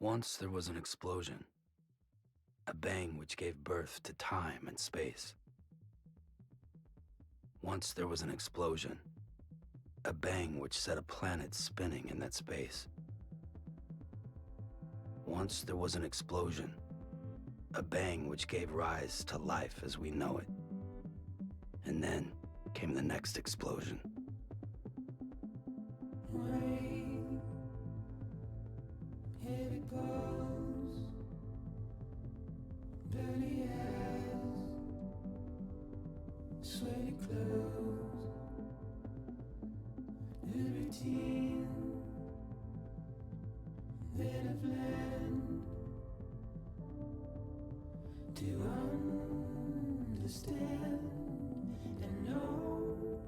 Once there was an explosion, a bang which gave birth to time and space. Once there was an explosion, a bang which set a planet spinning in that space. Once there was an explosion, a bang which gave rise to life as we know it. And then came the next explosion. Rain, here it goes, dirty eyes, sweaty clothes, the routine that I've learned to understand and know.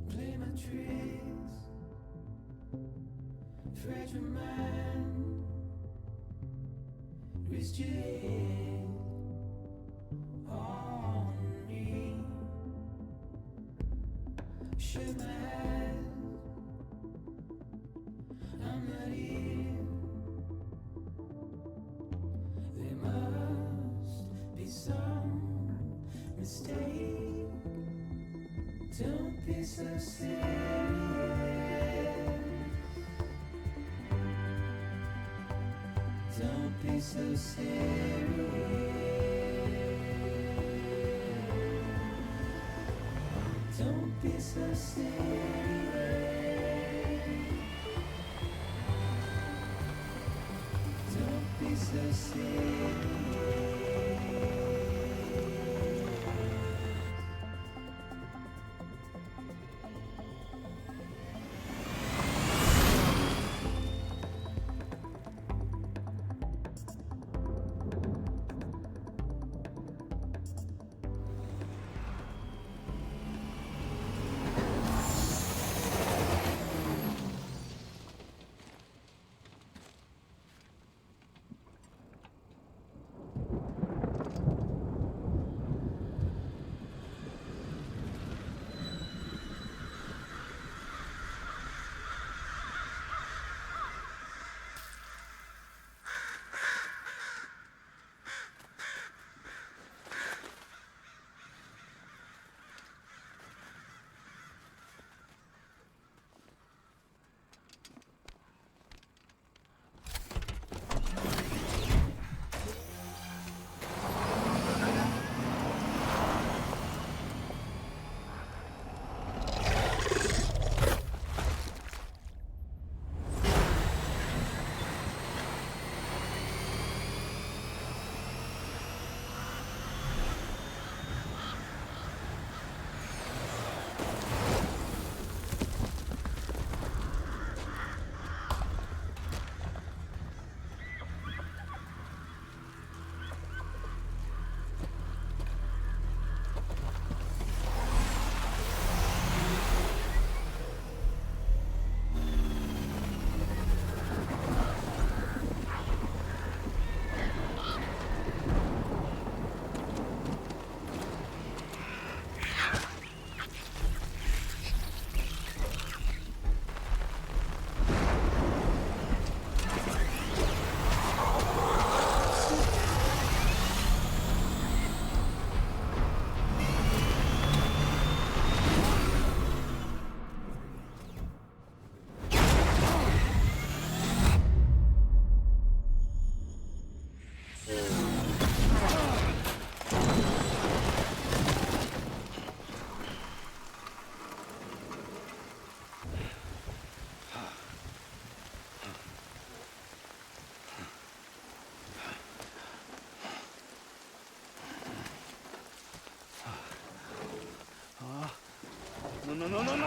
Play my tricks, fragile mind, rest your head on me. Shut my eyes, I'm not here. There must be some mistake. Don't be so serious. Don't be so serious. Don't be so serious. Don't be so serious.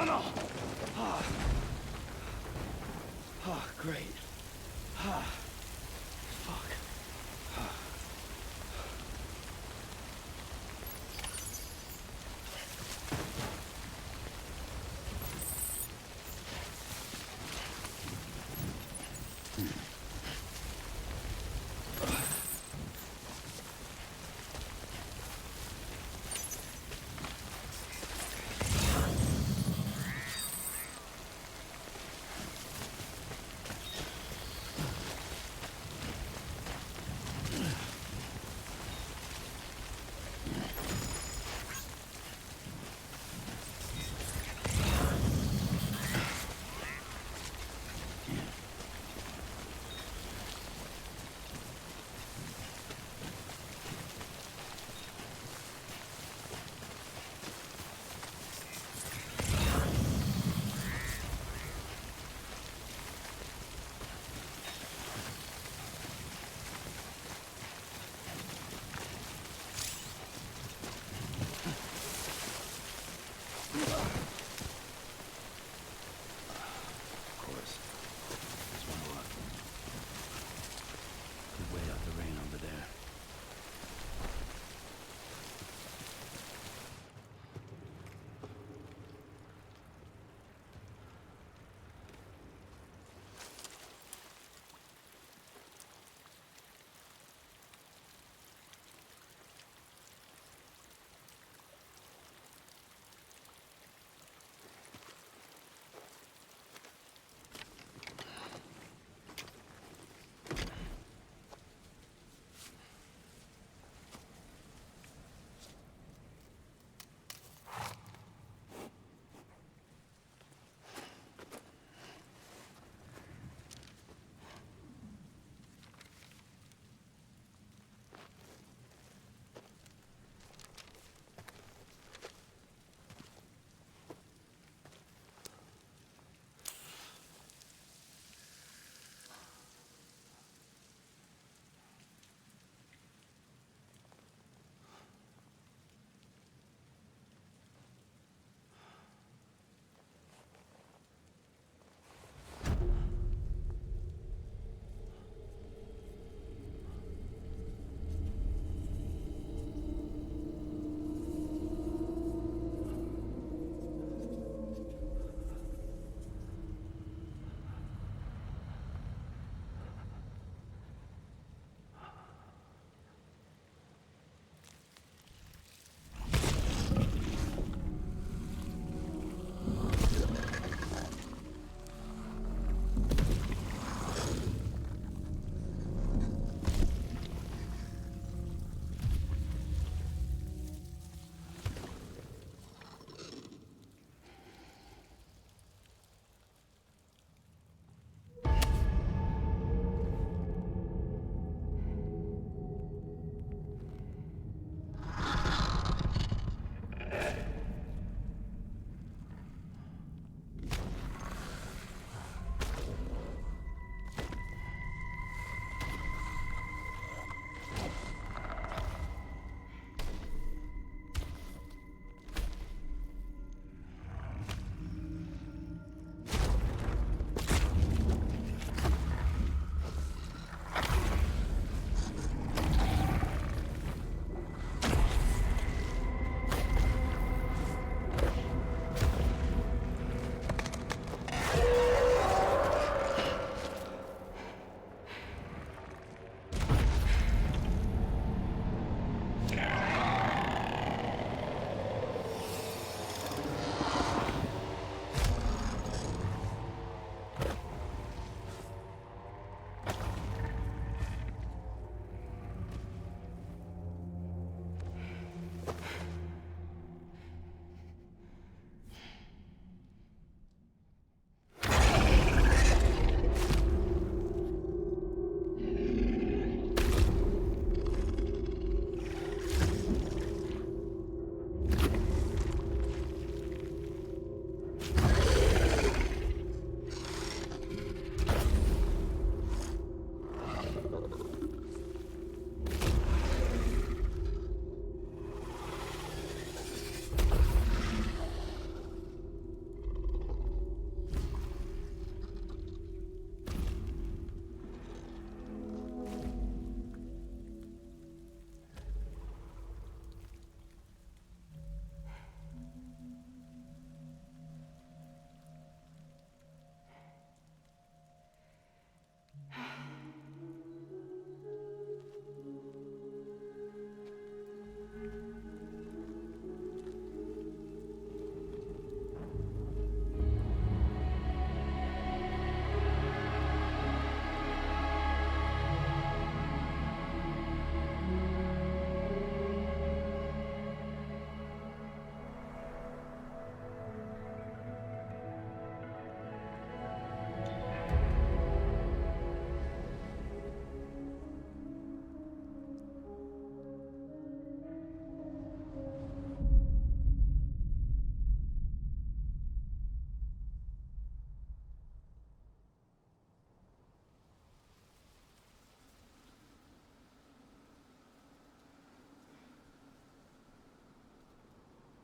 No. Great. Fuck.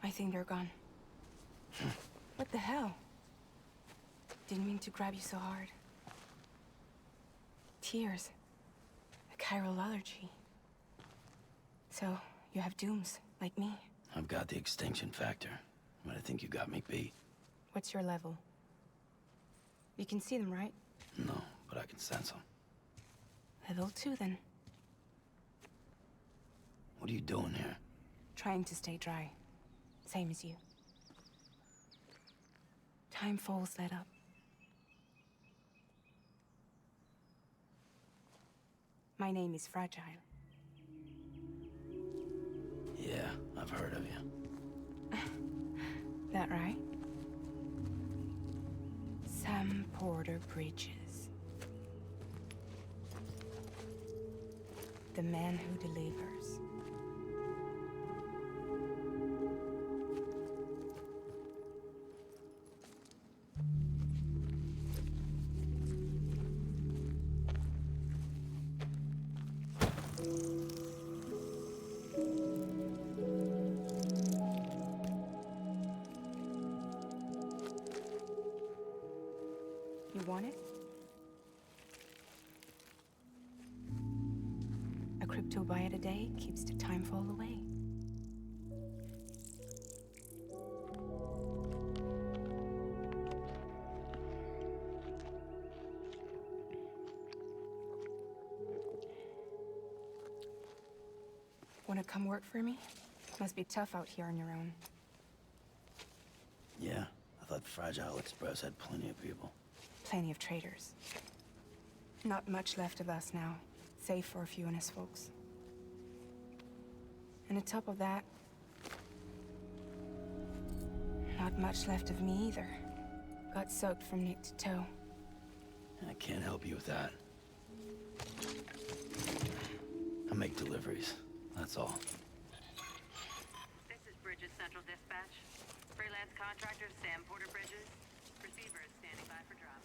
I think they're gone. What the hell? Didn't mean to grab you so hard. Tears. A chiral allergy. So, you have dooms, like me. I've got the extinction factor, but I think you got me beat. What's your level? You can see them, right? No, but I can sense them. Level 2, then. What are you doing here? Trying to stay dry. Same as you. Time falls let up. My name is Fragile. Yeah, I've heard of you. That right? Sam Porter Bridges. The man who delivers. You want it? A crypto bite a day keeps the time fall away. Wanna come work for me? Must be tough out here on your own. Yeah, I thought Fragile Express had plenty of people. Plenty of traitors. Not much left of us now, save for a few honest folks. And on top of that, not much left of me either. Got soaked from neck to toe. I can't help you with that. I make deliveries, that's all. This is Bridget Central Dispatch. Freelance contractor Sam Porter Bridges. Receiver is standing by for drop.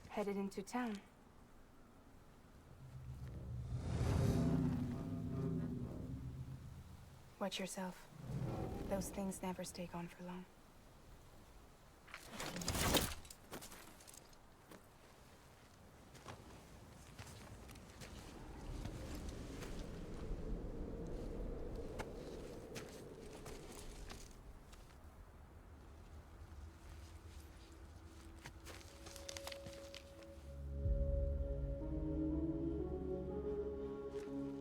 Headed into town. Watch yourself. Those things never stay gone for long.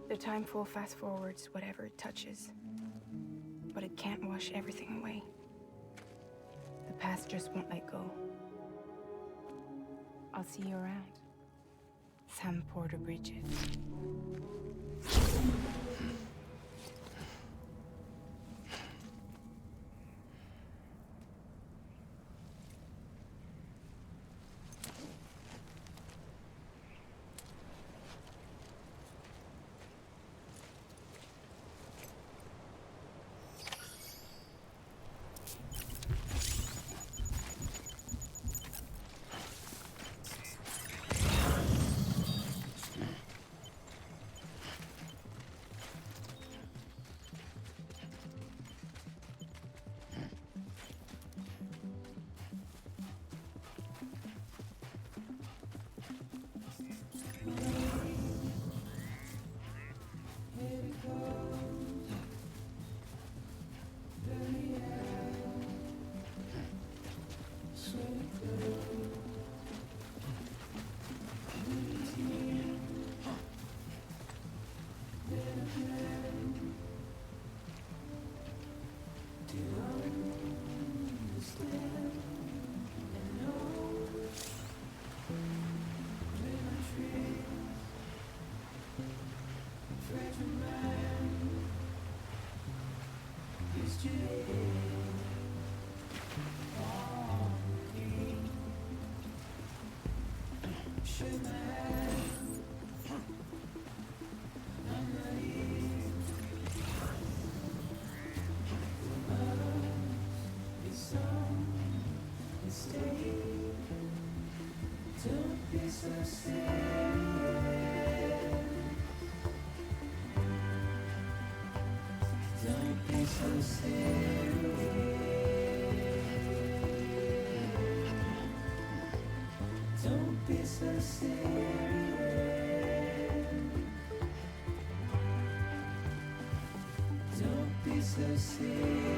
The timefall fast forwards whatever it touches, but it can't wash everything away. The past just won't let go. I'll see you around. Sam Porter Bridget. Don't be so serious. Don't be so serious. Don't be so serious. Don't be so serious.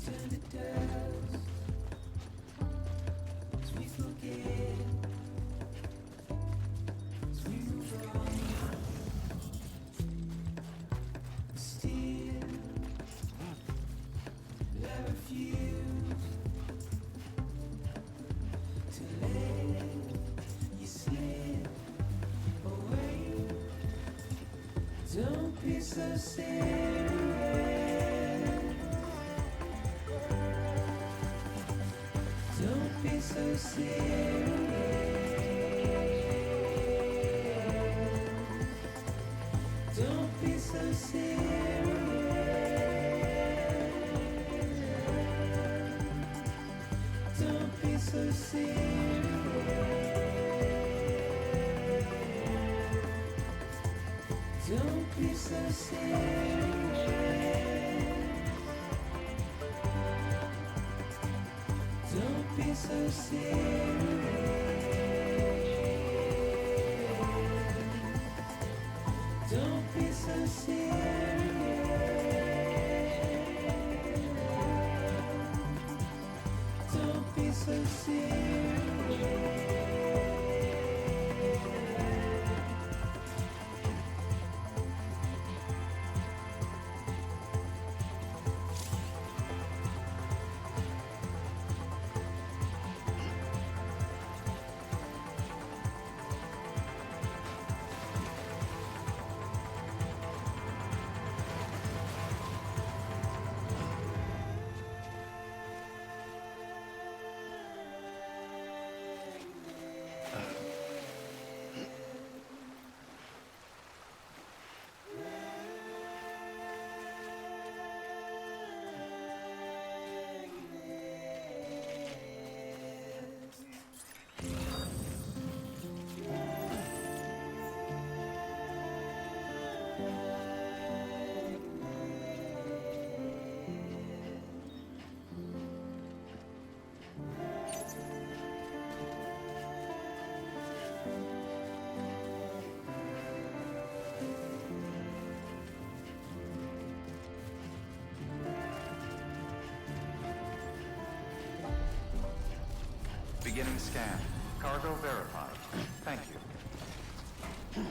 Turn to dust as we forget, as we move on. Still, I refuse to let you slip away. Don't be so serious. Don't be so serious. Don't be so serious. Don't be so serious. Don't be so serious. Don't be so serious. Don't be so serious. Don't be so serious. Beginning scan. Cargo verified. Thank you.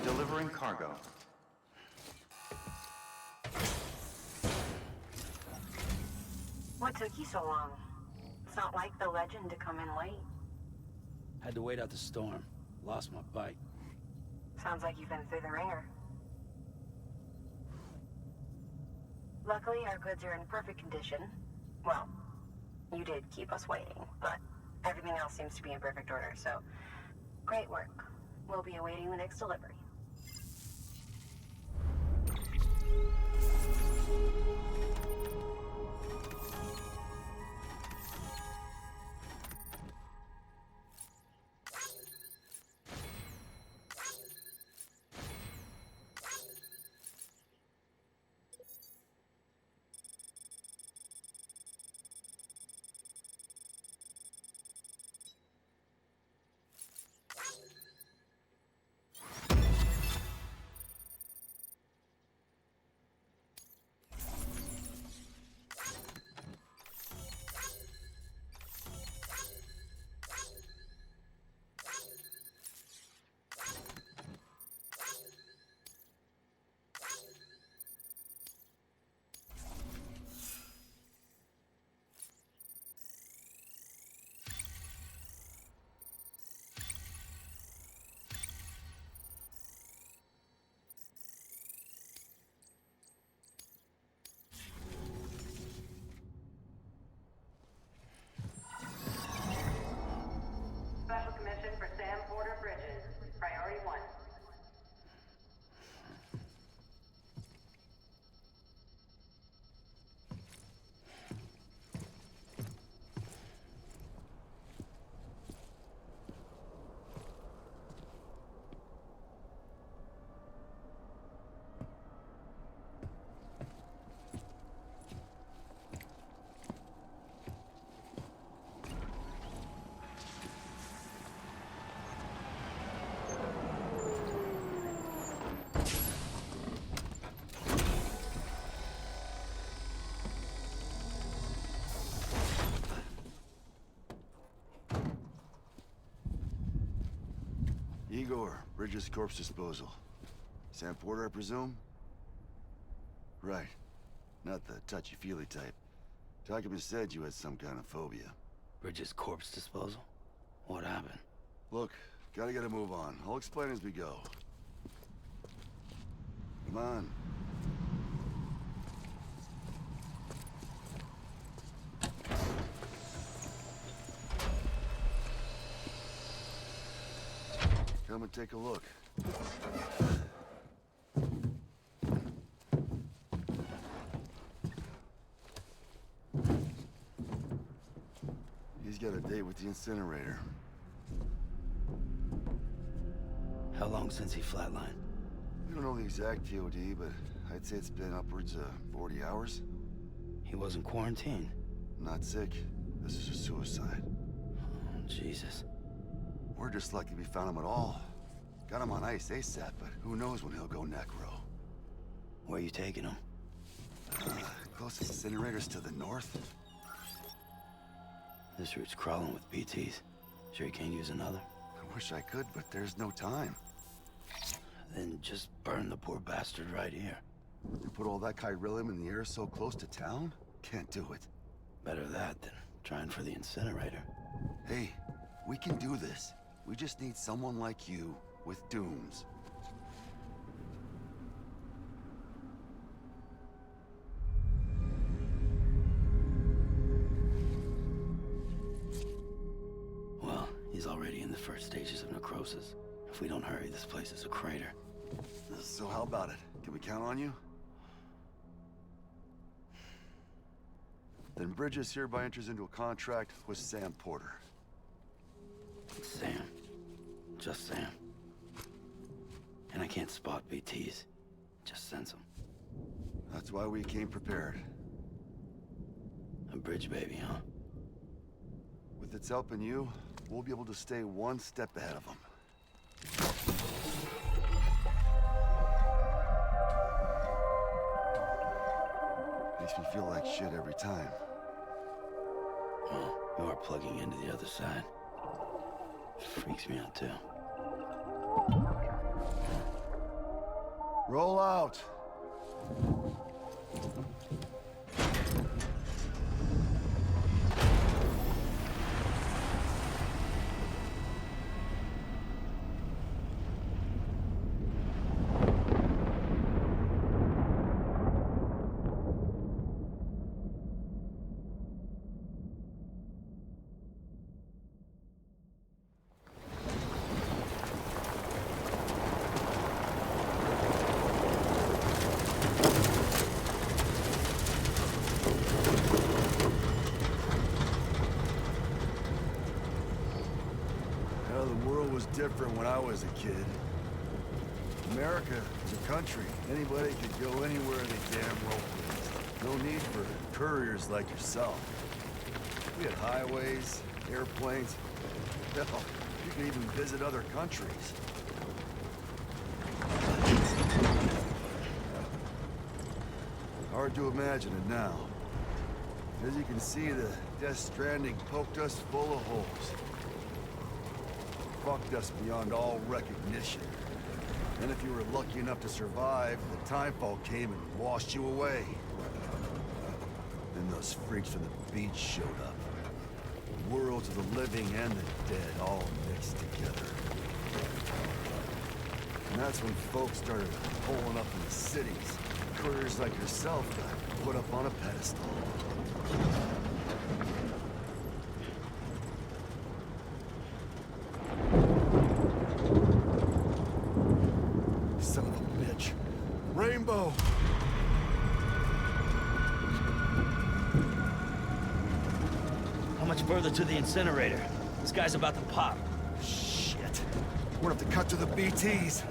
Delivering cargo. What took you so long? It's not like the legend to come in late. Had to wait out the storm. Lost my bike. Sounds like you've been through the ringer. Luckily, our goods are in perfect condition. Well, you did keep us waiting, but everything else seems to be in perfect order, so great work. We'll be awaiting the next delivery. Special commission for Sam Porter Bridges. Priority 1. Igor, Bridget's corpse disposal. Sam Porter, I presume? Right. Not the touchy-feely type. Documents said you had some kind of phobia. Bridget's corpse disposal? What happened? Look, gotta get a move on. I'll explain as we go. Come on. Come and take a look. He's got a date with the incinerator. How long since he flatlined? We don't know the exact TOD, but I'd say it's been upwards of 40 hours. He wasn't quarantined. Not sick. This is a suicide. Oh, Jesus. We're just lucky we found him at all. Got him on ice ASAP, but who knows when he'll go necro. Where are you taking them? Closest incinerator's to the north. This route's crawling with BTs. Sure you can't use another? I wish I could, but there's no time. Then just burn the poor bastard right here. You put all that chiralium in the air so close to town? Can't do it. Better that than trying for the incinerator. Hey, we can do this. We just need someone like you with dooms. Well, he's already in the first stages of necrosis. If we don't hurry, this place is a crater. So how about it? Can we count on you? Then Bridget hereby enters into a contract with Sam Porter. Sam. Just Sam. And I can't spot BTs. Just sense them. That's why we came prepared. A bridge baby, huh? With its help and you, we'll be able to stay one step ahead of them. Makes me feel like shit every time. Well, you are plugging into the other side. Freaks me out, too. Roll out! Different when I was a kid. America was a country. Anybody could go anywhere they damn well pleased. No need for couriers like yourself. We had highways, airplanes. Hell, you could even visit other countries. Hard to imagine it now. As you can see, the Death Stranding poked us full of holes. Fucked us beyond all recognition. And if you were lucky enough to survive, the timefall came and washed you away. Then those freaks from the beach showed up. Worlds of the living and the dead all mixed together. And that's when folks started pulling up in the cities. Couriers like yourself got put up on a pedestal. Son of a bitch. Rainbow! How much further to the incinerator? This guy's about to pop. Shit. We're gonna have to cut to the BTs.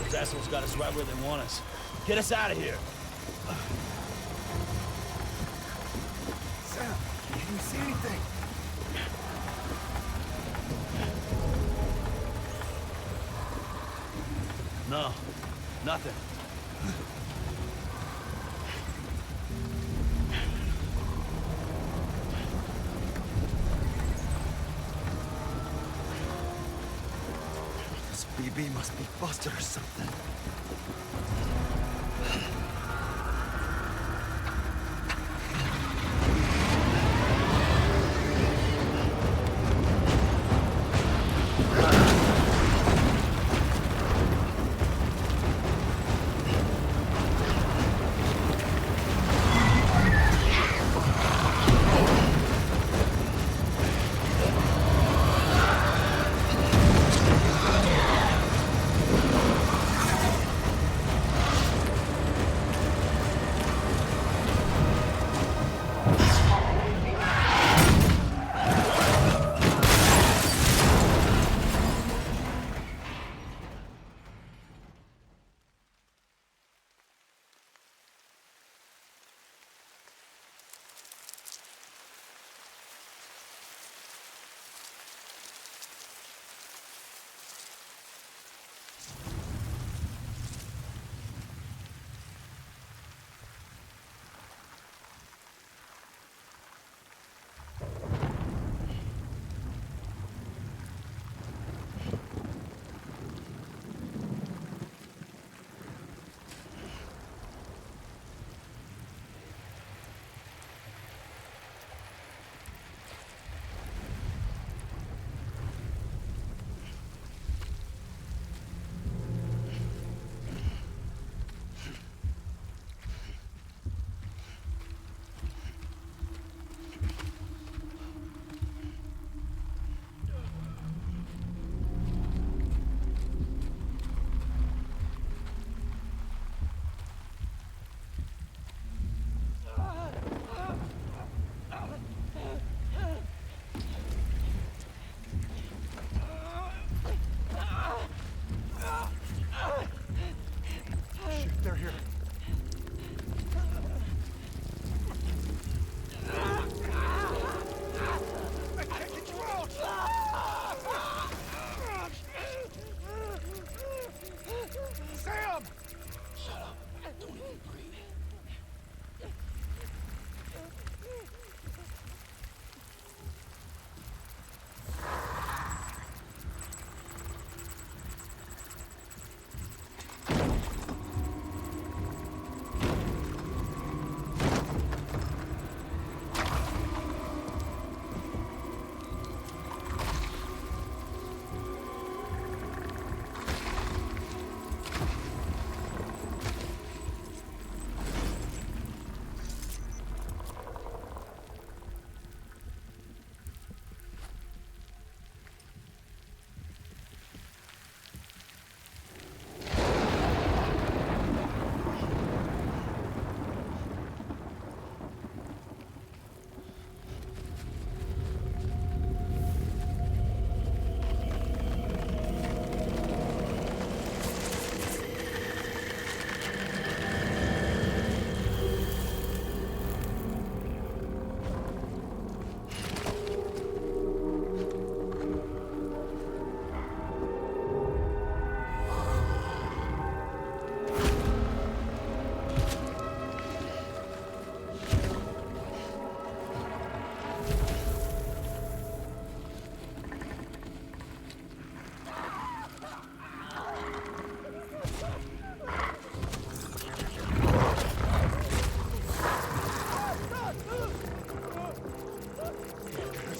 Those assholes got us right where they want us. Get us out of here. Sam, can you see anything? No, nothing. This BB must be busted or something.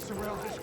surrounded.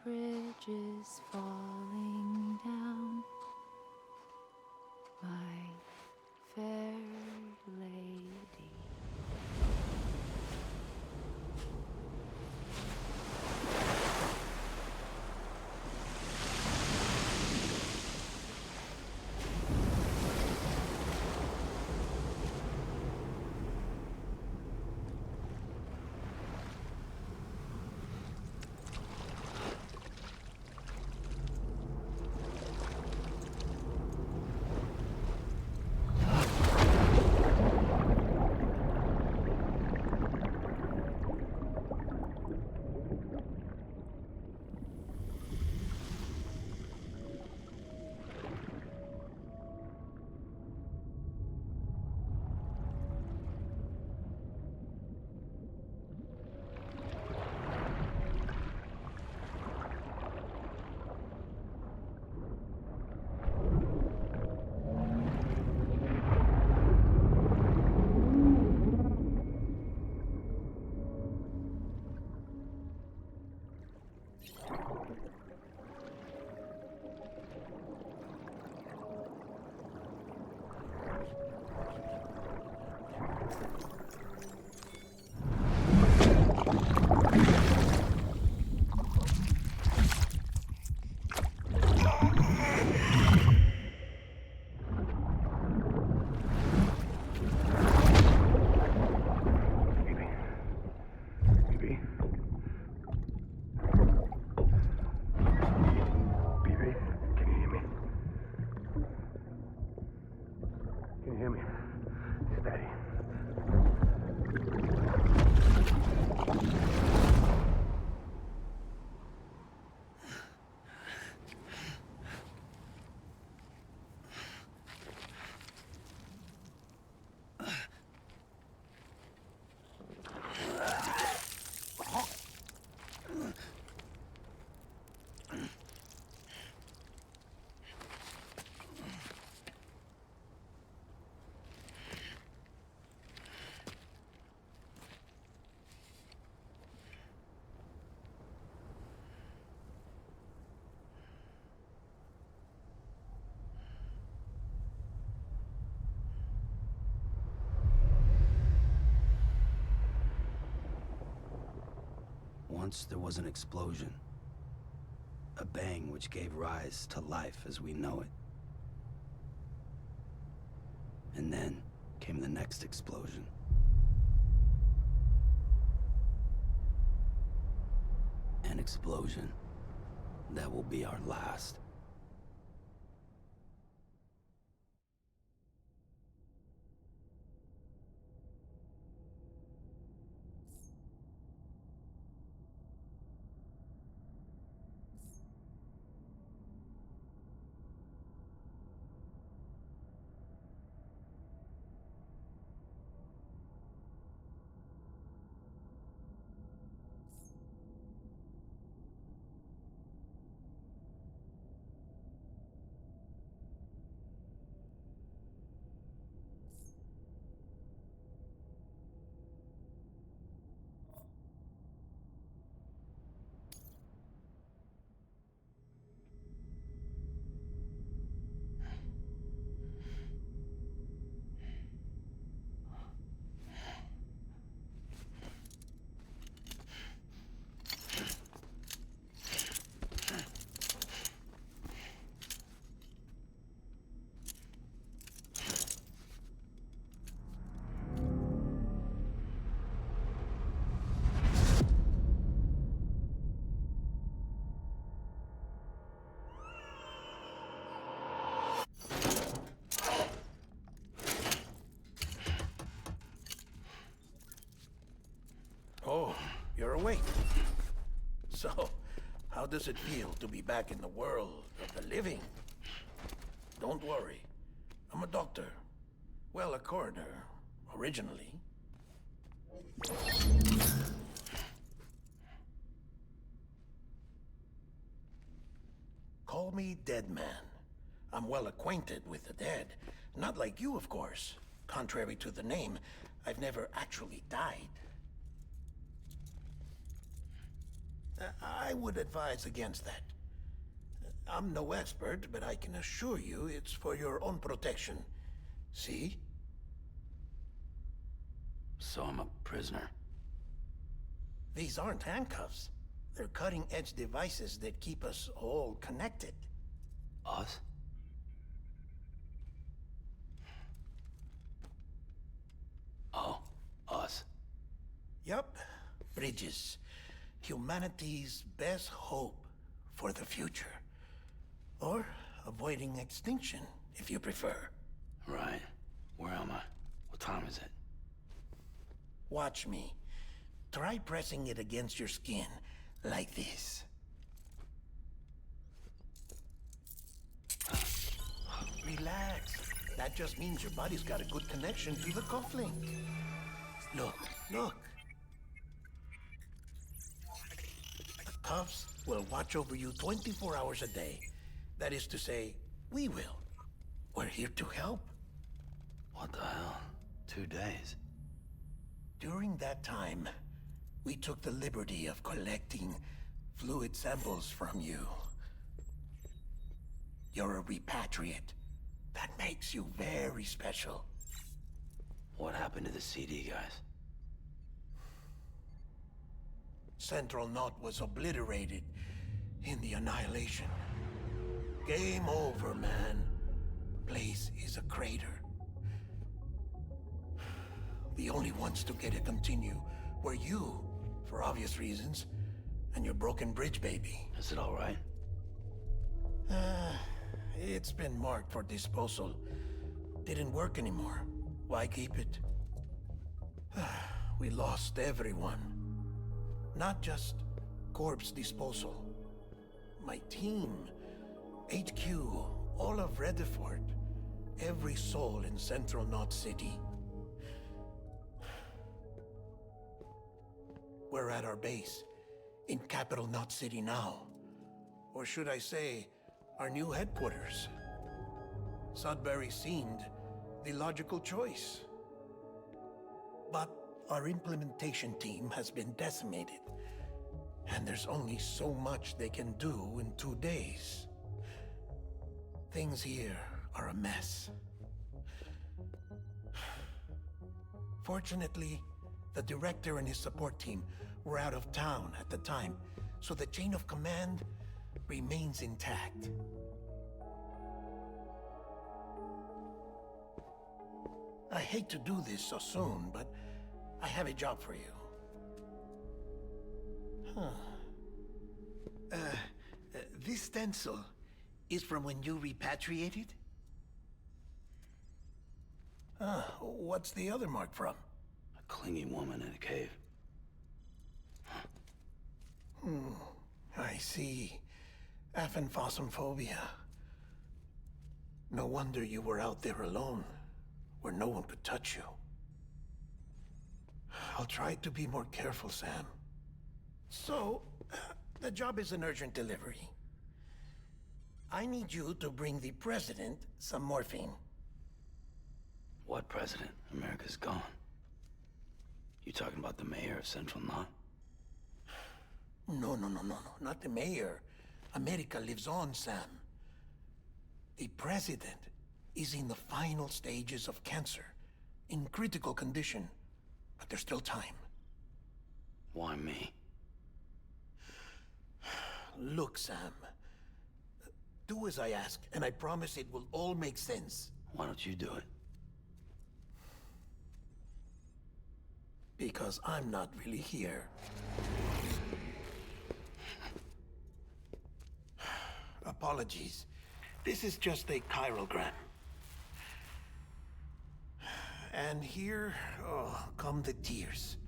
bridges falling down, my fair lady. You hear me? Steady. Once there was an explosion. A bang which gave rise to life as we know it. And then came the next explosion. An explosion that will be our last. Oh, you're awake. So, how does it feel to be back in the world of the living? Don't worry. I'm a doctor. Well, a coroner, originally. Call me Dead Man. I'm well acquainted with the dead. Not like you, of course. Contrary to the name, I've never actually died. I would advise against that. I'm no expert, but I can assure you it's for your own protection. See? So I'm a prisoner. These aren't handcuffs. They're cutting-edge devices that keep us all connected. Us? Oh, us. Yup. Bridges. Humanity's best hope for the future. Or avoiding extinction, if you prefer. Right. Where am I? What time is it? Watch me. Try pressing it against your skin, like this. Relax. That just means your body's got a good connection to the cufflink. Look, look. The cuffs will watch over you 24 hours a day. That is to say, we will. We're here to help. What the hell? 2 days? During that time, we took the liberty of collecting fluid samples from you. You're a repatriate. That makes you very special. What happened to the CD guys? Central Knot was obliterated in the Annihilation. Game over, man. Place is a crater. The only ones to get to continue were you, for obvious reasons, and your broken bridge baby. Is it all right? It's been marked for disposal. Didn't work anymore. Why keep it? We lost everyone. Not just corpse disposal. My team, HQ, all of Redefort, every soul in Central Knot City. We're at our base, in Capital Knot City now. Or should I say, our new headquarters. Sudbury seemed the logical choice. But our implementation team has been decimated, and there's only so much they can do in 2 days. Things here are a mess. Fortunately, the director and his support team were out of town at the time, so the chain of command remains intact. I hate to do this so soon, but I have a job for you. This stencil is from when you repatriated? What's the other mark from? A clingy woman in a cave. I see. Aphenphosmphobia. No wonder you were out there alone, where no one could touch you. I'll try to be more careful, Sam. So, the job is an urgent delivery. I need you to bring the president some morphine. What president? America's gone. You talking about the mayor of Central Knot? No. Not the mayor. America lives on, Sam. The president is in the final stages of cancer, in critical condition, but there's still time. Why me? Look, Sam. Do as I ask, and I promise it will all make sense. Why don't you do it? Because I'm not really here. Apologies. This is just a chirogram. And here, come the tears.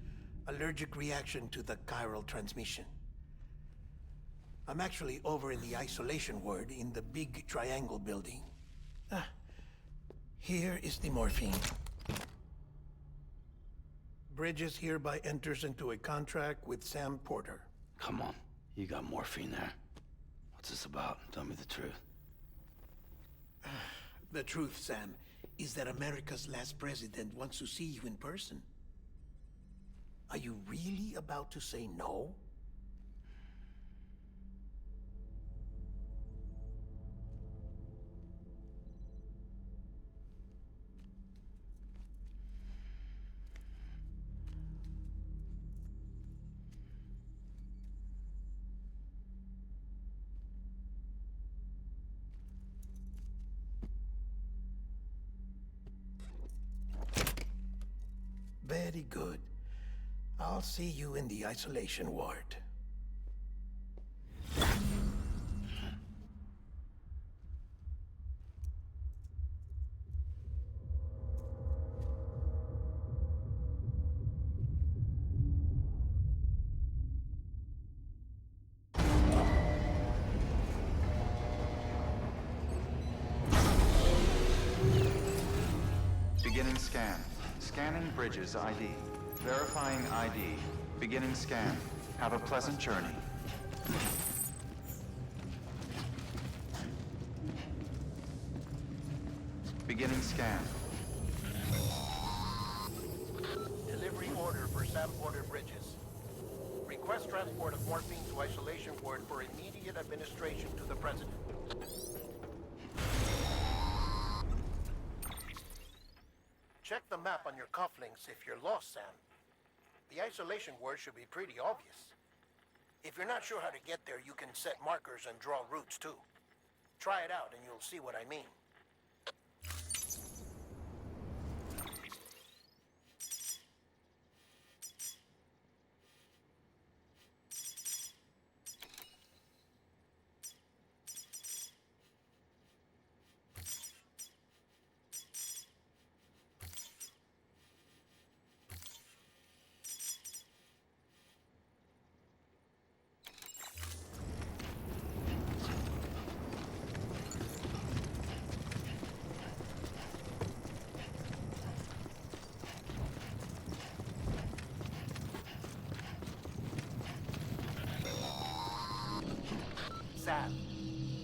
Allergic reaction to the chiral transmission. I'm actually over in the isolation ward in the big triangle building. Here is the morphine. Bridges hereby enters into a contract with Sam Porter. Come on. You got morphine there. What's this about? Tell me the truth. The truth, Sam, is that America's last president wants to see you in person. Are you really about to say no? Very good. I'll see you in the isolation ward. Beginning scan. Scanning Bridges ID. Verifying ID. Beginning scan. Have a pleasant journey. Beginning scan. Delivery order for Sam Porter Bridges. Request transport of morphine to isolation ward for immediate administration to the president. Check the map on your cufflinks if you're lost, Sam. The isolation word should be pretty obvious. If you're not sure how to get there, you can set markers and draw routes too. Try it out and you'll see what I mean. Sam,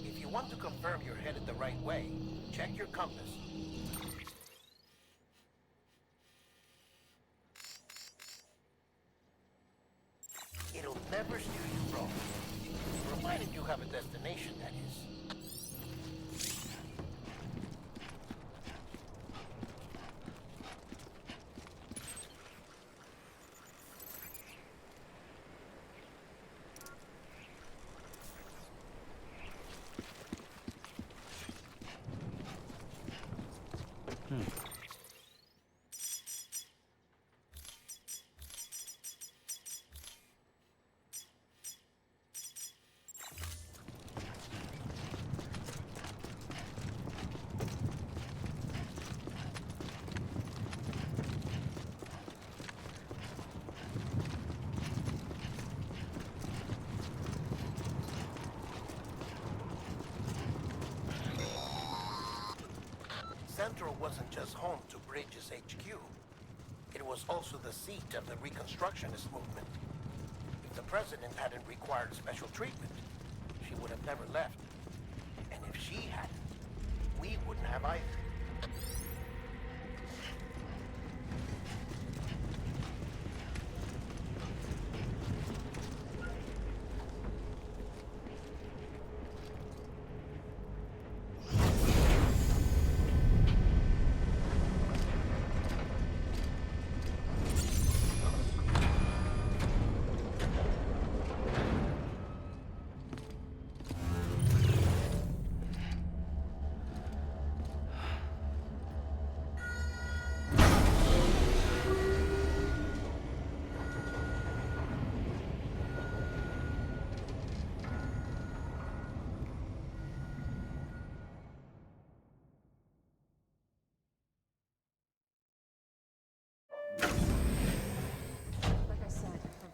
if you want to confirm you're headed the right way, check your compass. It'll never steer you wrong, provided you have a destination, that is. Central wasn't just home to Bridges HQ. It was also the seat of the Reconstructionist movement. If the president hadn't required special treatment, she would have never left. And if she hadn't, we wouldn't have either.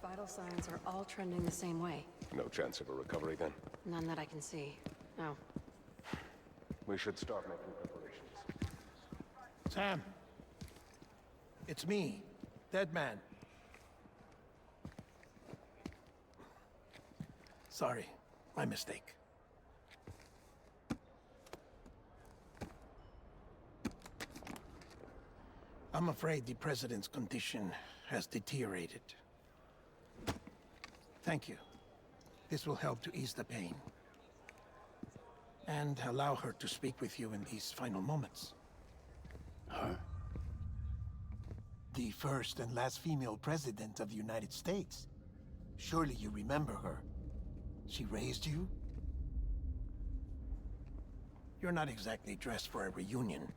Vital signs are all trending the same way. No chance of a recovery then? None that I can see. No. We should start making preparations. Sam, it's me, Dead Man. Sorry, my mistake. I'm afraid the president's condition has deteriorated. Thank you. This will help to ease the pain. And allow her to speak with you in these final moments. Her? The first and last female president of the United States. Surely you remember her. She raised you? You're not exactly dressed for a reunion.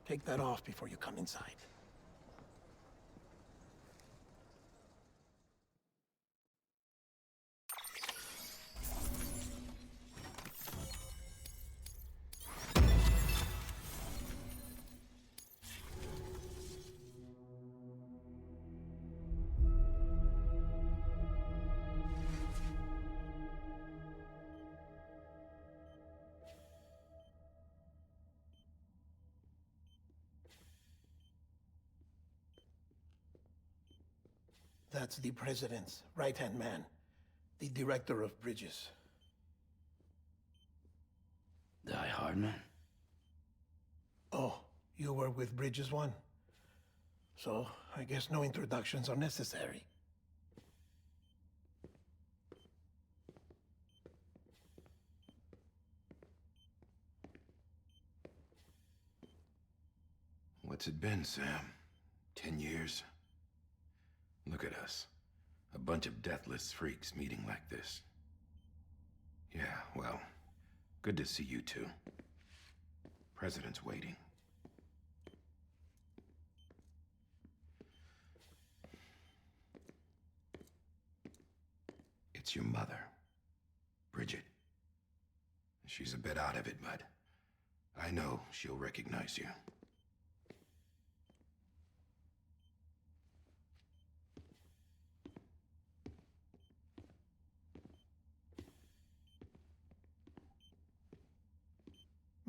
Take that off before you come inside. That's the president's right-hand man, the director of bridges. Die Hardman? Oh, you were with Bridges 1? So, I guess no introductions are necessary. What's it been, Sam? 10 years? Look at us. A bunch of deathless freaks meeting like this. Yeah, well, good to see you two. President's waiting. It's your mother, Bridget. She's a bit out of it, but I know she'll recognize you.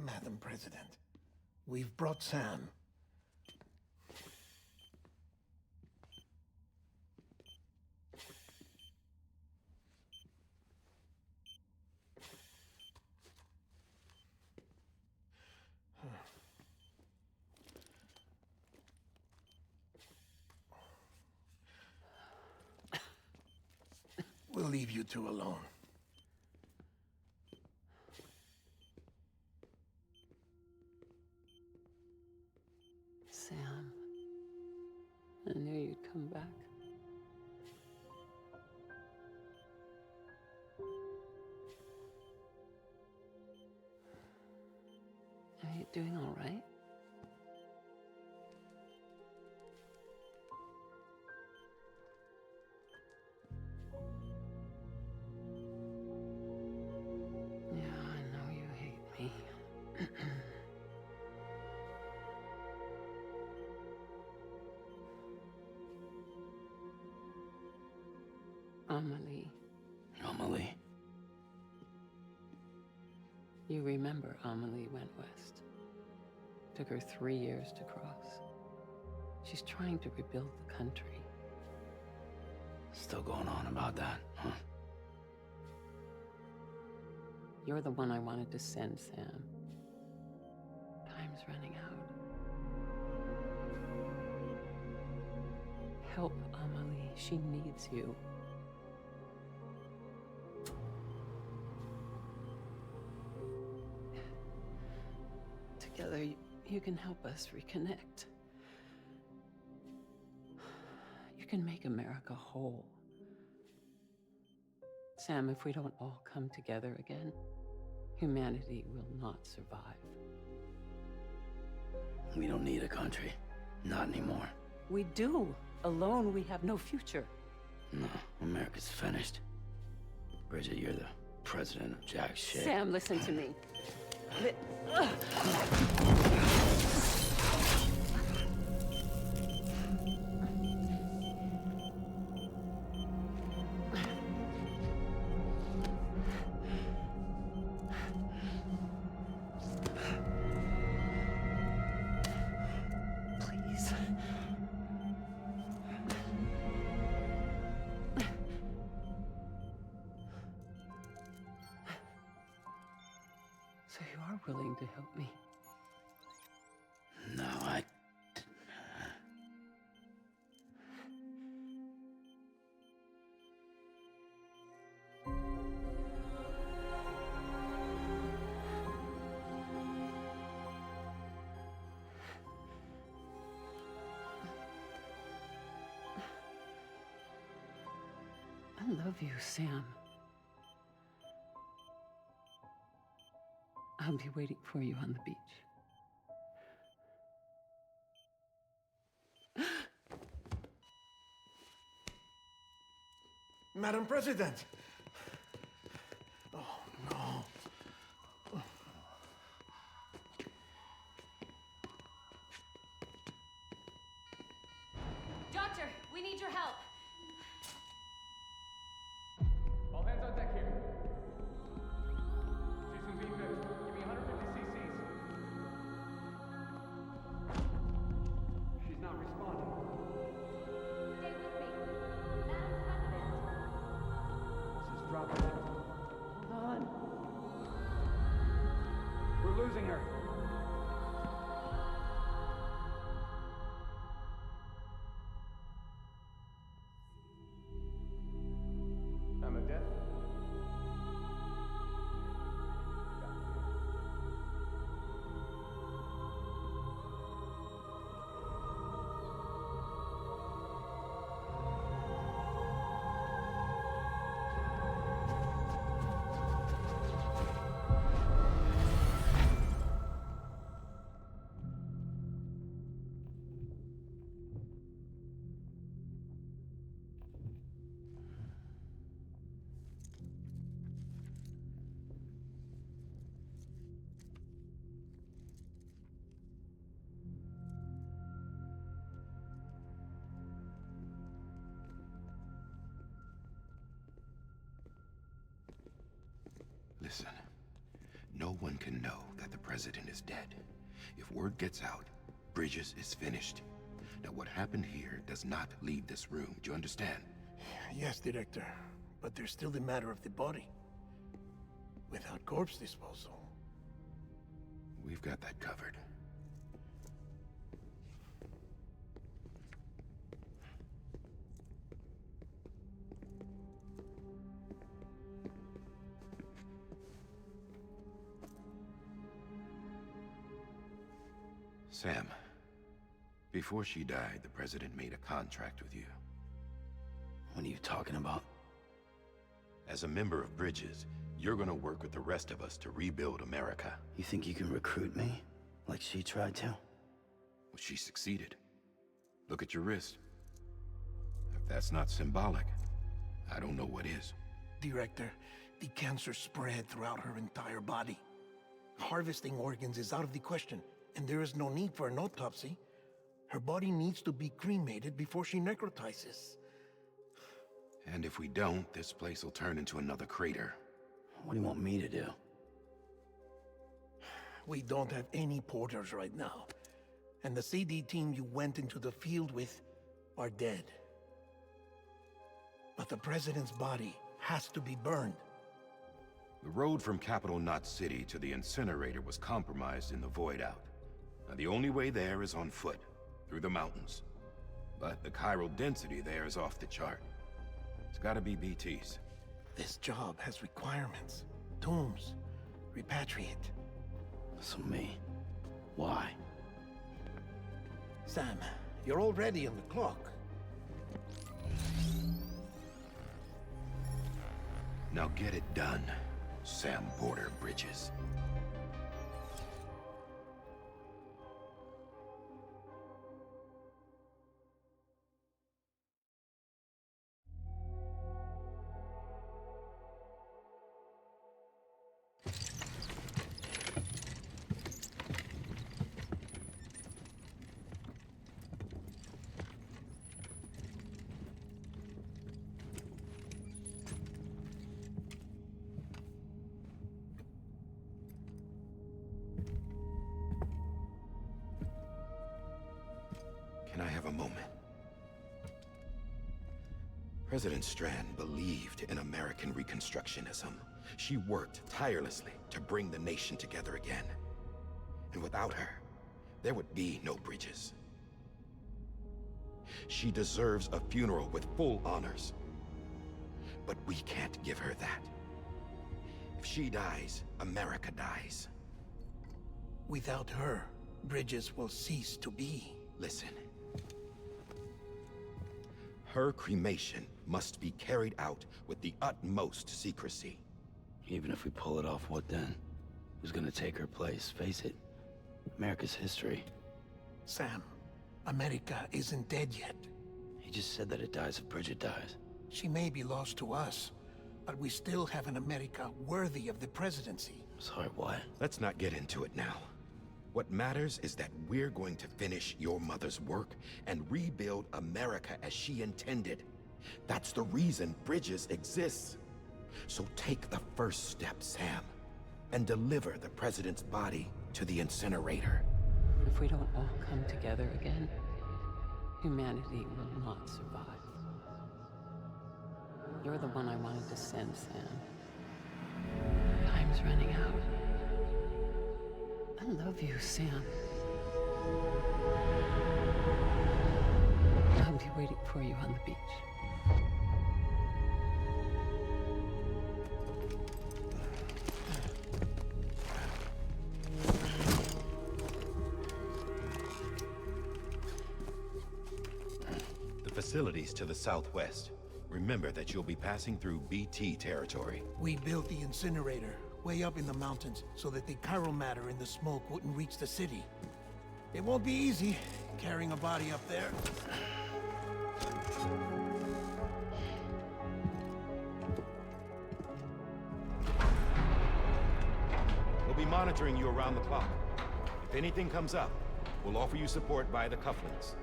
Madam President, we've brought Sam. leave you two alone. Sam, I knew you'd come back. Are you doing all right? Yeah, I know you hate me. Amelie. Amelie? You remember Amelie went west. Took her 3 years to cross. She's trying to rebuild the country. Still going on about that, huh? You're the one I wanted to send, Sam. Time's running out. Help Amelie. She needs you. Together, you can help us reconnect. You can make America whole. Sam, if we don't all come together again, humanity will not survive. We don't need a country. Not anymore. We do. Alone, we have no future. No, America's finished. Bridget, you're the president of jack shit. Sam, listen to me. Please. So you are willing to help me? No, I love you, Sam. I'll be waiting for you on the beach. Madam President! Oh, no. Doctor, we need your help. All hands on deck here. Jason being good. Give me 150 cc's. She's not responding. Stay with me. Madam President. This is dropping. Hold on. We're losing her. I'm a death. Listen, no one can know that the president is dead. If word gets out, Bridges is finished. Now, what happened here does not leave this room. Do you understand? Yes, Director. But there's still the matter of the body. Without corpse disposal. We've got that covered. Sam, before she died, the President made a contract with you. What are you talking about? As a member of Bridges, you're gonna work with the rest of us to rebuild America. You think you can recruit me? Like she tried to? Well, she succeeded. Look at your wrist. If that's not symbolic, I don't know what is. Director, the cancer spread throughout her entire body. Harvesting organs is out of the question, and there is no need for an autopsy. Her body needs to be cremated before she necrotizes. And if we don't, this place will turn into another crater. What do you want me to do? We don't have any porters right now. And the CD team you went into the field with are dead. But the President's body has to be burned. The road from Capital Knot City to the incinerator was compromised in the void out. Now the only way there is on foot, through the mountains. But the chiral density there is off the chart. It's gotta be BT's. This job has requirements. Tombs. Repatriate. So me? Why? Sam, you're already on the clock. Now get it done, Sam Porter Bridges. Can I have a moment? President Strand believed in American Reconstructionism. She worked tirelessly to bring the nation together again. And without her, there would be no Bridges. She deserves a funeral with full honors. But we can't give her that. If she dies, America dies. Without her, Bridges will cease to be. Listen. Her cremation must be carried out with the utmost secrecy. Even if we pull it off, what then? Who's gonna take her place? Face it, America's history. Sam, America isn't dead yet. He just said that it dies if Bridget dies. She may be lost to us, but we still have an America worthy of the presidency. Sorry, what? Let's not get into it now. What matters is that we're going to finish your mother's work and rebuild America as she intended. That's the reason Bridges exists. So take the first step, Sam, and deliver the president's body to the incinerator. If we don't all come together again, humanity will not survive. You're the one I wanted to send, Sam. Time's running out. I love you, Sam. I'll be waiting for you on the beach. The facilities to the southwest. Remember that you'll be passing through BT territory. We built the incinerator way up in the mountains so that the chiral matter in the smoke wouldn't reach the city. It won't be easy carrying a body up there. We'll be monitoring you around the clock. If anything comes up, we'll offer you support via the cufflinks.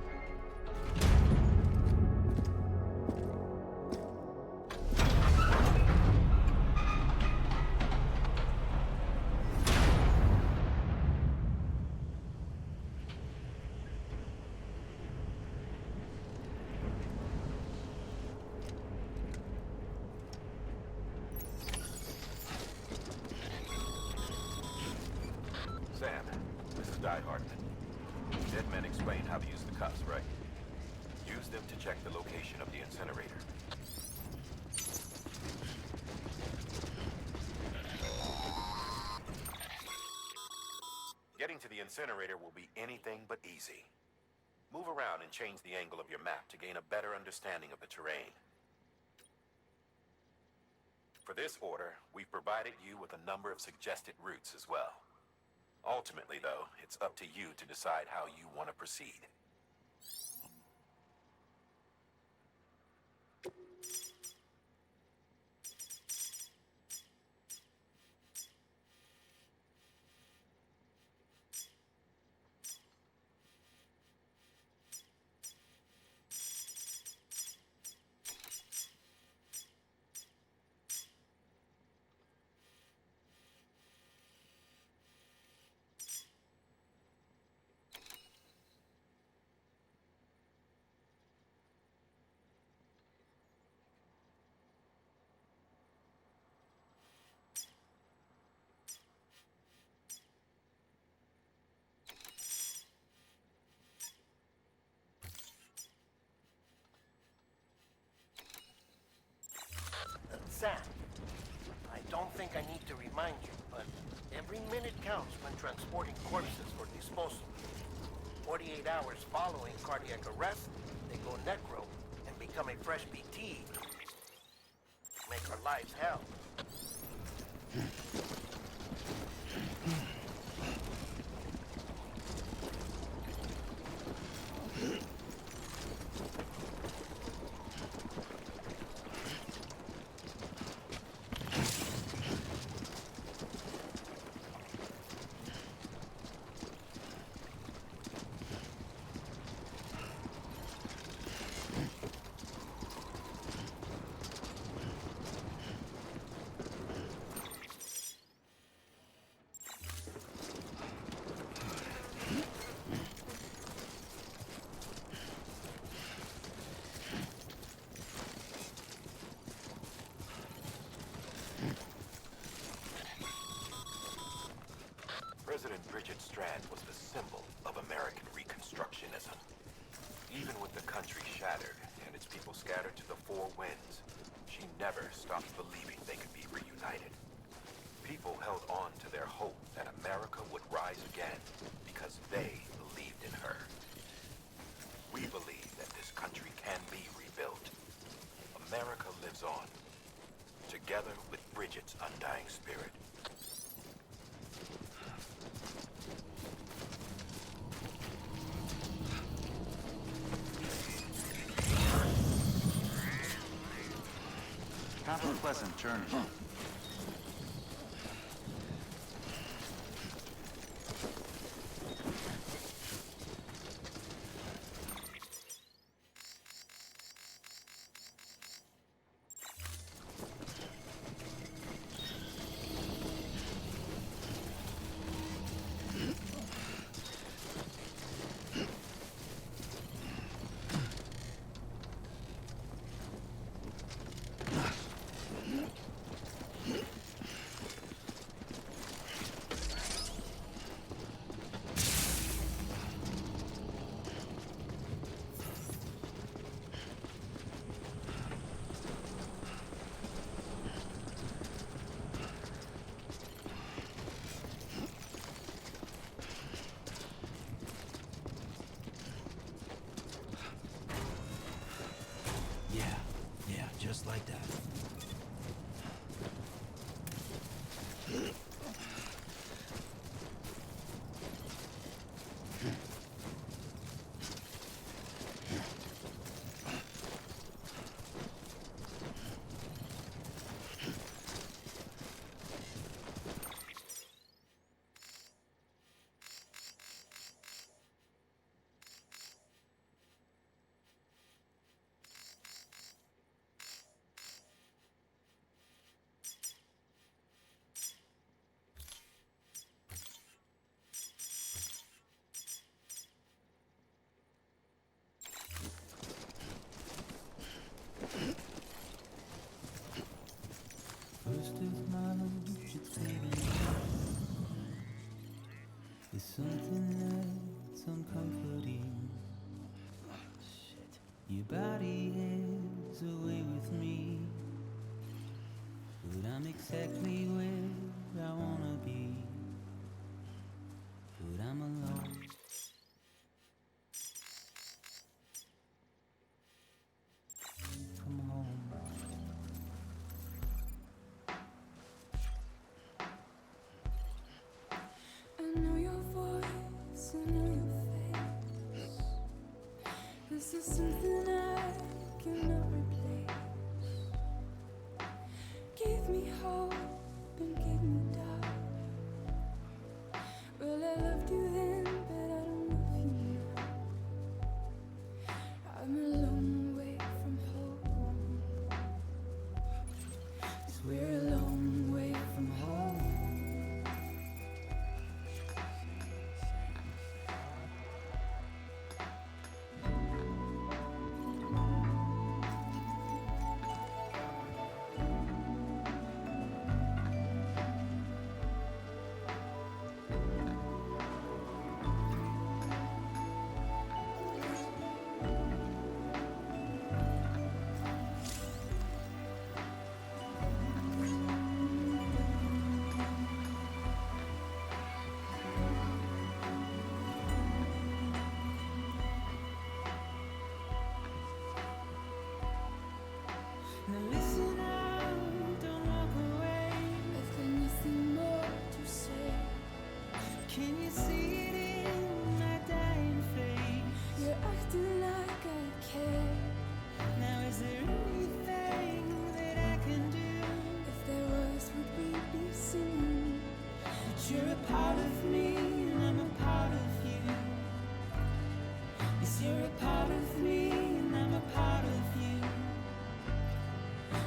Sam, this is Die Hardman. Dead men explained how to use the cuffs, right? Use them to check the location of the incinerator. Getting to the incinerator will be anything but easy. Move around and change the angle of your map to gain a better understanding of the terrain. For this order, we've provided you with a number of suggested routes as well. Ultimately, though, it's up to you to decide how you want to proceed. Sam, I don't think I need to remind you, but every minute counts when transporting corpses for disposal. 48 hours following cardiac arrest, they go necro and become a fresh BT. Make our lives hell. President Bridget Strand was the symbol of American Reconstructionism. Even with the country shattered and its people scattered to the four winds, she never stopped believing they could be reunited. People held on to their hope that America would rise again because they believed in her. We believe that this country can be rebuilt. America lives on, together with Bridget's undying spirit. Have a pleasant journey. Yeah, just like that. First of March, it's fading. There's something that's uncomforting. Shit. Your body is away with me, but I'm exactly where I wanna be. But I'm alone. Can you see it in my dying face? You're acting like I care. Now is there anything that I can do? If there was, would we be singing? But you're a part of me and I'm a part of you. Yes, you're a part of me and I'm a part of you.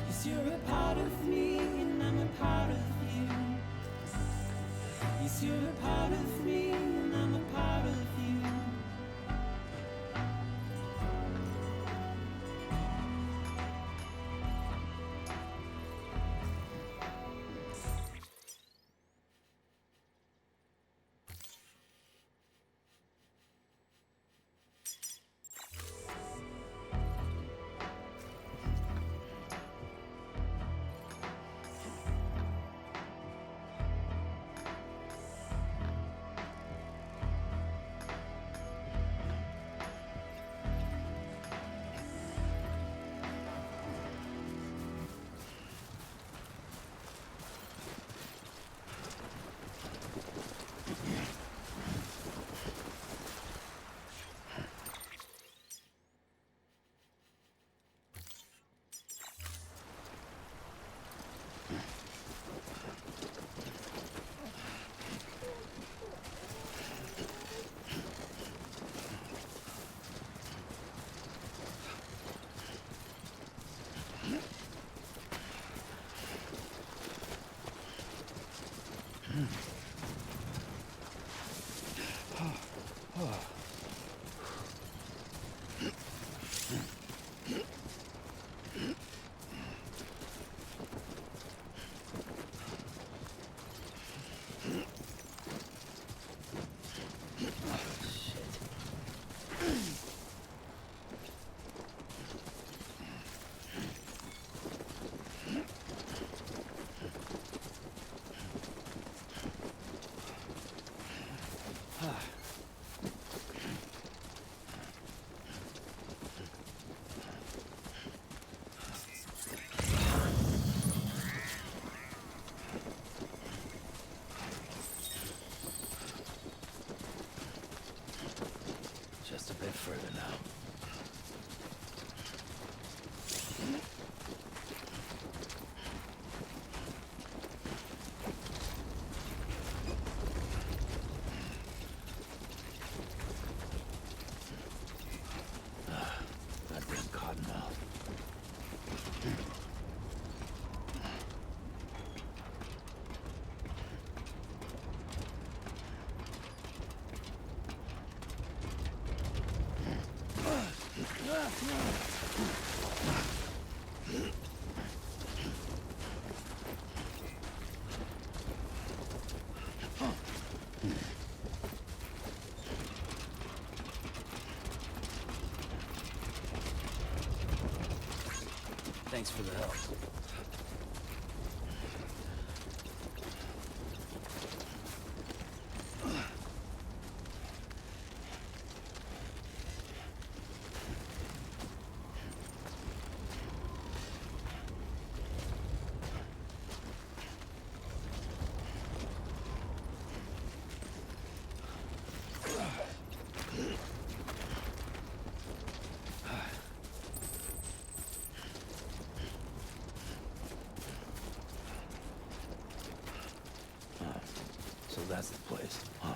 Yes, you're a part of me and I'm a part of you. Yes, you're a part of me and I'm a part of you. Just a bit further now. That damn cottonmouth. Thanks for the help. So that's the place, huh?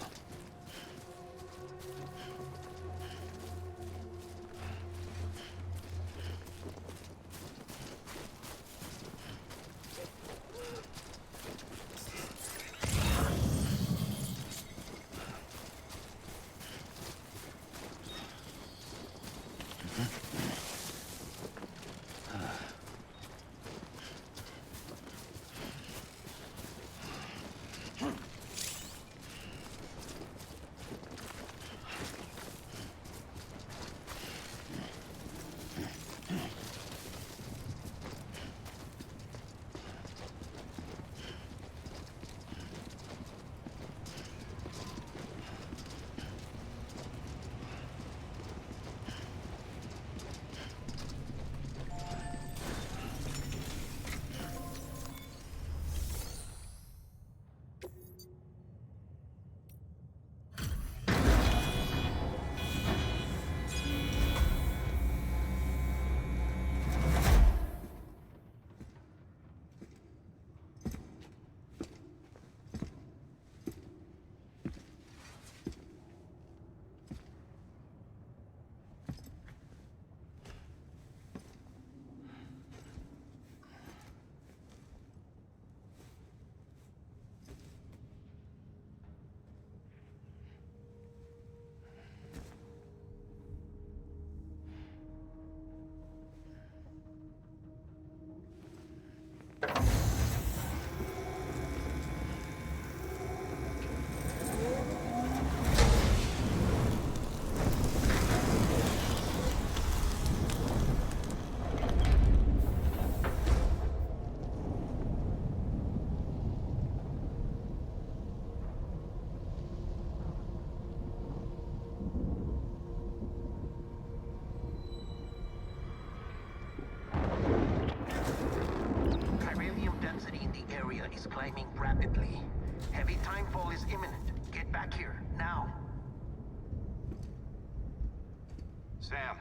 Sam,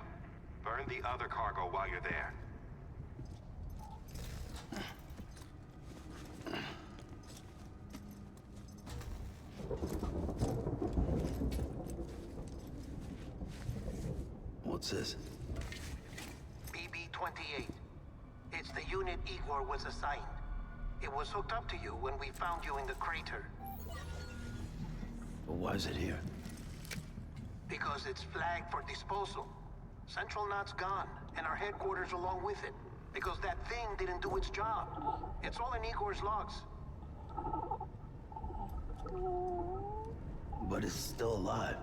burn the other cargo while you're there. What's this? BB-28. It's the unit Igor was assigned. It was hooked up to you when we found you in the crater. But why is it here? Because it's flagged for disposal. Central Knot's gone, and our headquarters along with it. Because that thing didn't do its job. It's all in Igor's logs. But it's still alive.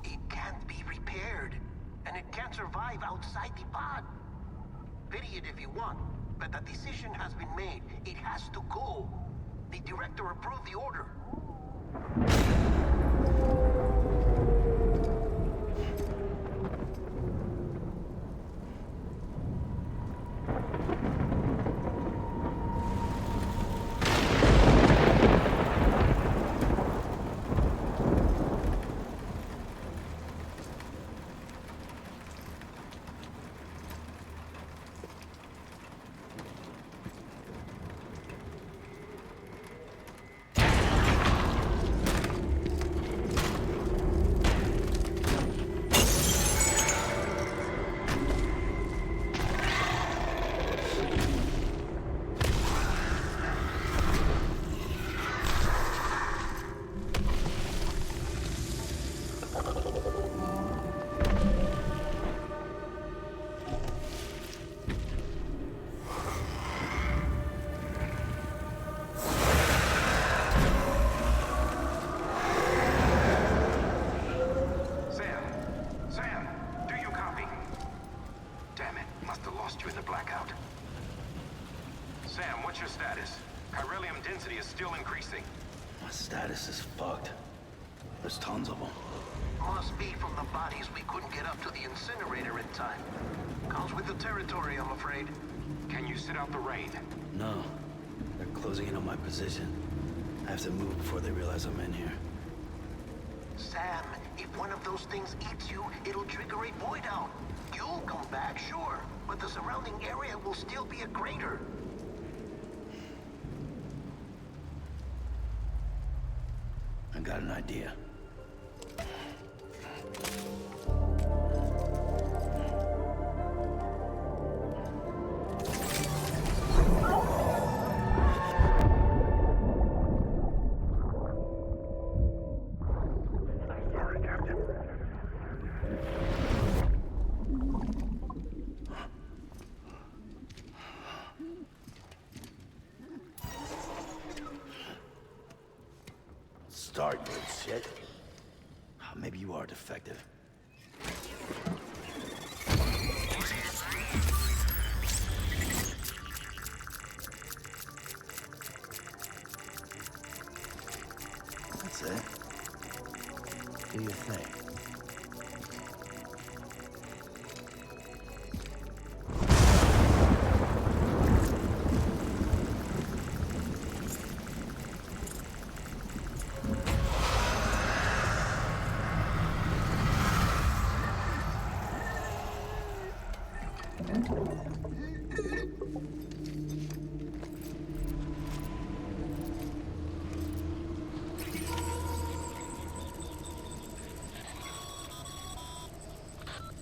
It can't be repaired, and it can't survive outside the pod. Pity it if you want, but the decision has been made. It has to go. The director approved the order. My status is fucked. There's tons of them. Must be from the bodies we couldn't get up to the incinerator in time. Comes with the territory, I'm afraid. Can you sit out the rain? No. They're closing in on my position. I have to move before they realize I'm in here. Sam, if one of those things eats you, it'll trigger a void out. You'll come back, sure, but the surrounding area will still be a crater. I got an idea. Start, good shit. Maybe you are defective. That's it. Do your thing.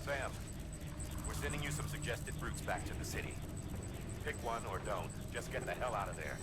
Sam, we're sending you some suggested routes back to the city. Pick one or don't. Just get the hell out of there.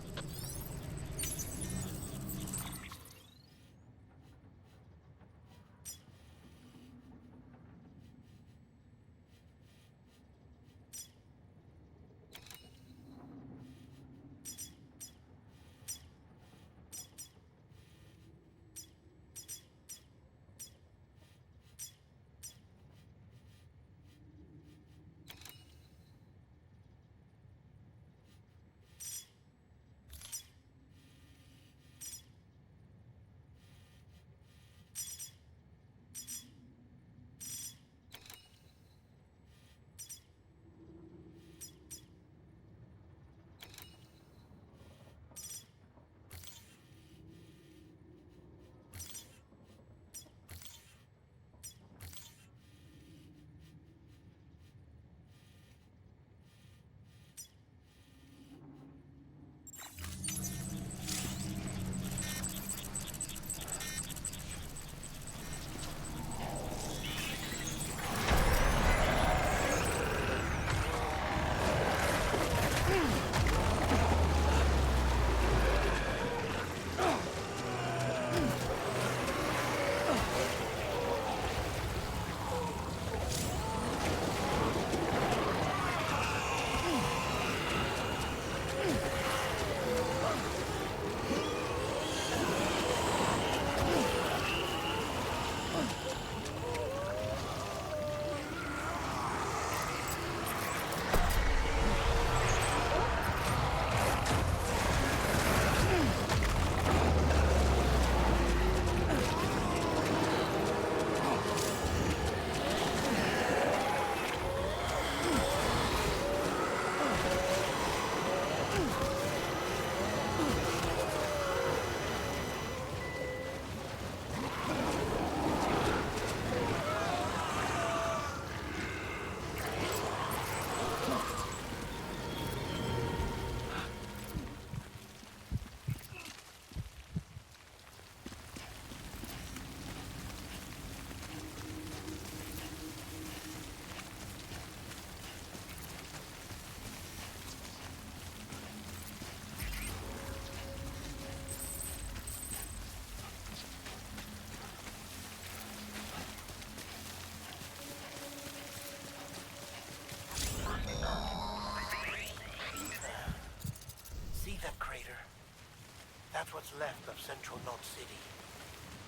left of Central Knot City.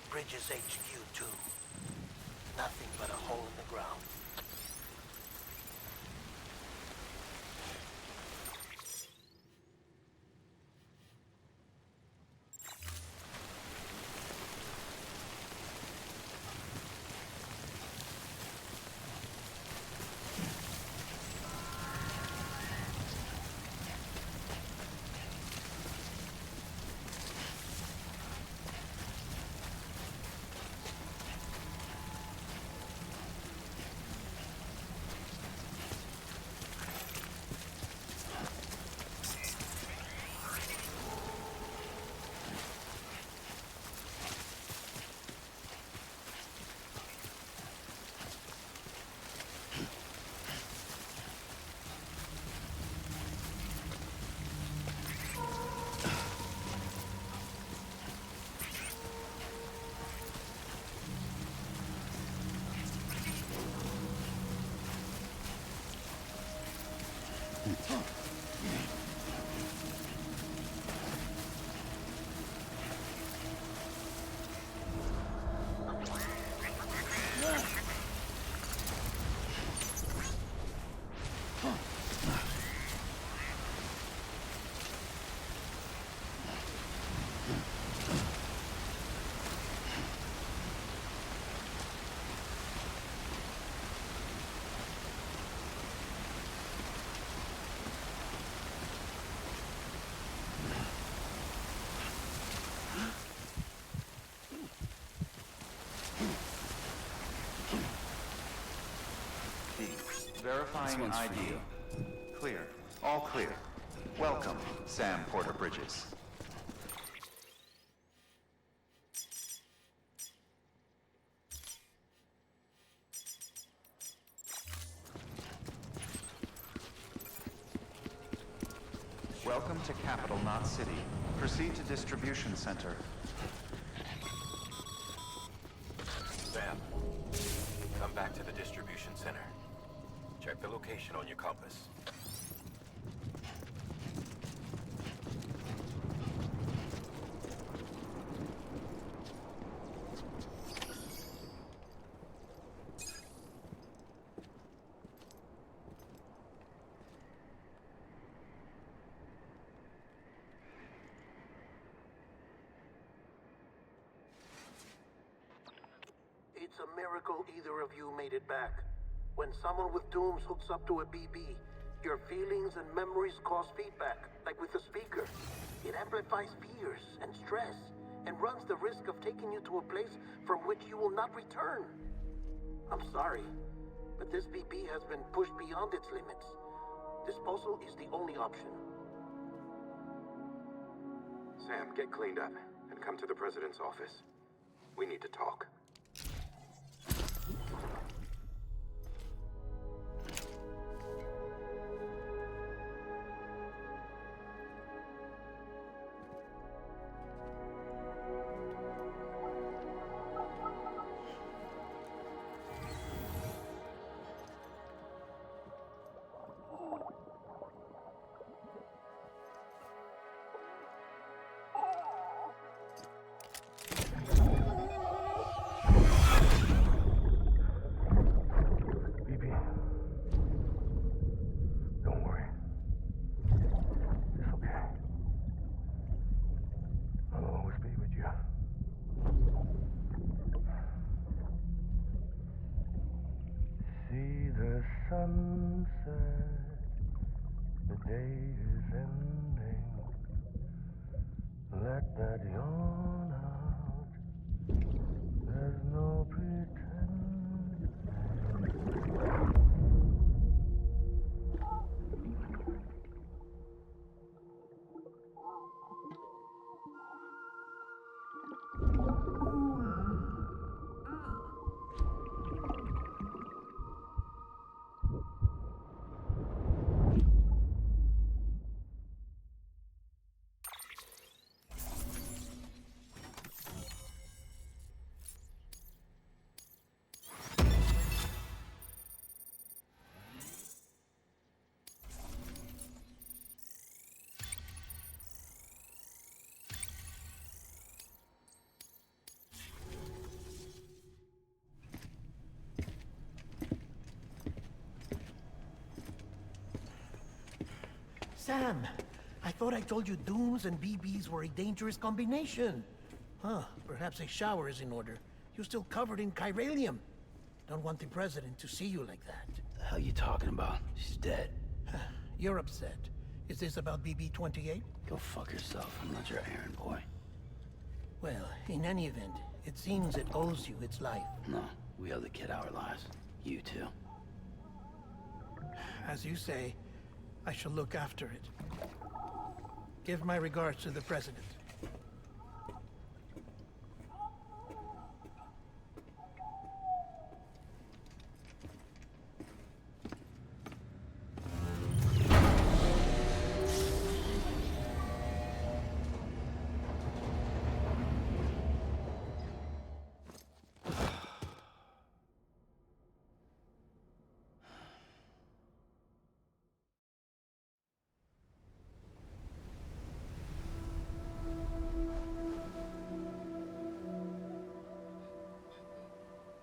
Bridges HQ, too. Nothing but a hole in the ground. Verifying ID. Clear. All clear. Welcome, Sam Porter Bridges. Welcome to Capital Knot City. Proceed to Distribution Center. Sam, come back to the distribution center. Check the location on your compass. It's a miracle either of you made it back. When someone with dooms hooks up to a BB, your feelings and memories cause feedback, like with a speaker. It amplifies fears and stress, and runs the risk of taking you to a place from which you will not return. I'm sorry, but this BB has been pushed beyond its limits. Disposal is the only option. Sam, get cleaned up and come to the President's office. We need to talk. Sunset, the day is ending. Let that yawn out. There's no pretending. Sam, I thought I told you dooms and BBs were a dangerous combination. Huh, perhaps a shower is in order. You're still covered in chiralium. Don't want the president to see you like that. The hell you talking about? She's dead. You're upset. Is this about BB-28? Go fuck yourself. I'm not your errand boy. Well, in any event, it seems it owes you its life. No, we owe the kid our lives. You too. As you say, I shall look after it. Give my regards to the president.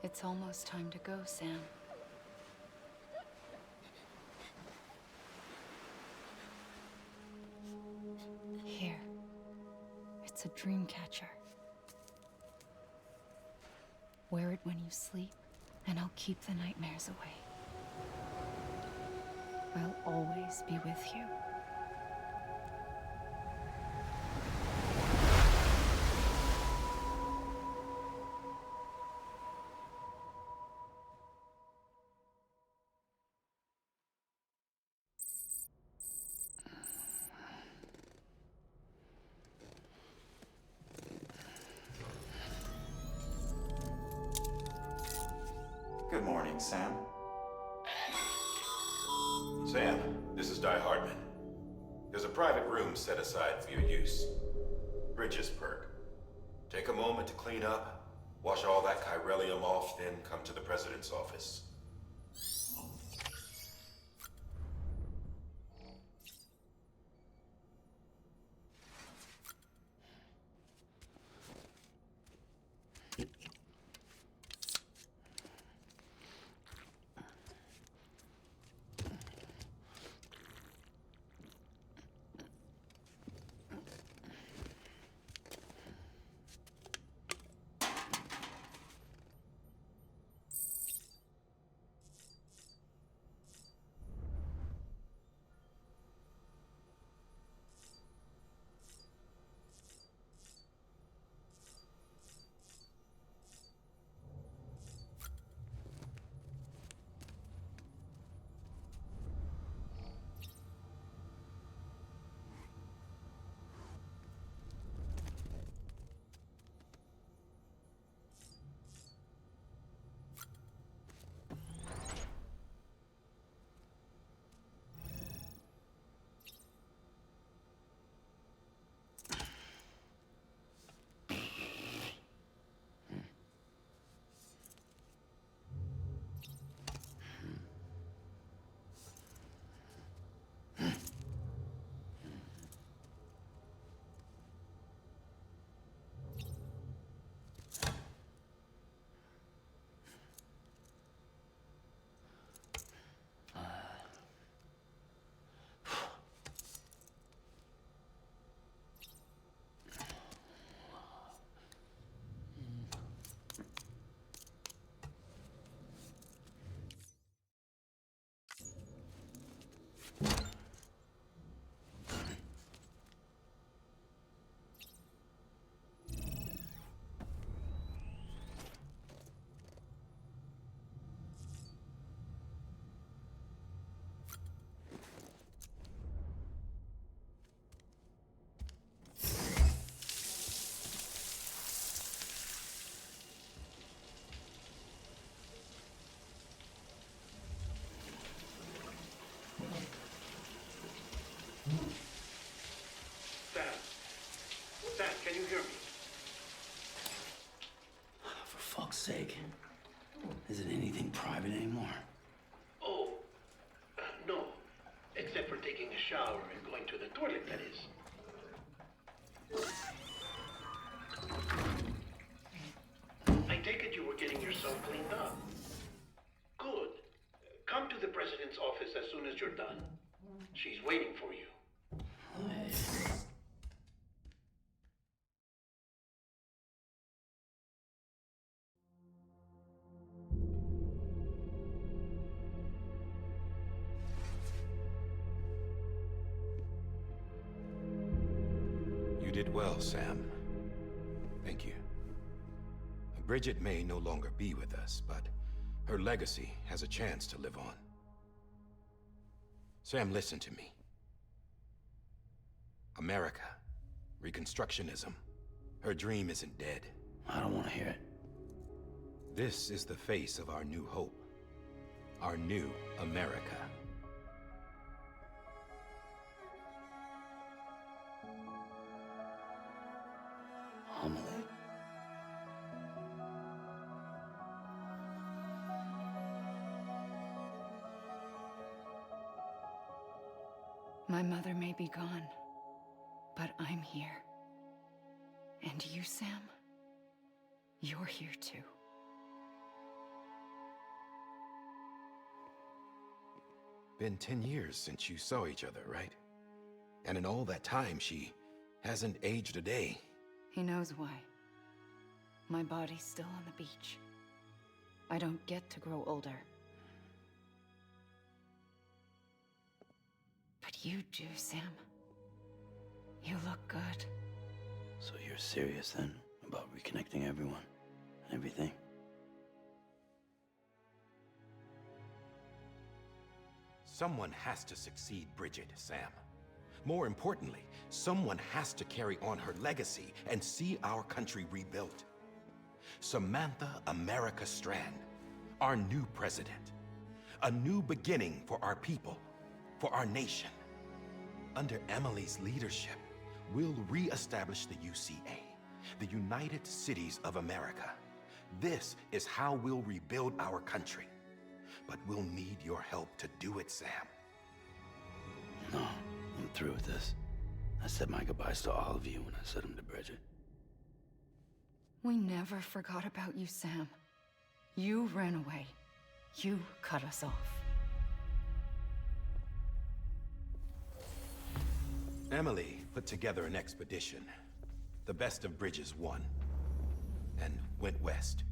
It's almost time to go, Sam. Here. It's a dream catcher. Wear it when you sleep, and I'll keep the nightmares away. I'll always be with you. Good morning, Sam. Sam, this is Di Hardman. There's a private room set aside for your use. Bridget's perk. Take a moment to clean up, wash all that chiralium off, then come to the president's office. Sam, can you hear me? For fuck's sake. Is it anything private anymore? Oh, no. Except for taking a shower and going to the toilet, that is. I take it you were getting yourself cleaned up. Good. Come to the president's office as soon as you're done. She's waiting for you. did well, Sam. Thank you. Bridget may no longer be with us, but her legacy has a chance to live on. Sam, listen to me. America, Reconstructionism, her dream isn't dead. I don't want to hear it. This is the face of our new hope. Our new America. Amelie. My mother may be gone, but I'm here. And you, Sam? You're here too. Been 10 years since you saw each other, right? And in all that time, she hasn't aged a day. He knows why. My body's still on the beach. I don't get to grow older. But you do, Sam. You look good. So you're serious then about reconnecting everyone and everything? Someone has to succeed Bridget, Sam. More importantly, someone has to carry on her legacy and see our country rebuilt. Samantha America Strand, our new president. A new beginning for our people, for our nation. Under Amelie's leadership, we'll re-establish the UCA, the United Cities of America. This is how we'll rebuild our country. But we'll need your help to do it, Sam. No, I'm through with this. I said my goodbyes to all of you when I said them to Bridget. We never forgot about you, Sam. You ran away. You cut us off. Amelie put together an expedition. The best of Bridges won, and went west.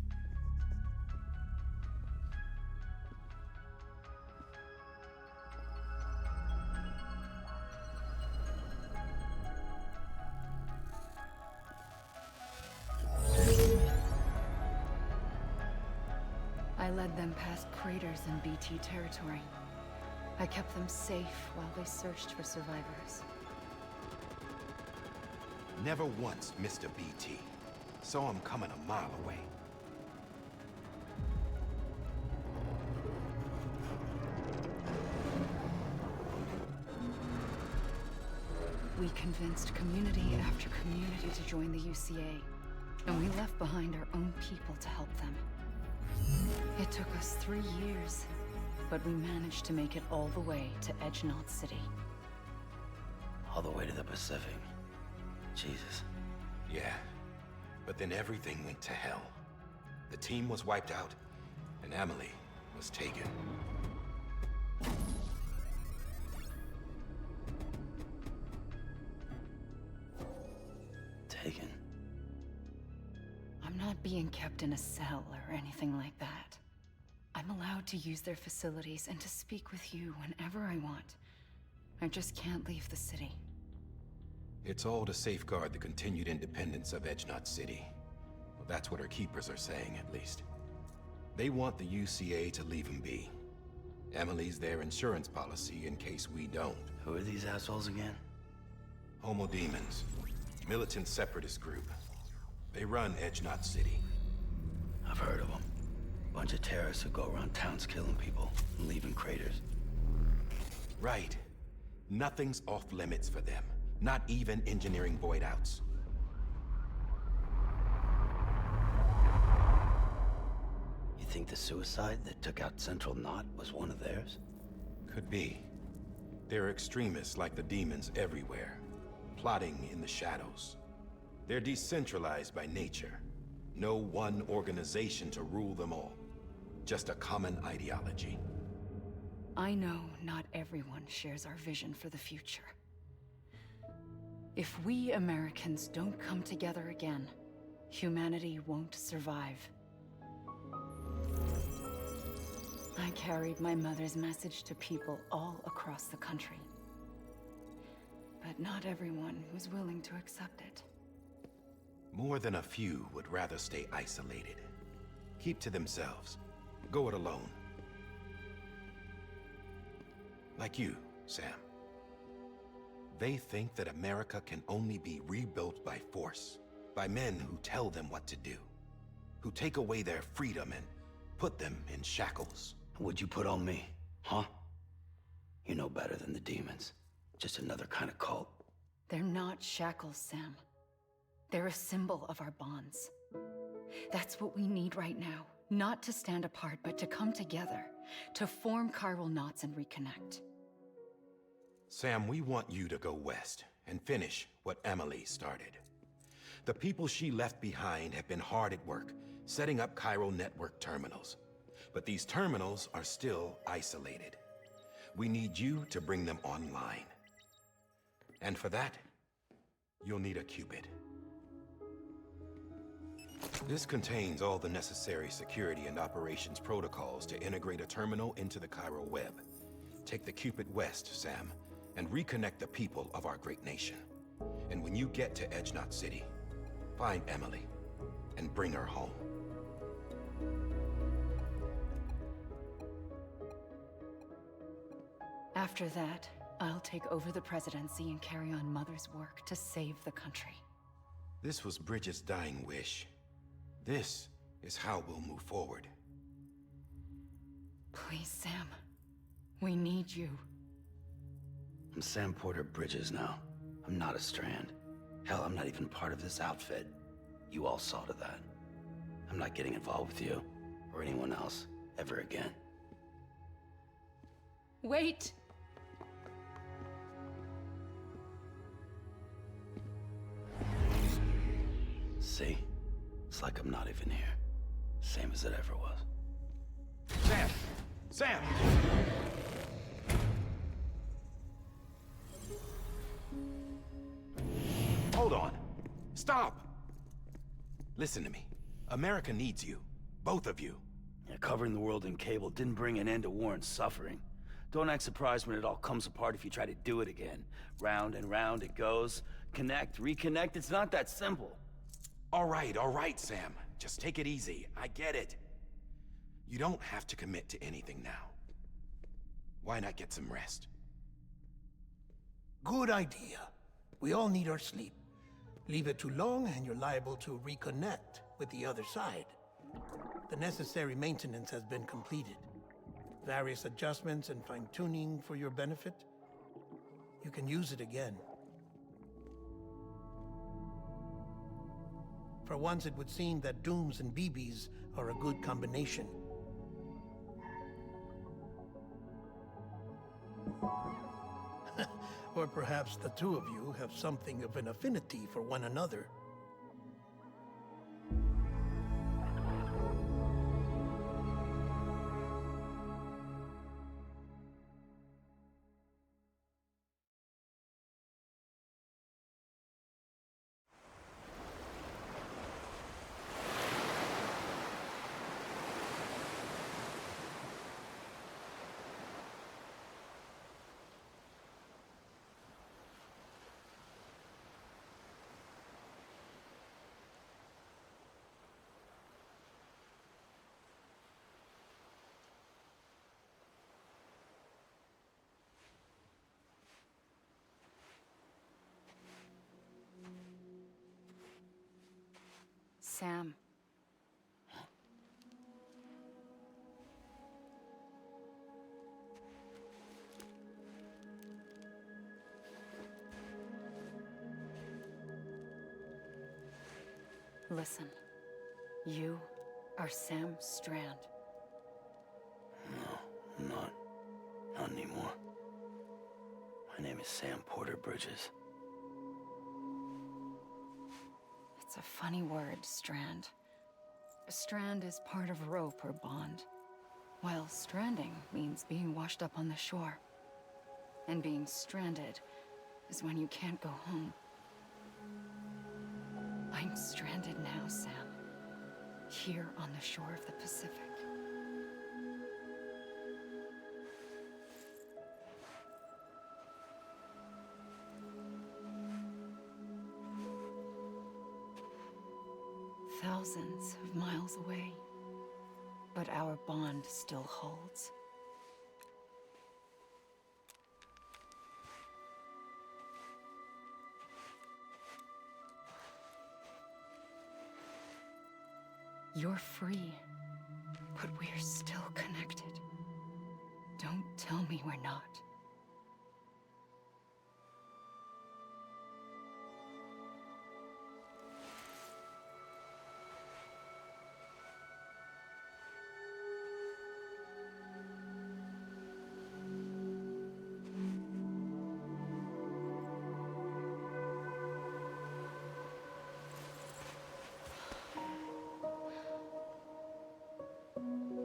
I led them past craters in BT territory. I kept them safe while they searched for survivors. Never once missed a BT. Saw him coming a mile away. We convinced community after community to join the UCA, and we left behind our own people to help them. It took us 3 years, but we managed to make it all the way to Edgenot City. All the way to the Pacific. Jesus. Yeah, but then everything went to hell. The team was wiped out, and Amelie was taken. Taken? I'm not being kept in a cell or anything like that. I'm allowed to use their facilities and to speak with you whenever I want. I just can't leave the city. It's all to safeguard the continued independence of Edgenot City. Well, that's what our keepers are saying, at least. They want the UCA to leave him be. Amelie's their insurance policy in case we don't. Who are these assholes again? Homo Demons. Militant separatist group. They run Edgenot City. I've heard of them. Bunch of terrorists who go around towns killing people and leaving craters. Right. Nothing's off limits for them. Not even engineering void outs. You think the suicide that took out Central Knot was one of theirs? Could be. There are extremists like the demons everywhere, plotting in the shadows. They're decentralized by nature. No one organization to rule them all. Just a common ideology. I know not everyone shares our vision for the future. If we Americans don't come together again, humanity won't survive. I carried my mother's message to people all across the country. But not everyone was willing to accept it. More than a few would rather stay isolated. Keep to themselves. Go it alone. Like you, Sam. They think that America can only be rebuilt by force, by men who tell them what to do, who take away their freedom and put them in shackles. What'd you put on me, huh? You know better than the demons. Just another kind of cult. They're not shackles, Sam. They're a symbol of our bonds. That's what we need right now. Not to stand apart, but to come together, to form chiral knots and reconnect. Sam, we want you to go west and finish what Amelie started. The people she left behind have been hard at work, setting up chiral network terminals. But these terminals are still isolated. We need you to bring them online. And for that, you'll need a Cupid. This contains all the necessary security and operations protocols to integrate a terminal into the chiral web. Take the Cupid west, Sam, and reconnect the people of our great nation. And when you get to Edge Knot City, find Amelie and bring her home. After that, I'll take over the presidency and carry on Mother's work to save the country. This was Bridget's dying wish. This is how we'll move forward. Please, Sam. We need you. I'm Sam Porter Bridges now. I'm not a Strand. Hell, I'm not even part of this outfit. You all saw to that. I'm not getting involved with you, or anyone else, ever again. Wait! See? It's like I'm not even here. Same as it ever was. Sam! Sam! Hold on. Stop! Listen to me. America needs you. Both of you. Yeah, covering the world in cable didn't bring an end to war and suffering. Don't act surprised when it all comes apart if you try to do it again. Round and round it goes. Connect, reconnect, it's not that simple. All right, Sam. Just take it easy. I get it. You don't have to commit to anything now. Why not get some rest? Good idea. We all need our sleep. Leave it too long and you're liable to reconnect with the other side. The necessary maintenance has been completed. Various adjustments and fine-tuning for your benefit. You can use it again. For once, it would seem that Dooms and BBs are a good combination. Or perhaps the two of you have something of an affinity for one another. Sam. Listen. You are Sam Strand. No, I'm not. Not anymore. My name is Sam Porter Bridges. It's a funny word, Strand. A strand is part of rope or bond, while stranding means being washed up on the shore. And being stranded is when you can't go home. I'm stranded now, Sam. Here on the shore of the Pacific. thousands of miles away, but our bond still holds. You're free, but we're still connected. Don't tell me we're not.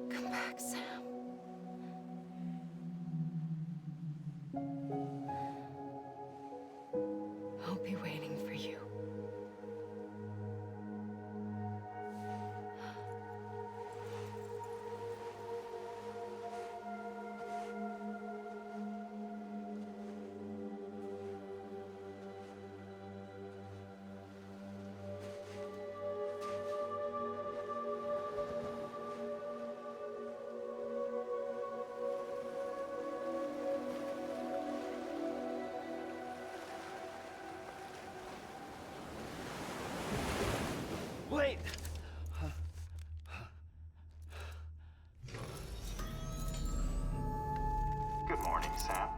Come back, Sam. I'll be waiting for you. Wait! Good morning, Sam.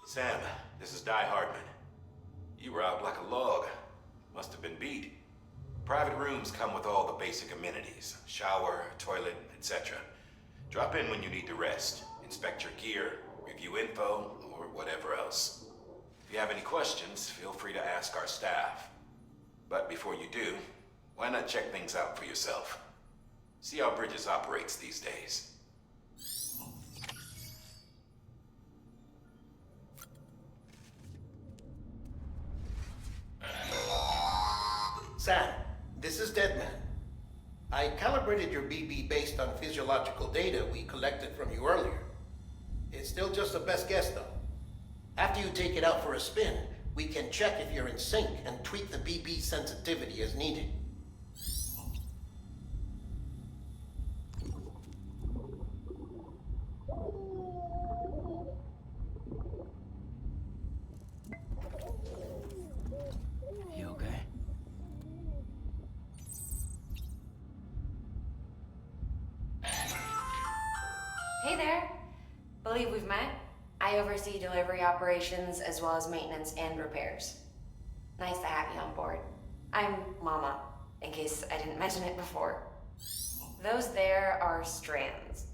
Sam, this is Die Hardman. You were out like a log. Must have been beat. Private rooms come with all the basic amenities. Shower, toilet, etc. Drop in when you need to rest. Inspect your gear, review info, or whatever else. If you have any questions, feel free to ask our staff. But before you do, why not check things out for yourself? See how Bridges operates these days. Sam, this is Deadman. I calibrated your BB based on physiological data we collected from you earlier. It's still just a best guess, though. After you take it out for a spin, we can check if you're in sync and tweak the BB sensitivity as needed. You okay? Hey there. Believe we've met. I oversee delivery operations as well as maintenance and repairs. Nice to have you on board. I'm Mama, in case I didn't mention it before. Those there are strands.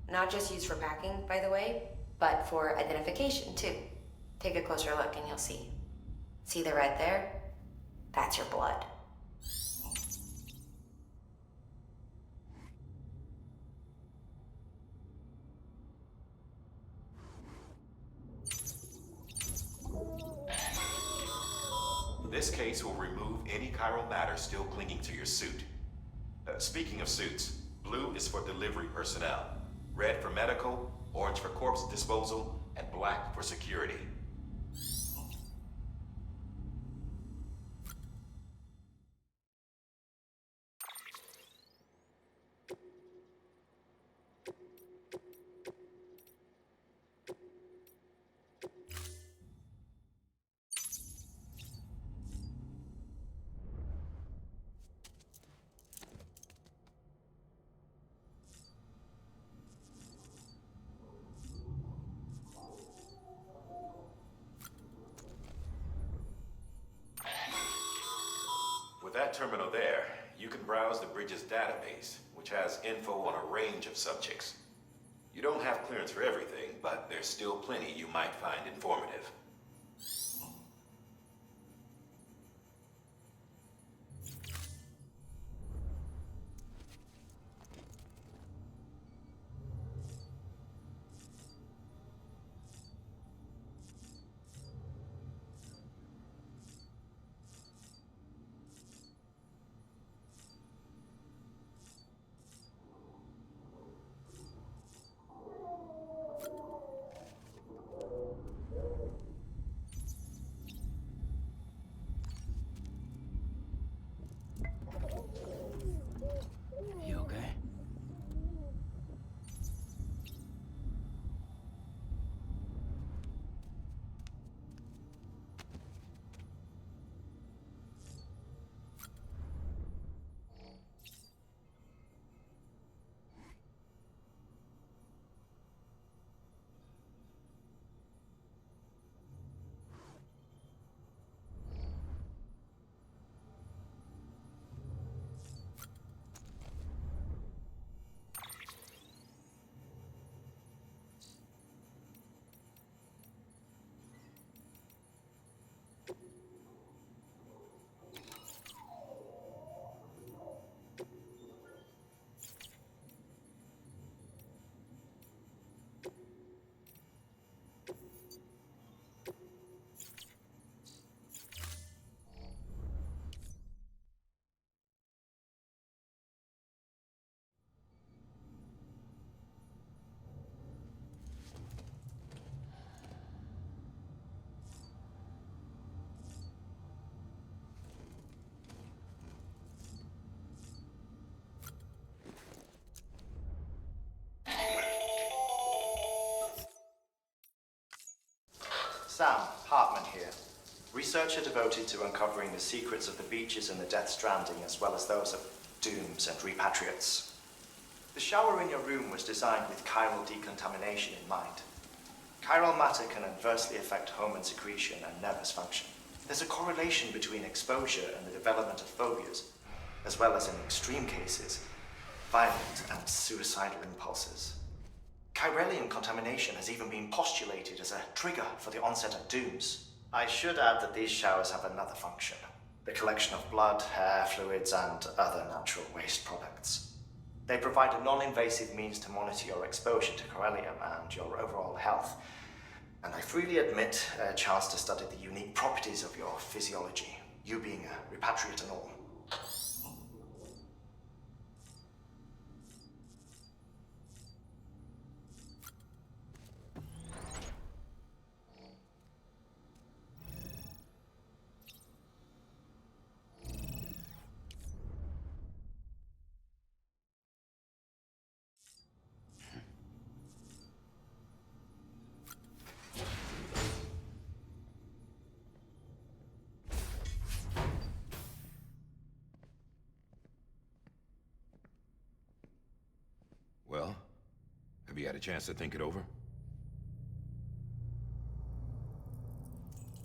Not just used for packing, by the way, but for identification too. Take a closer look and you'll see. See the red there? That's your blood. This case will remove any chiral matter still clinging to your suit. Speaking of suits, blue is for delivery personnel, red for medical, orange for corpse disposal, and black for security. With that terminal there, you can browse the Bridges database, which has info on a range of subjects. You don't have clearance for everything, but there's still plenty you might find informative. Researcher devoted to uncovering the secrets of the beaches and the Death Stranding, as well as those of dooms and repatriates. The shower in your room was designed with chiral decontamination in mind. Chiral matter can adversely affect hormone secretion and nervous function. There's a correlation between exposure and the development of phobias, as well as in extreme cases, violent and suicidal impulses. Chiralium contamination has even been postulated as a trigger for the onset of dooms. I should add that these showers have another function: the collection of blood, hair, fluids, and other natural waste products. They provide a non-invasive means to monitor your exposure to chiralium and your overall health, and I freely admit a chance to study the unique properties of your physiology, you being a repatriate and all. Well, have you had a chance to think it over?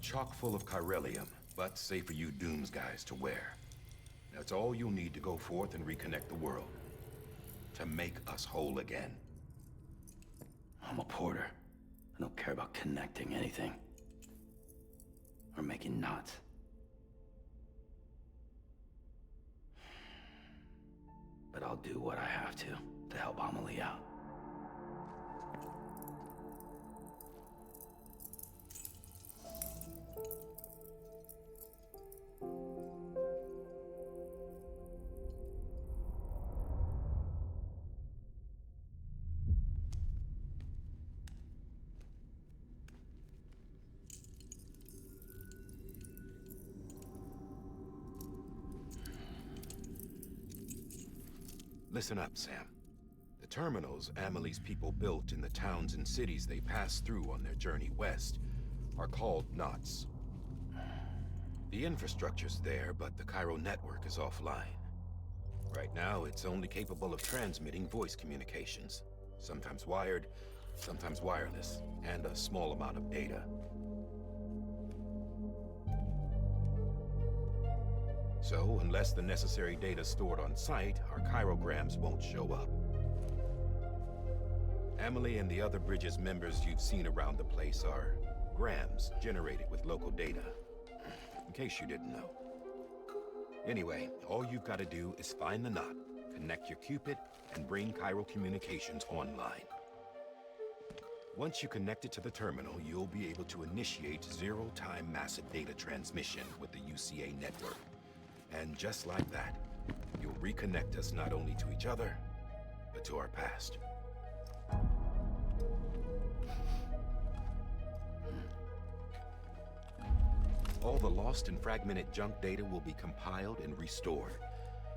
Chock full of chiralium, but safe for you Dooms guys to wear. That's all you'll need to go forth and reconnect the world. To make us whole again. I'm a porter. I don't care about connecting anything. Or making knots. But I'll do what I have to help Amelie out. Listen up, Sam. The terminals Amelie's people built in the towns and cities they passed through on their journey west are called knots. The infrastructure's there, but the Cairo network is offline. Right now, it's only capable of transmitting voice communications. Sometimes wired, sometimes wireless, and a small amount of data. So, unless the necessary data's stored on site, our chirograms won't show up. Amelie and the other Bridges members you've seen around the place are grams generated with local data. In case you didn't know. Anyway, all you've got to do is find the knot, connect your Cupid, and bring Cairo communications online. Once you connect it to the terminal, you'll be able to initiate zero-time massive data transmission with the UCA network. And just like that, you'll reconnect us not only to each other, but to our past. All the lost and fragmented junk data will be compiled and restored,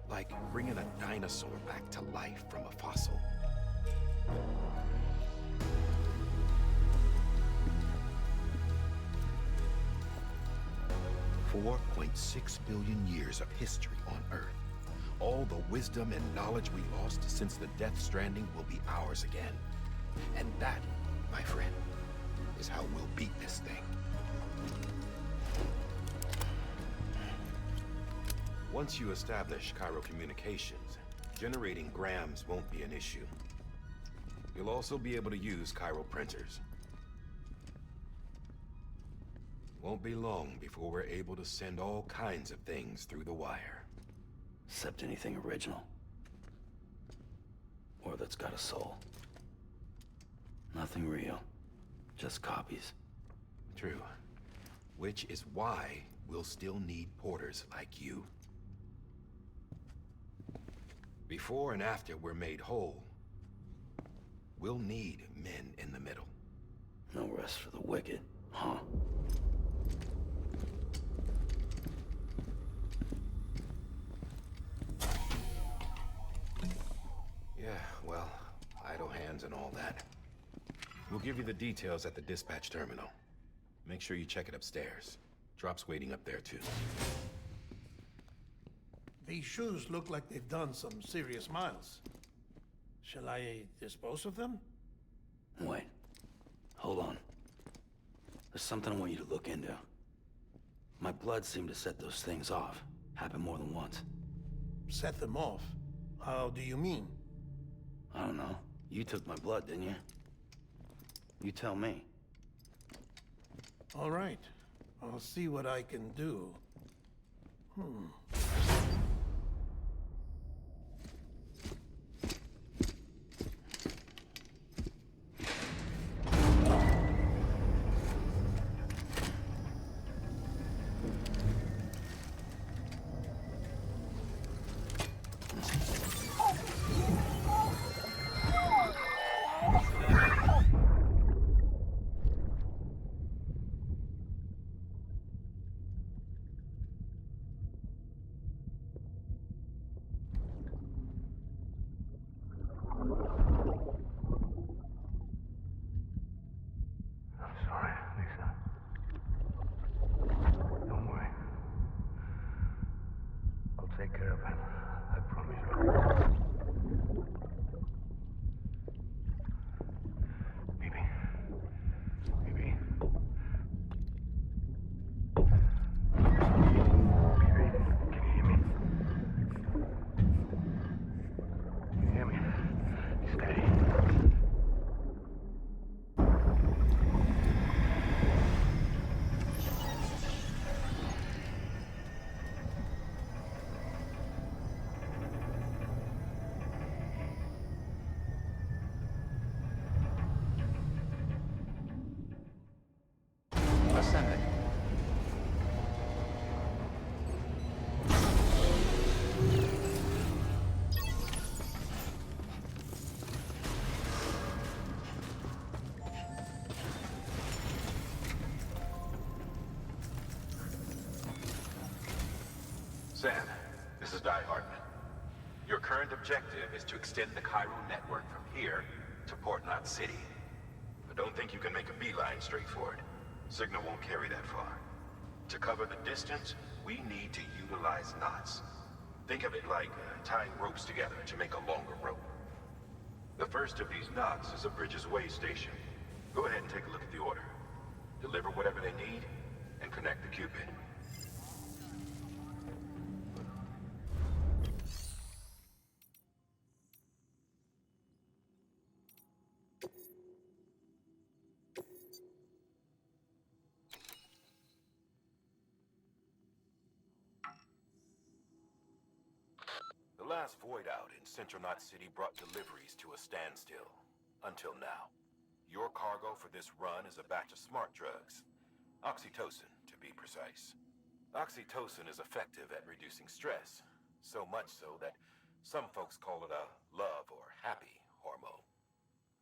like bringing a dinosaur back to life from a fossil. 4.6 billion years of history on Earth. All the wisdom and knowledge we lost since the Death Stranding will be ours again. And that, my friend, is how we'll beat this thing. Once you establish Cairo communications, generating grams won't be an issue. You'll also be able to use Cairo printers. Won't be long before we're able to send all kinds of things through the wire. Except anything original. Or that's got a soul. Nothing real. Just copies. True. Which is why we'll still need porters like you. Before and after we're made whole, we'll need men in the middle. No rest for the wicked, huh? Yeah, well, idle hands and all that. We'll give you the details at the dispatch terminal. Make sure you check it upstairs. Drop's waiting up there, too. These shoes look like they've done some serious miles. Shall I dispose of them? Wait. Hold on. There's something I want you to look into. My blood seemed to set those things off. Happened more than once. Set them off? How do you mean? I don't know. You took my blood, didn't you? You tell me. All right. I'll see what I can do. Take care of him. I promise you. Baby. Baby. Baby, can you hear me? Can you hear me? Steady. Ascending. Sam, this is Hardman. Your current objective is to extend the Cairo network from here to Port Knot City. But don't think you can make a beeline straight for it. Signal won't carry that far. To cover the distance, we need to utilize knots. Think of it like tying ropes together to make a longer rope. The first of these knots is a Bridges way station. Go ahead and take a look at the order. Deliver whatever they need, and connect the Cupid. The last void out in Central Knot City brought deliveries to a standstill. Until now. Your cargo for this run is a batch of smart drugs. Oxytocin, to be precise. Oxytocin is effective at reducing stress. So much so that some folks call it a love or happy hormone.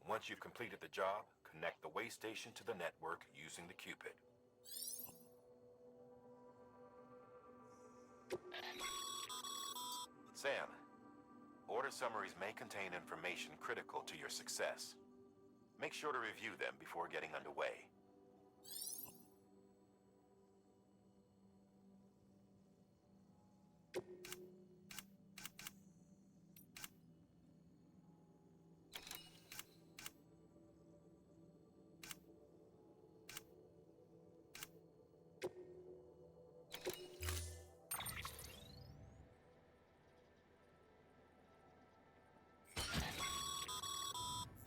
Once you've completed the job, connect the way station to the network using the Cupid. Sam, order summaries may contain information critical to your success. Make sure to review them before getting underway.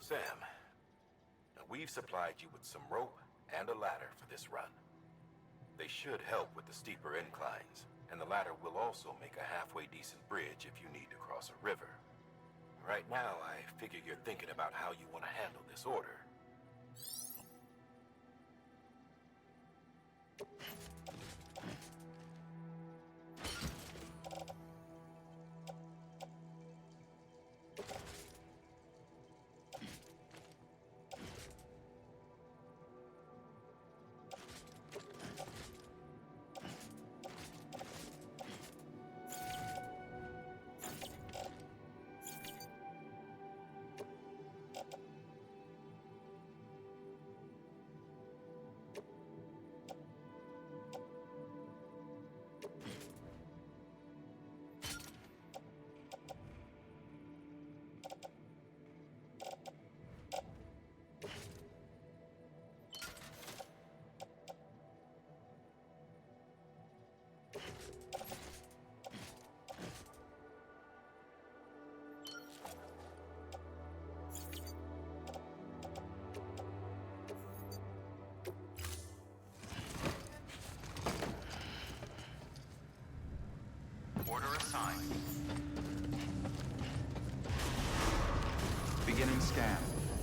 Sam, we've supplied you with some rope and a ladder for this run. They should help with the steeper inclines, and the ladder will also make a halfway decent bridge if you need to cross a river. Right now, I figure you're thinking about how you want to handle this order.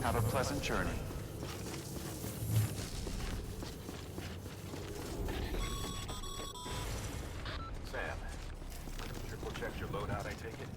Have a pleasant journey. Sam, triple checked your loadout, I take it?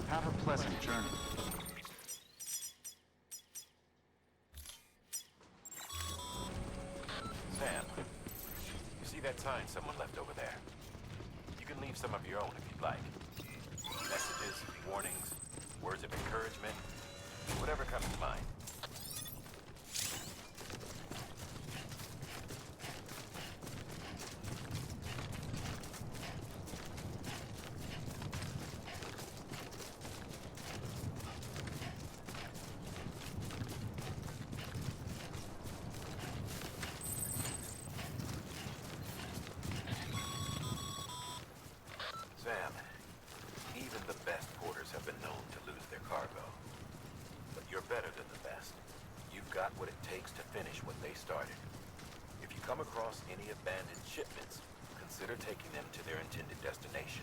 Have a pleasant journey. Sam, you see that sign someone left over there? You can leave some of your own if you'd like. Messages, warnings, words of encouragement, whatever comes to mind. Sam, even the best porters have been known to lose their cargo. But you're better than the best. You've got what it takes to finish what they started. If you come across any abandoned shipments, consider taking them to their intended destination.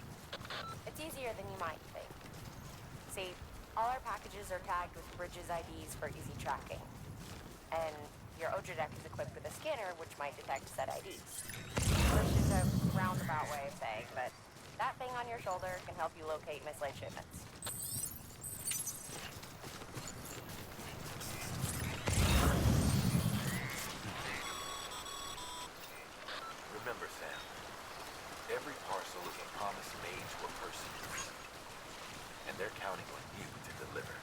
It's easier than you might think. See, all our packages are tagged with Bridges IDs for easy tracking. And your Odra deck is equipped with a scanner which might detect said IDs. Which is a roundabout way of saying, but that thing on your shoulder can help you locate mislaid shipments. Remember, Sam, every parcel is a promise made to a person. And they're counting on you to deliver.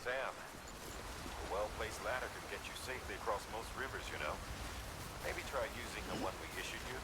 Sam, a well-placed ladder could get you safely across most rivers, you know. Maybe try using the one we issued you.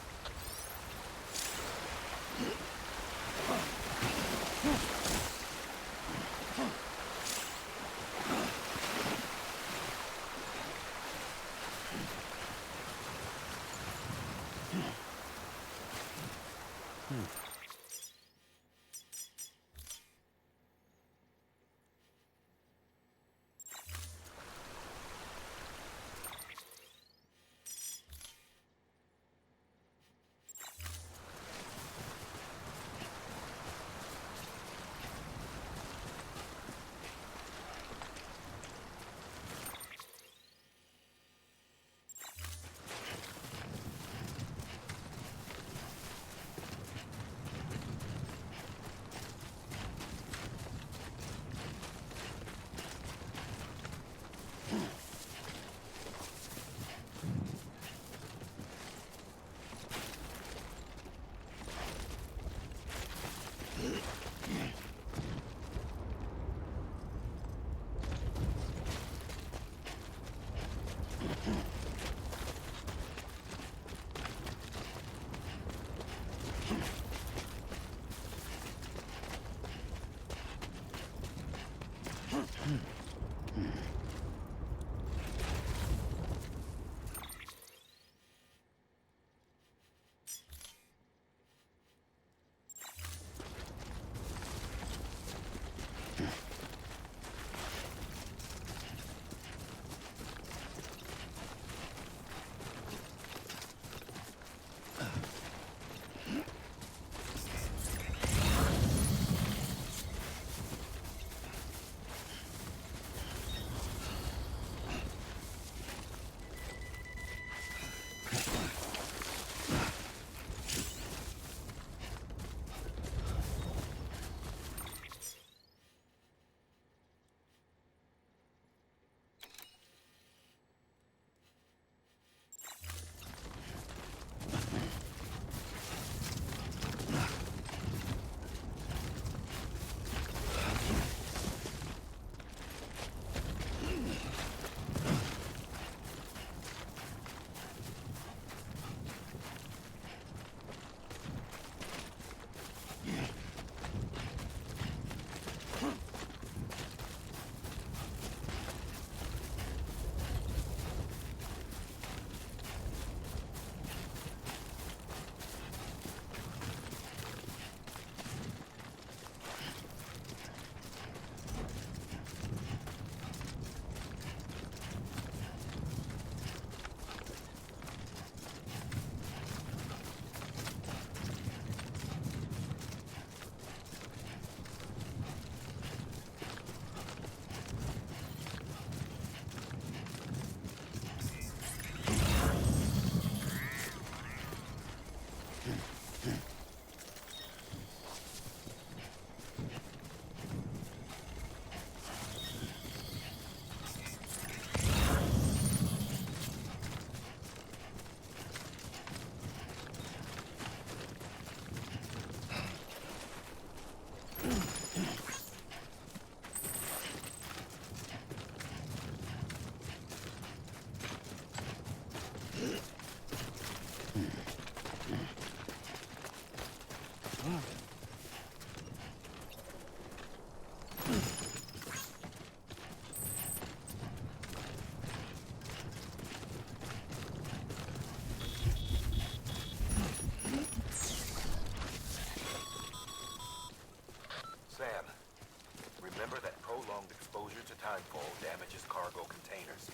cargo containers.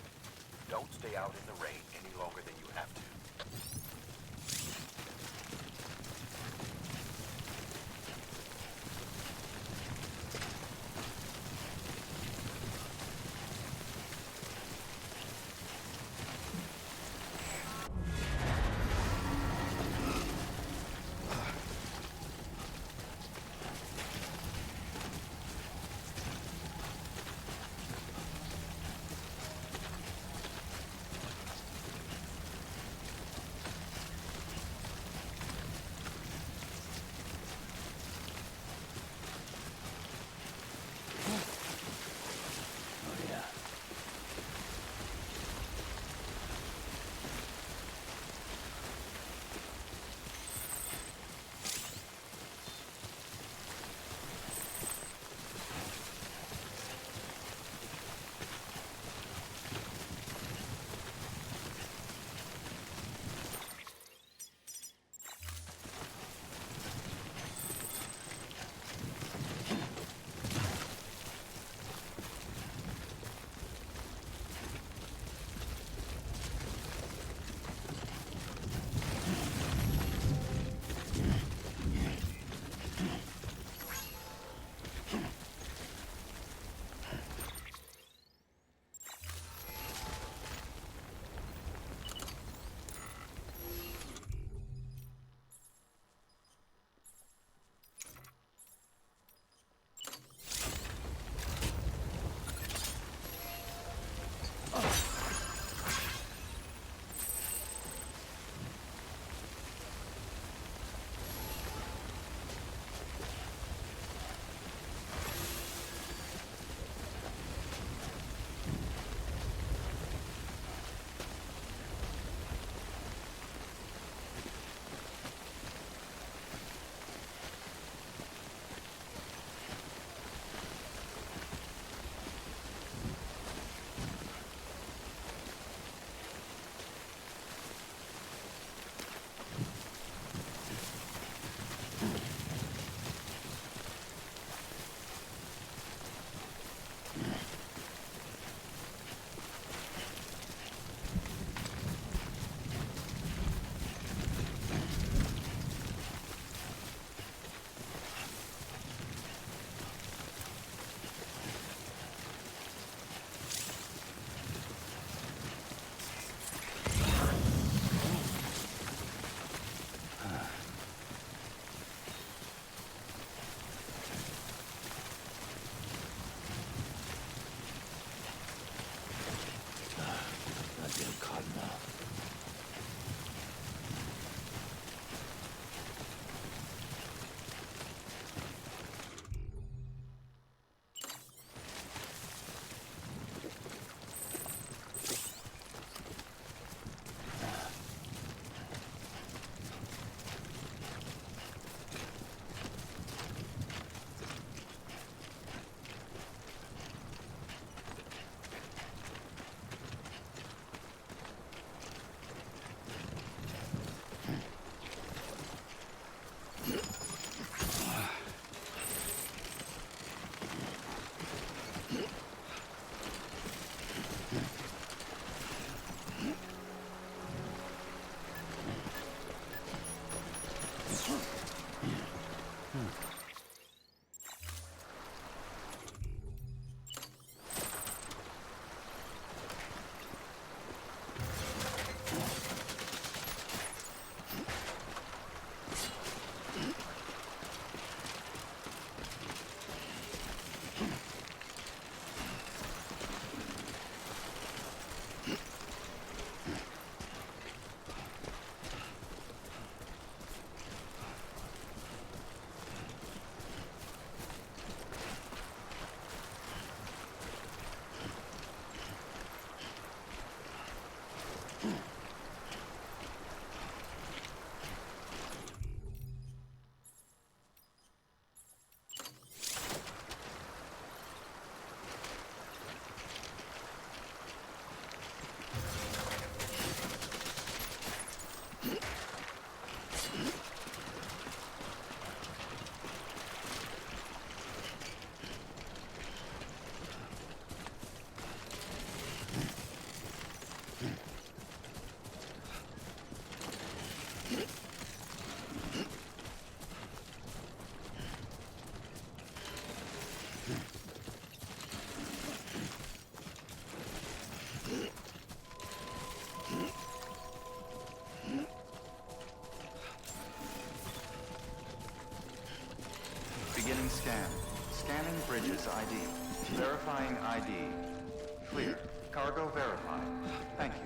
Don't stay out in the rain any longer than you have to. Cargo verified. Thank you.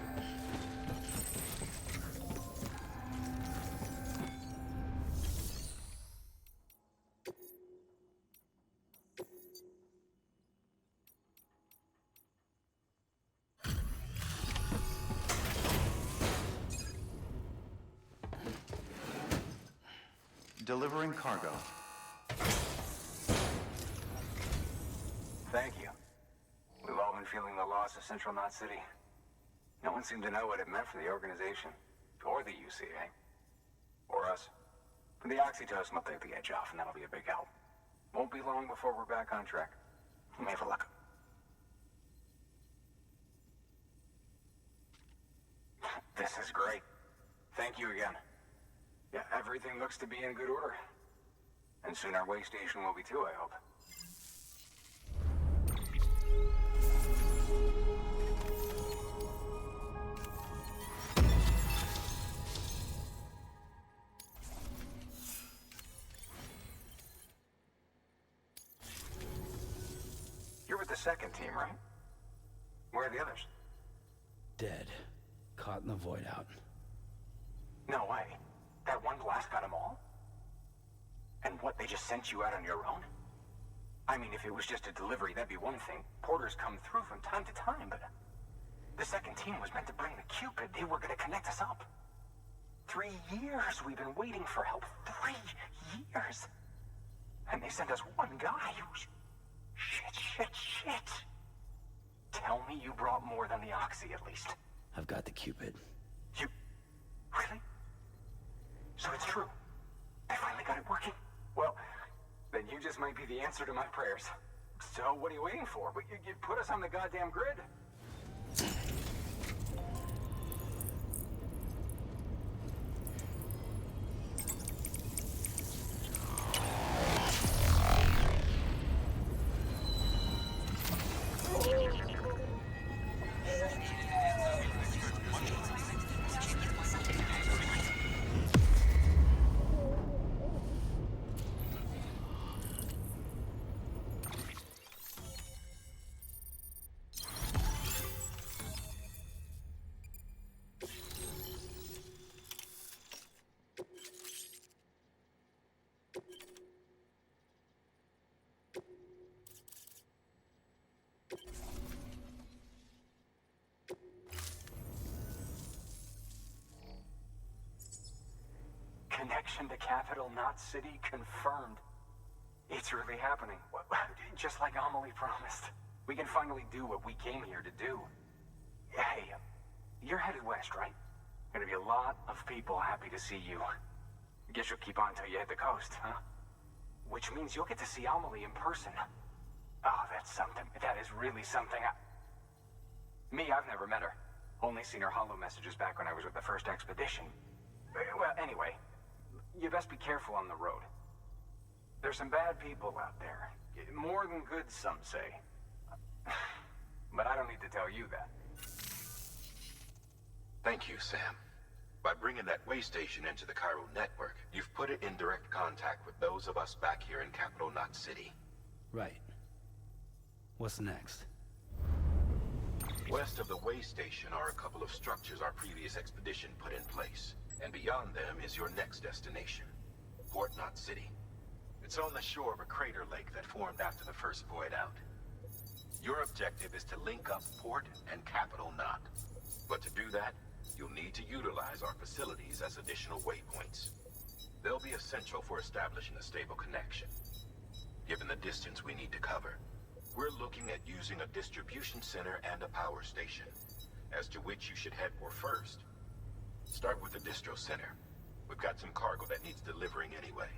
Delivering cargo. Thank you. We've all been feeling the loss of Central Knot City. No one seemed to know what it meant for the organization, or the UCA, or us. The oxytocin will take the edge off, and that'll be a big help. Won't be long before we're back on track. We may have luck. This is great. Thank you again. Yeah, everything looks to be in good order. And soon our way station will be too, I hope. You're with the second team, right? Where are the others? Dead. Caught in the void out. No way. That one blast got them all? And what, they just sent you out on your own? I mean, if it was just a delivery, that'd be one thing. Porters come through from time to time, but... The second team was meant to bring the Cupid. They were gonna connect us up. 3 years we've been waiting for help. 3 years! And they sent us one guy. Shit. Tell me you brought more than the Oxy, at least. I've got the Cupid. You... Really? So it's true. They finally got it working. Well, then you just might be the answer to my prayers. So what are you waiting for? You put us on the goddamn grid. Connection to Capital Knot City confirmed. It's really happening. Just like Amelie promised. We can finally do what we came here to do. Hey, you're headed west, right? Gonna be a lot of people happy to see you. Guess you'll keep on till you hit the coast, huh? Which means you'll get to see Amelie in person. Oh, that's something. That is really something. Me, I've never met her. Only seen her holo messages back when I was with the first expedition. Well, anyway, you best be careful on the road. There's some bad people out there. More than good, some say. But I don't need to tell you that. Thank you, Sam. By bringing that way station into the Cairo network, you've put it in direct contact with those of us back here in Capital Knot City. Right. What's next? West of the way station are a couple of structures our previous expedition put in place. And beyond them is your next destination, Port Knot City. It's on the shore of a crater lake that formed after the first void out. Your objective is to link up Port and Capital Knot. But to do that, you'll need to utilize our facilities as additional waypoints. They'll be essential for establishing a stable connection. Given the distance we need to cover, we're looking at using a distribution center and a power station, as to which you should head for first. Start with the distro center. We've got some cargo that needs delivering anyway.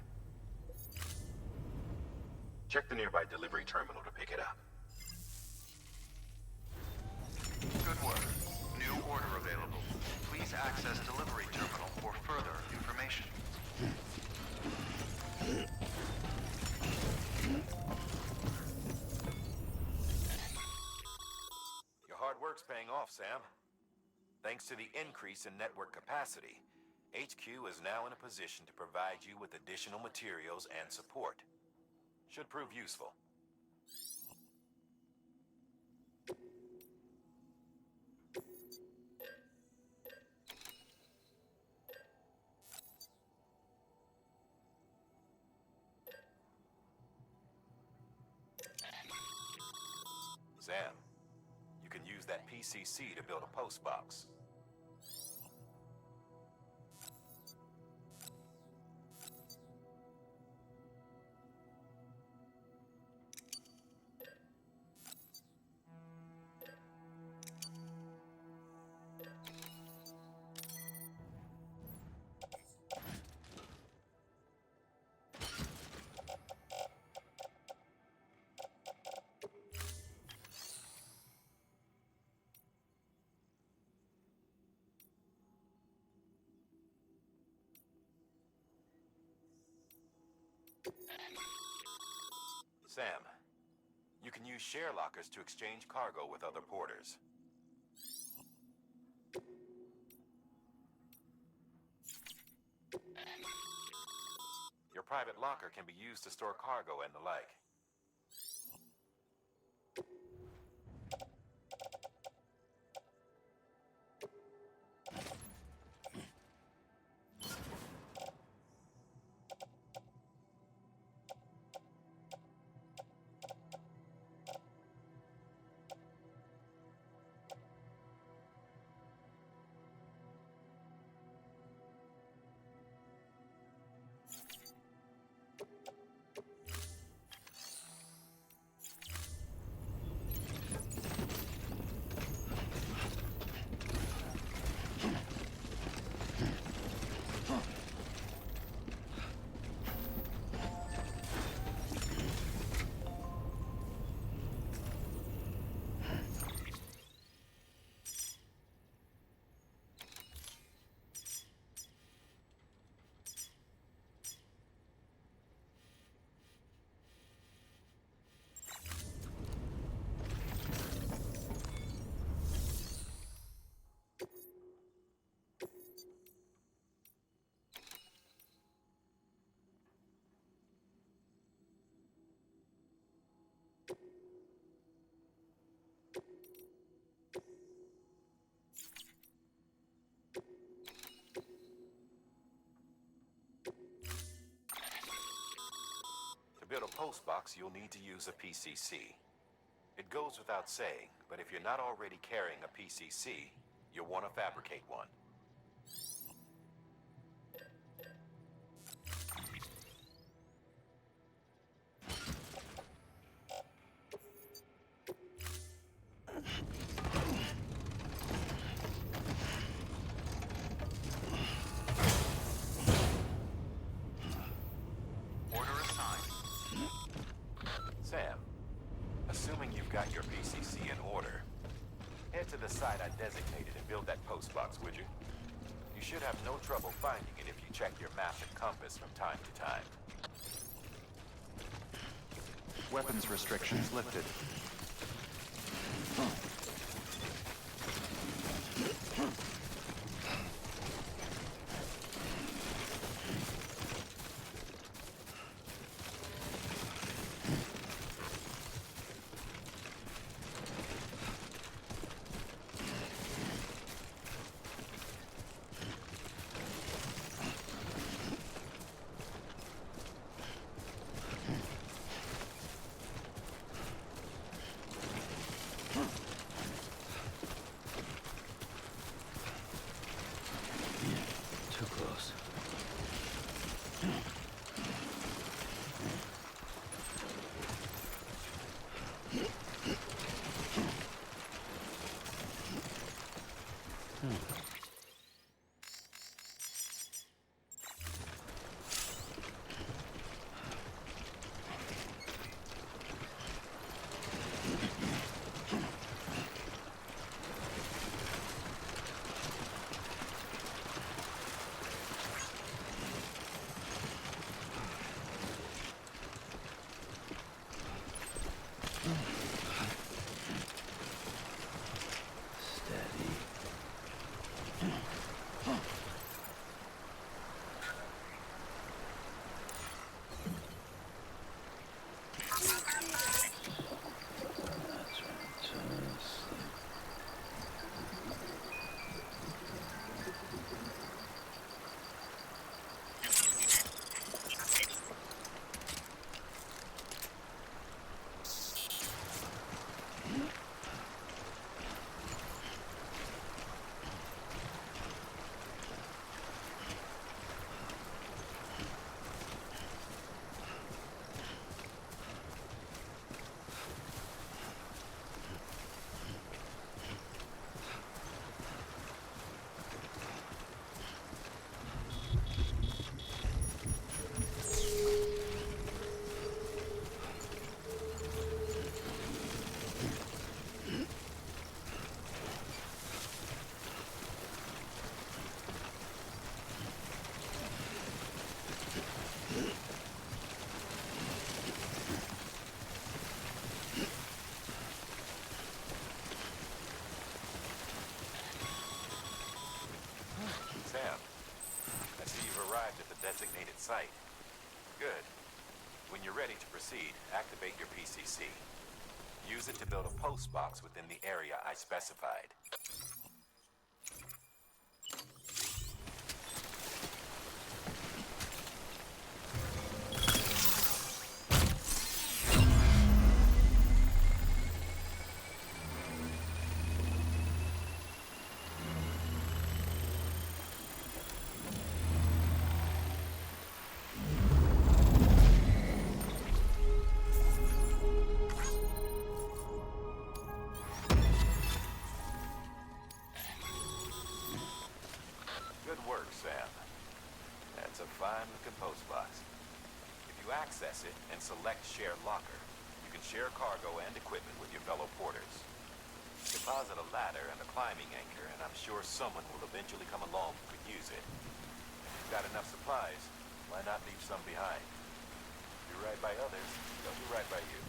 Check the nearby delivery terminal to pick it up. Good work. New order available. Please access delivery terminal for further information. Your hard work's paying off, Sam. Thanks to the increase in network capacity, HQ is now in a position to provide you with additional materials and support. Should prove useful. PCC to build a post box. Sam, you can use share lockers to exchange cargo with other porters. Your private locker can be used to store cargo and the like. To build a post box, you'll need to use a PCC. It goes without saying, but if you're not already carrying a PCC, you'll want to fabricate one. Sam, assuming you've got your PCC in order, head to the site I designated and build that post box, would you? You should have no trouble finding it if you check your map and compass from time to time. Weapons restrictions lifted. Too close. Steady. designated site. Good. When you're ready to proceed, activate your PCC. Use it to build a post box within the area I specified. Access it and select Share Locker. You can share cargo and equipment with your fellow porters. Deposit a ladder and a climbing anchor, and I'm sure someone will eventually come along who could use it. If you've got enough supplies, why not leave some behind? Do right by others, they'll do right by you.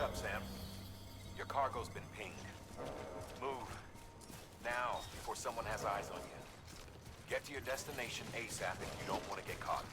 Up, Sam. Your cargo's been pinged. Move. Now, before someone has eyes on you. Get to your destination ASAP if you don't want to get caught.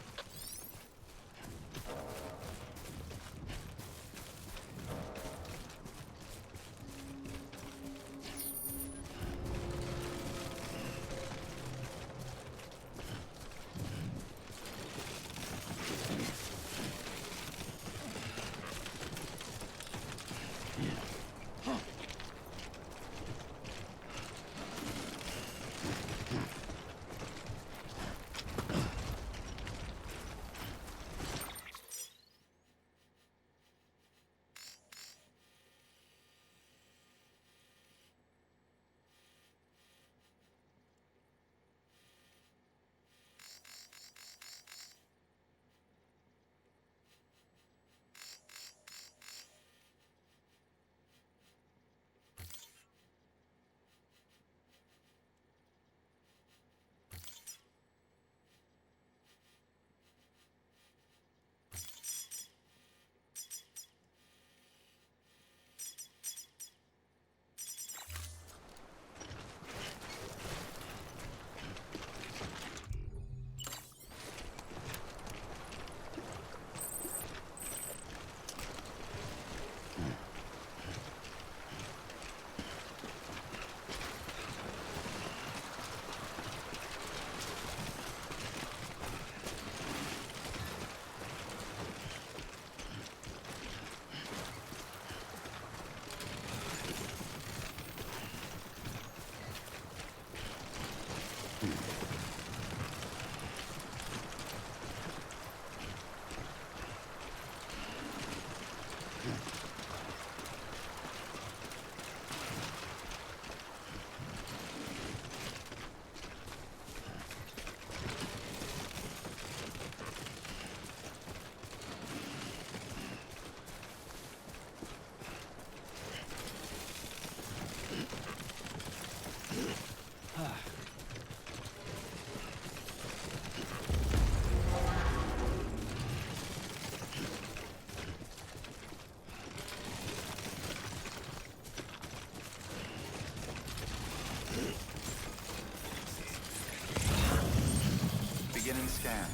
scanned.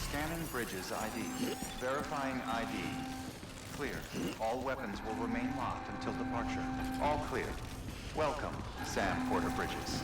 Scanning Bridges ID. Verifying ID. Clear. All weapons will remain locked until departure. All clear. Welcome, Sam Porter Bridges.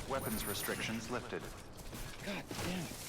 Weapons restrictions lifted. God damn it.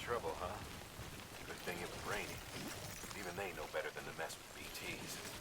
trouble, huh? Good thing it was raining. Even they know better than to mess with BTs.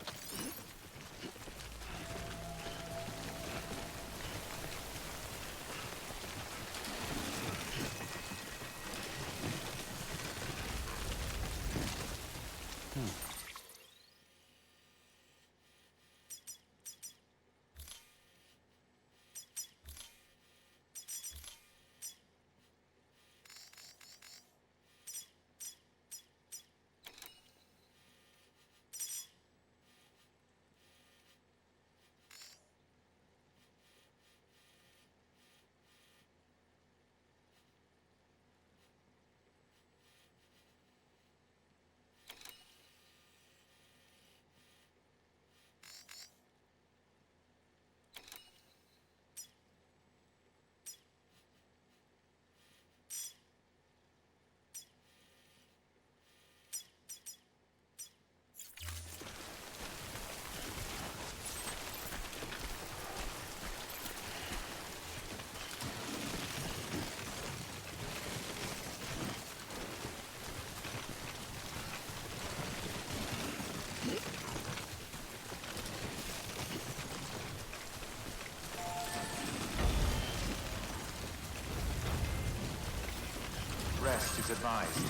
Rest is advised.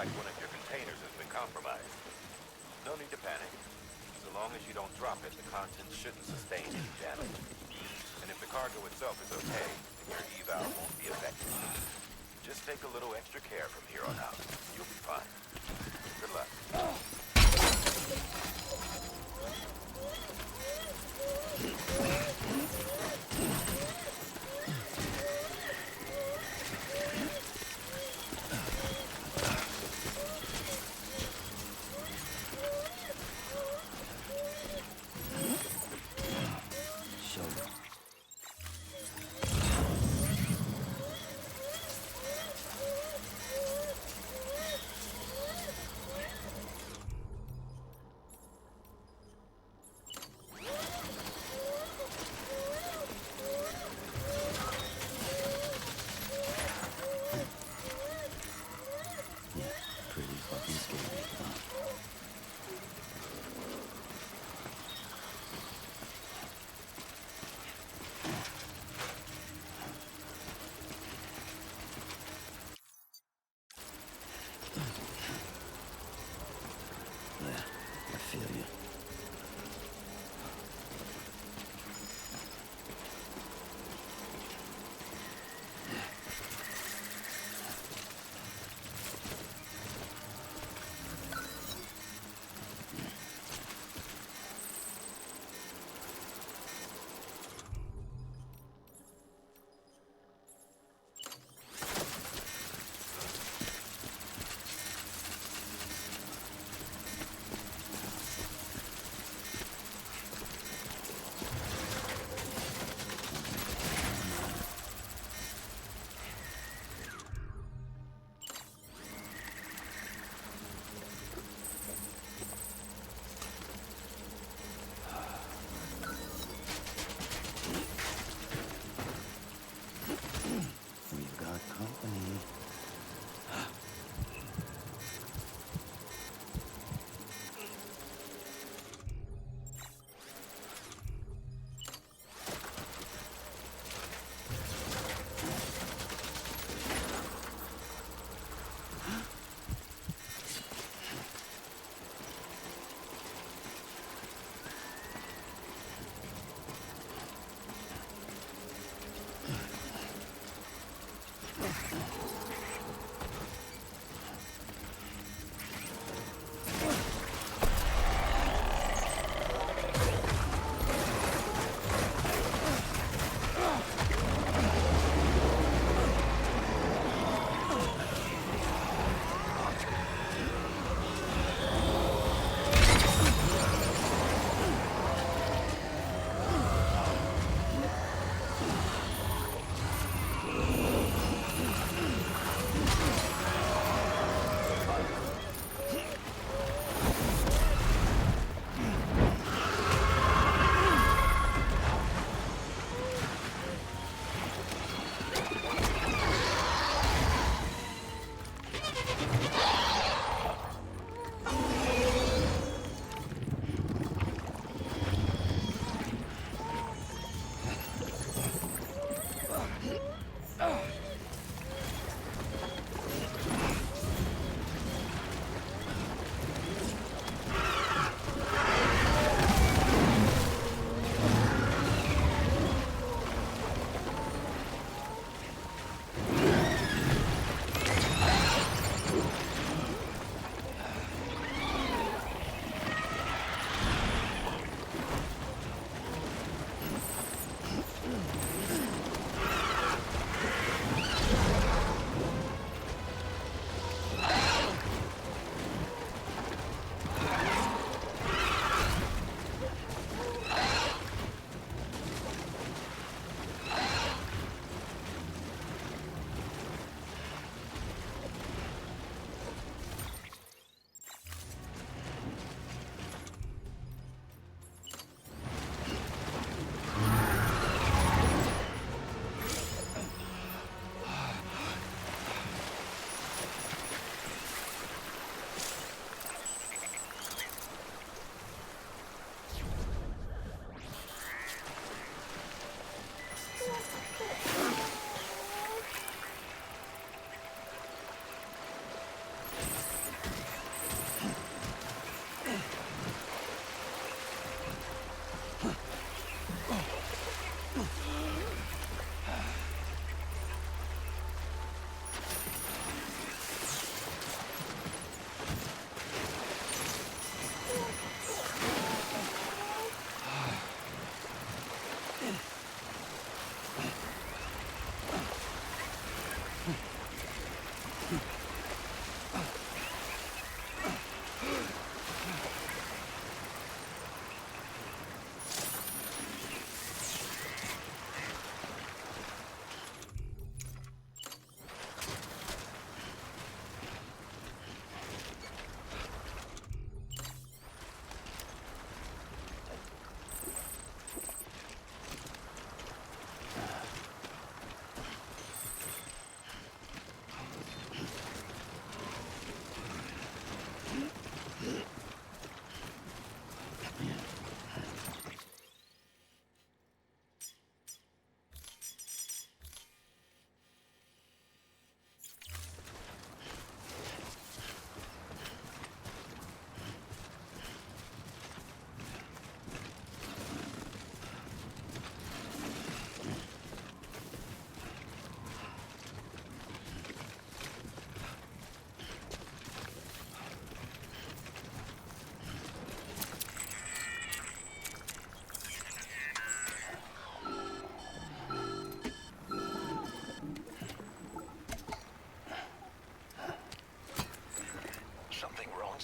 Like one of your containers has been compromised. No need to panic. So long as you don't drop it, the contents shouldn't sustain any damage. And if the cargo itself is okay, then your eval won't be affected. Just take a little extra care from here on out. You'll be fine. Good luck.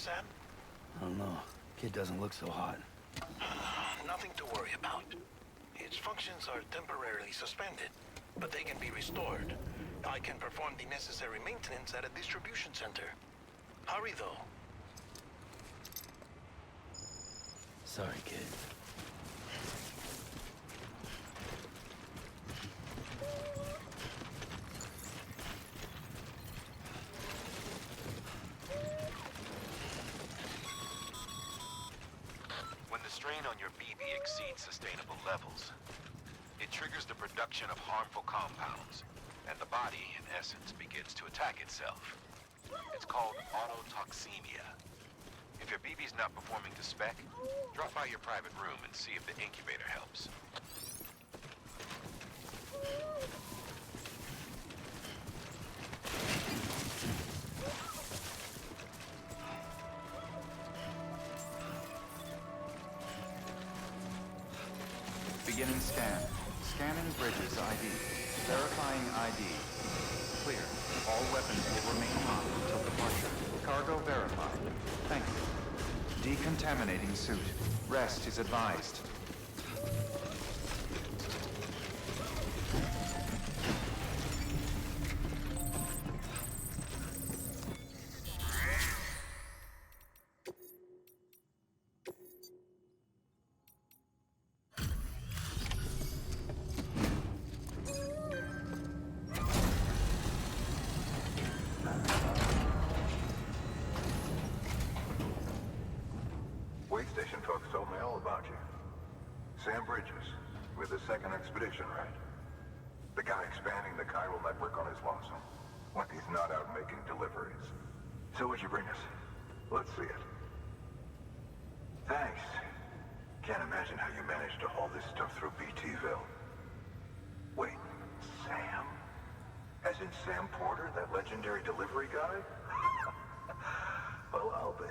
Sam? I don't know. Kid doesn't look so hot. Nothing to worry about. Its functions are temporarily suspended, but they can be restored. I can perform the necessary maintenance at a distribution center. Hurry, though. Sorry, kid. exceed sustainable levels. It triggers the production of harmful compounds, and the body, in essence, begins to attack itself. It's called autotoxemia. If your BB's not performing to spec, drop by your private room and see if the incubator helps. Beginning scan. Scanning Bridges ID. Verifying ID. Clear. All weapons will remain locked until departure. Cargo verified. Thank you. Decontaminating suit. Rest is advised. Station folks told me all about you. Sam Bridges, with the second expedition, right? The guy expanding the chiral network on his lonesome, when he's not out making deliveries. So what'd you bring us? Let's see it. Thanks. Can't imagine how you managed to haul this stuff through BTville. Wait, Sam? As in Sam Porter, that legendary delivery guy? Well, I'll be.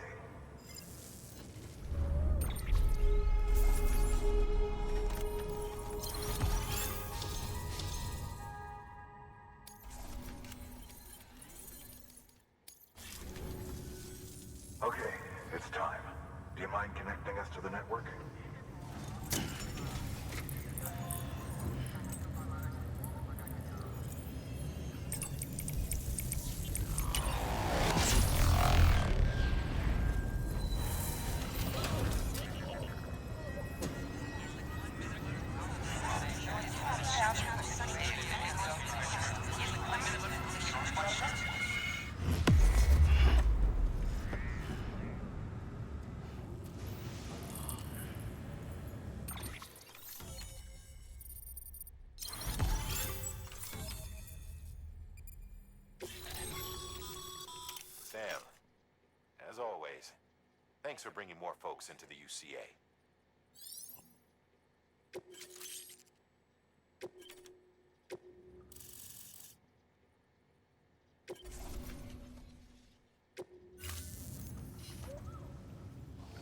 Okay, it's time. Do you mind connecting us to the network? Sam, as always, thanks for bringing more folks into the UCA.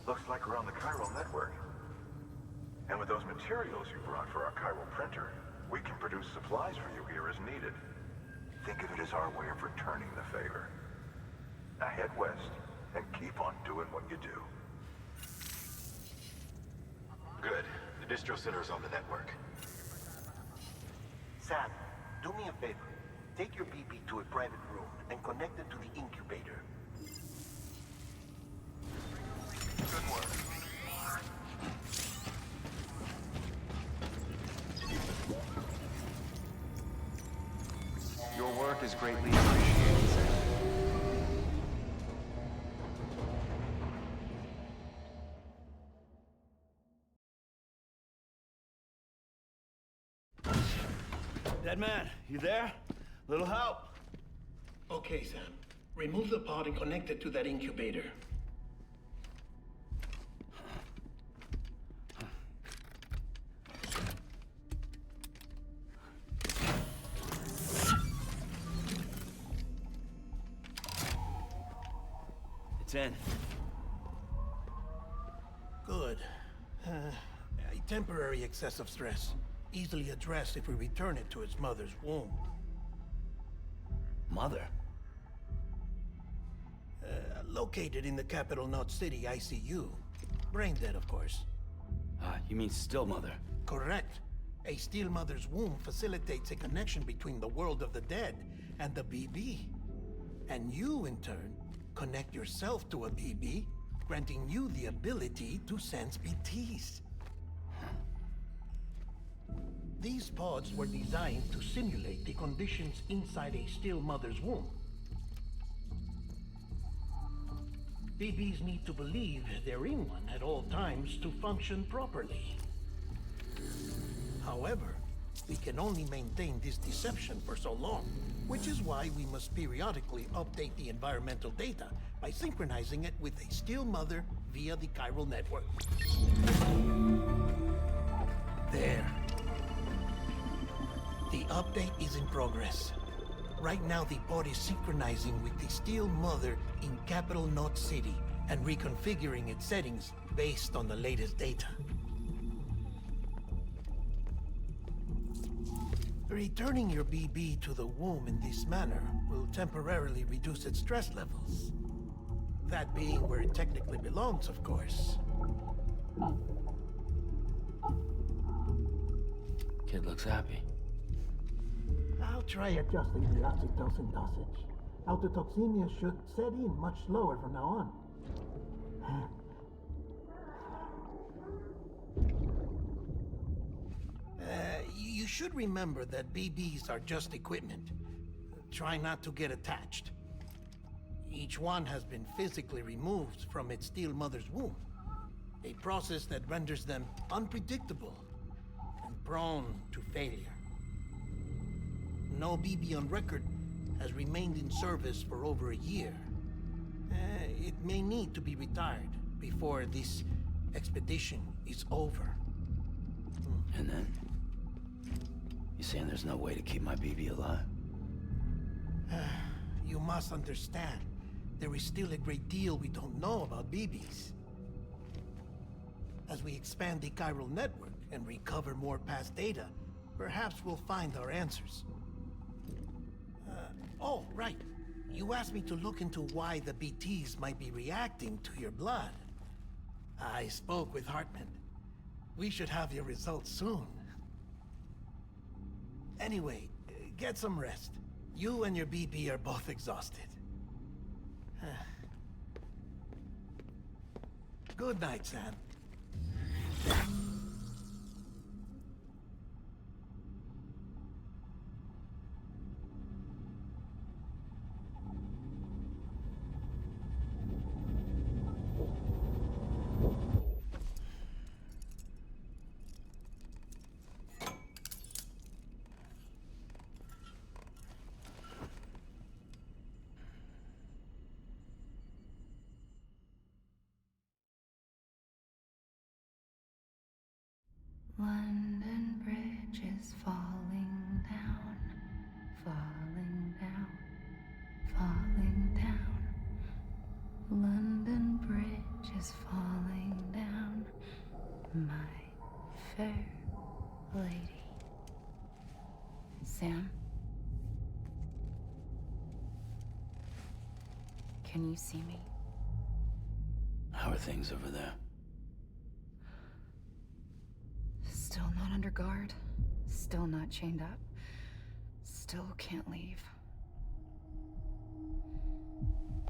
Looks like we're on the chiral network. And with those materials you brought for our chiral printer, we can produce supplies for you here as needed. Think of it as our way of returning the favor. Now head west and keep on doing what you do. Good. The distro center's on the network. Sam, do me a favor. Take your BB to a private room and connect it to the incubator. Good work. Your work is greatly appreciated, Sam. Dead man, you there? Little help? Okay, Sam. Remove the pod and connect it to that incubator. It's in. Good. A temporary excessive stress. Easily addressed if we return it to its mother's womb. Mother? Located in the capital Knot City ICU. Brain dead, of course. You mean still mother? Correct. A still mother's womb facilitates a connection between the world of the dead and the BB. And you, in turn, connect yourself to a BB, granting you the ability to sense BTs. These pods were designed to simulate the conditions inside a still mother's womb. BBs need to believe they're in one at all times to function properly. However, we can only maintain this deception for so long, which is why we must periodically update the environmental data by synchronizing it with a Steel Mother via the chiral network. There. The update is in progress. Right now, the pod is synchronizing with the Steel Mother in Capital Knot City and reconfiguring its settings based on the latest data. Returning your BB to the womb in this manner will temporarily reduce its stress levels. That being where it technically belongs, of course. Kid looks happy. I'll try adjusting the oxytocin dosage. Autotoxemia should set in much slower from now on. You should remember that BBs are just equipment. Try not to get attached. Each one has been physically removed from its Steel Mother's womb. A process that renders them unpredictable and prone to failure. No BB on record has remained in service for over a year. It may need to be retired before this expedition is over. And then? You saying there's no way to keep my BB alive? You must understand, there is still a great deal we don't know about BBs. As we expand the chiral network and recover more past data, perhaps we'll find our answers. Oh, right. You asked me to look into why the BTs might be reacting to your blood. I spoke with Hartman. We should have your results soon. Anyway, get some rest. You and your BB are both exhausted. Good night, Sam. London Bridge is falling down, falling down, falling down. London Bridge is falling down, my fair lady. Sam? Can you see me? How are things over there? Still not under guard, still not chained up, still can't leave.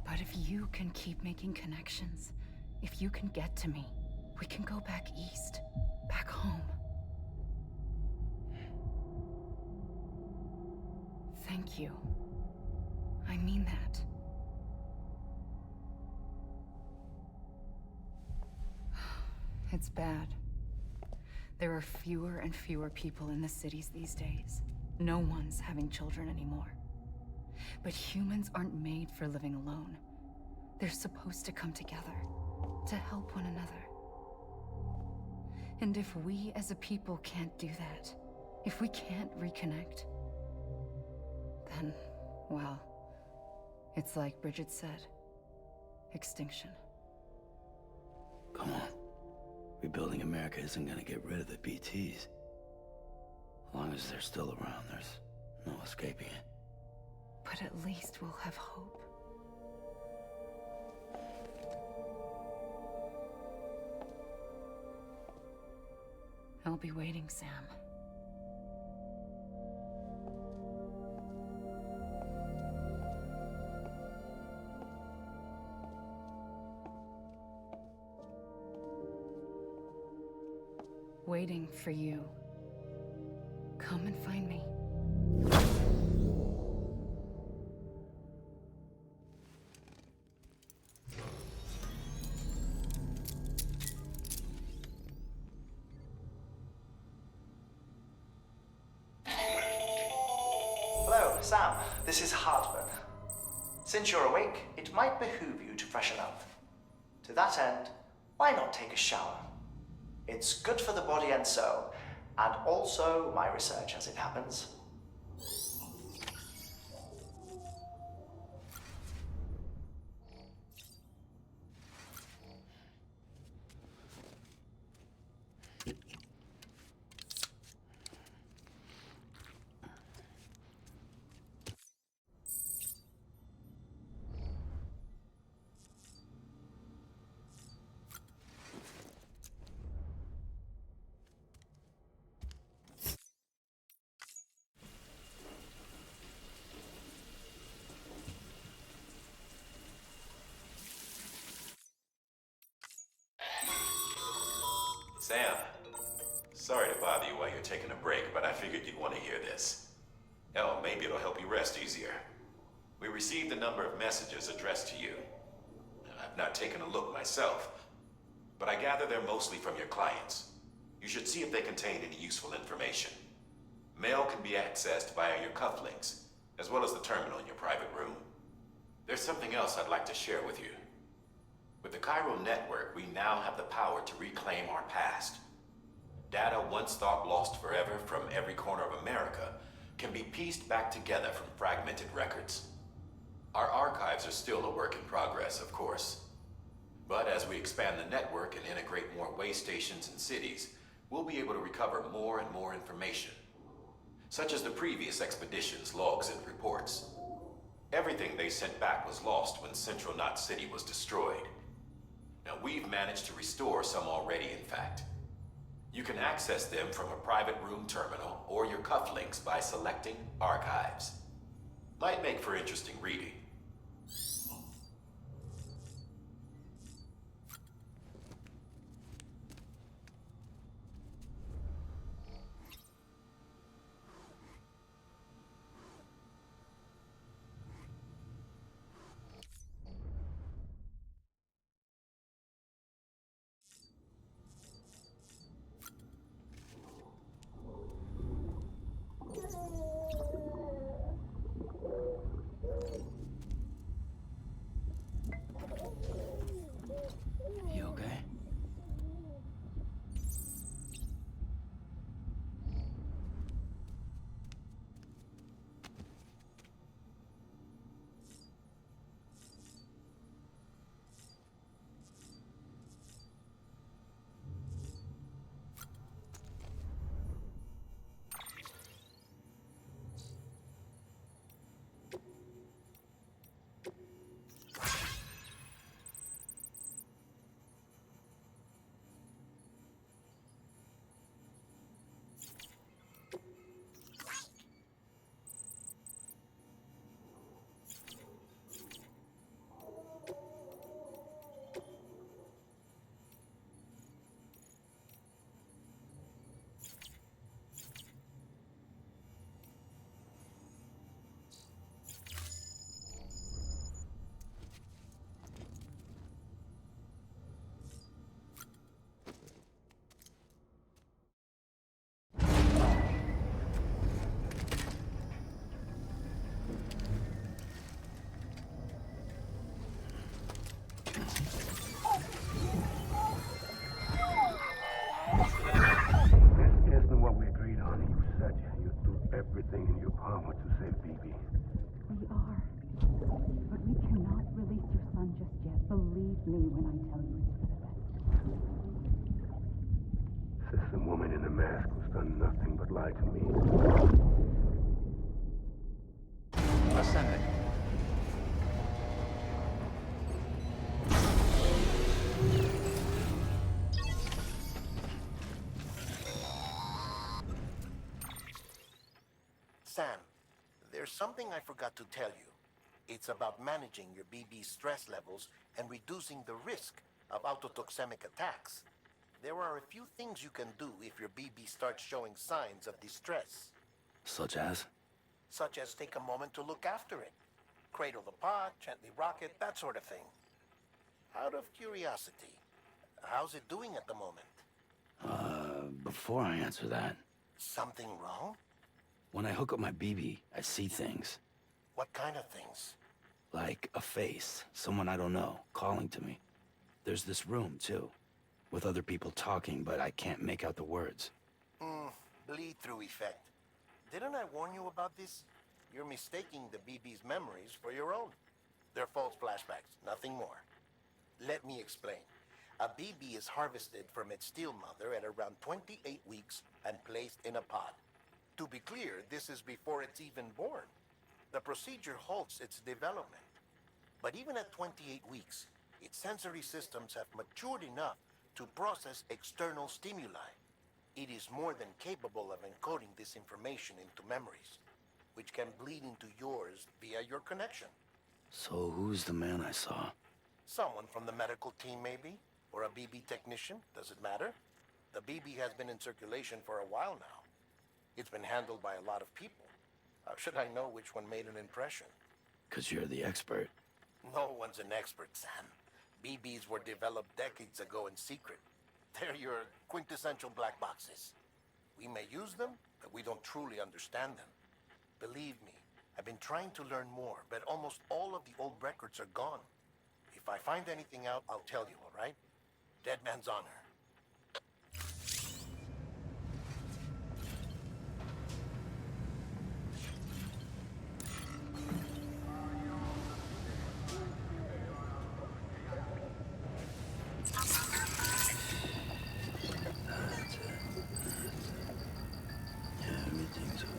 But if you can keep making connections, if you can get to me, we can go back east, back home. Thank you. I mean that. It's bad. There are fewer and fewer people in the cities these days. No one's having children anymore. But humans aren't made for living alone. They're supposed to come together, to help one another. And if we as a people can't do that, if we can't reconnect, then, well, it's like Bridget said, extinction. Come on. Rebuilding America isn't gonna get rid of the BTs. As long as they're still around, there's no escaping it. But at least we'll have hope. I'll be waiting, Sam. Waiting for you. Come and find me. this is heartburn. Since you're awake, it might behoove you to freshen up. To that end, why not take a shower? It's good for the body and soul, and also my research as it happens. Sam, sorry to bother you while you're taking a break, but I figured you'd want to hear this. Hell, maybe it'll help you rest easier. We received a number of messages addressed to you. I've not taken a look myself, but I gather they're mostly from your clients. You should see if they contain any useful information. Mail can be accessed via your cufflinks, as well as the terminal in your private room. There's something else I'd like to share with you. With the Cairo network, we now have the power to reclaim our past. Data once thought lost forever from every corner of America can be pieced back together from fragmented records. Our archives are still a work in progress, of course. But as we expand the network and integrate more way stations and cities, we'll be able to recover more and more information, such as the previous expedition's logs and reports. Everything they sent back was lost when Central Knot City was destroyed. Now, we've managed to restore some already, in fact. You can access them from a private room terminal or your cufflinks by selecting Archives. Might make for interesting reading. You okay? Isn't what we agreed on. You said you'd do everything in your power to save BB. We are. But we cannot release your son just yet. Believe me when I tell you it's for the best. Says the woman in the mask who's done nothing but lie to me. Ascending. Sam, there's something I forgot to tell you. It's about managing your BB stress levels and reducing the risk of autotoxemic attacks. There are a few things you can do if your BB starts showing signs of distress. Such as? Such as take a moment to look after it. Cradle the pod, gently rock it, that sort of thing. Out of curiosity, how's it doing at the moment? Before I answer that, Something wrong? when I hook up my BB, I see things. What kind of things? Like a face, someone I don't know, calling to me. There's this room, too, with other people talking, but I can't make out the words. Bleed-through effect. Didn't I warn you about this? You're mistaking the BB's memories for your own. They're false flashbacks, nothing more. Let me explain. A BB is harvested from its steel mother at around 28 weeks and placed in a pod. To be clear, this is before it's even born. The procedure halts its development. But even at 28 weeks, its sensory systems have matured enough to process external stimuli. It is more than capable of encoding this information into memories, which can bleed into yours via your connection. So who's the man I saw? Someone from the medical team, maybe? Or a BB technician? Does it matter? The BB has been in circulation for a while now. It's been handled by a lot of people. How should I know which one made an impression? 'Cause you're the expert. No one's an expert, Sam. BBs were developed decades ago in secret. They're your quintessential black boxes. We may use them, but we don't truly understand them. Believe me, I've been trying to learn more, but almost all of the old records are gone. If I find anything out, I'll tell you, all right? Dead man's honor. Everything's okay.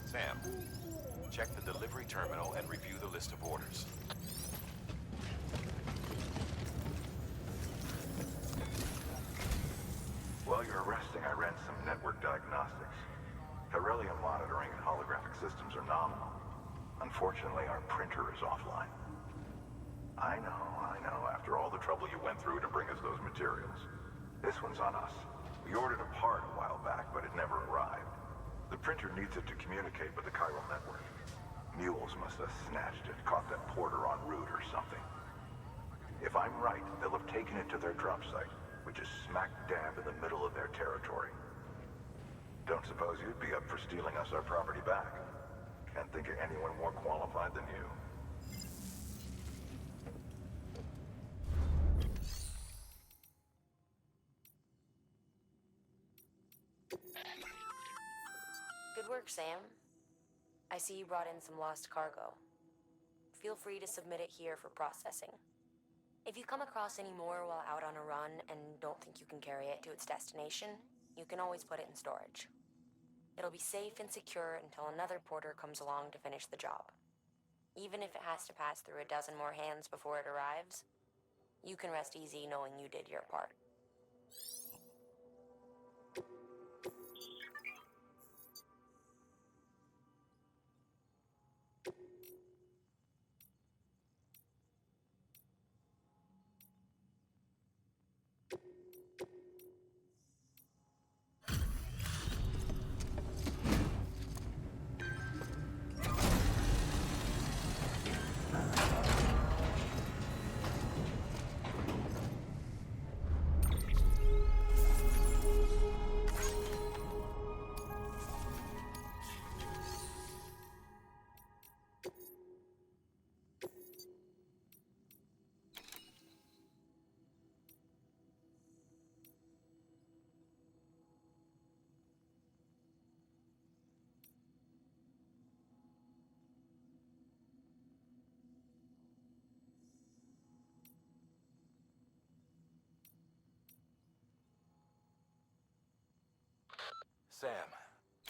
Sam, check the delivery terminal and review the list of orders. While you're resting, I ran some network diagnostics. Beryllium monitoring and holographic systems are nominal. Unfortunately, our printer is offline. I know. After all the trouble you went through to bring us those materials. This one's on us. We ordered a part a while back, but it never arrived. The printer needs it to communicate with the chiral network. Mules must have snatched it, caught that porter en route or something. If I'm right, they'll have taken it to their drop site, which is smack dab in the middle of their territory. Don't suppose you'd be up for stealing us our property back? Can't think of anyone more qualified than you. Good work, Sam. I see you brought in some lost cargo. Feel free to submit it here for processing. If you come across any more while out on a run and don't think you can carry it to its destination, you can always put it in storage. It'll be safe and secure until another porter comes along to finish the job. Even if it has to pass through a dozen more hands before it arrives, you can rest easy knowing you did your part. Sam,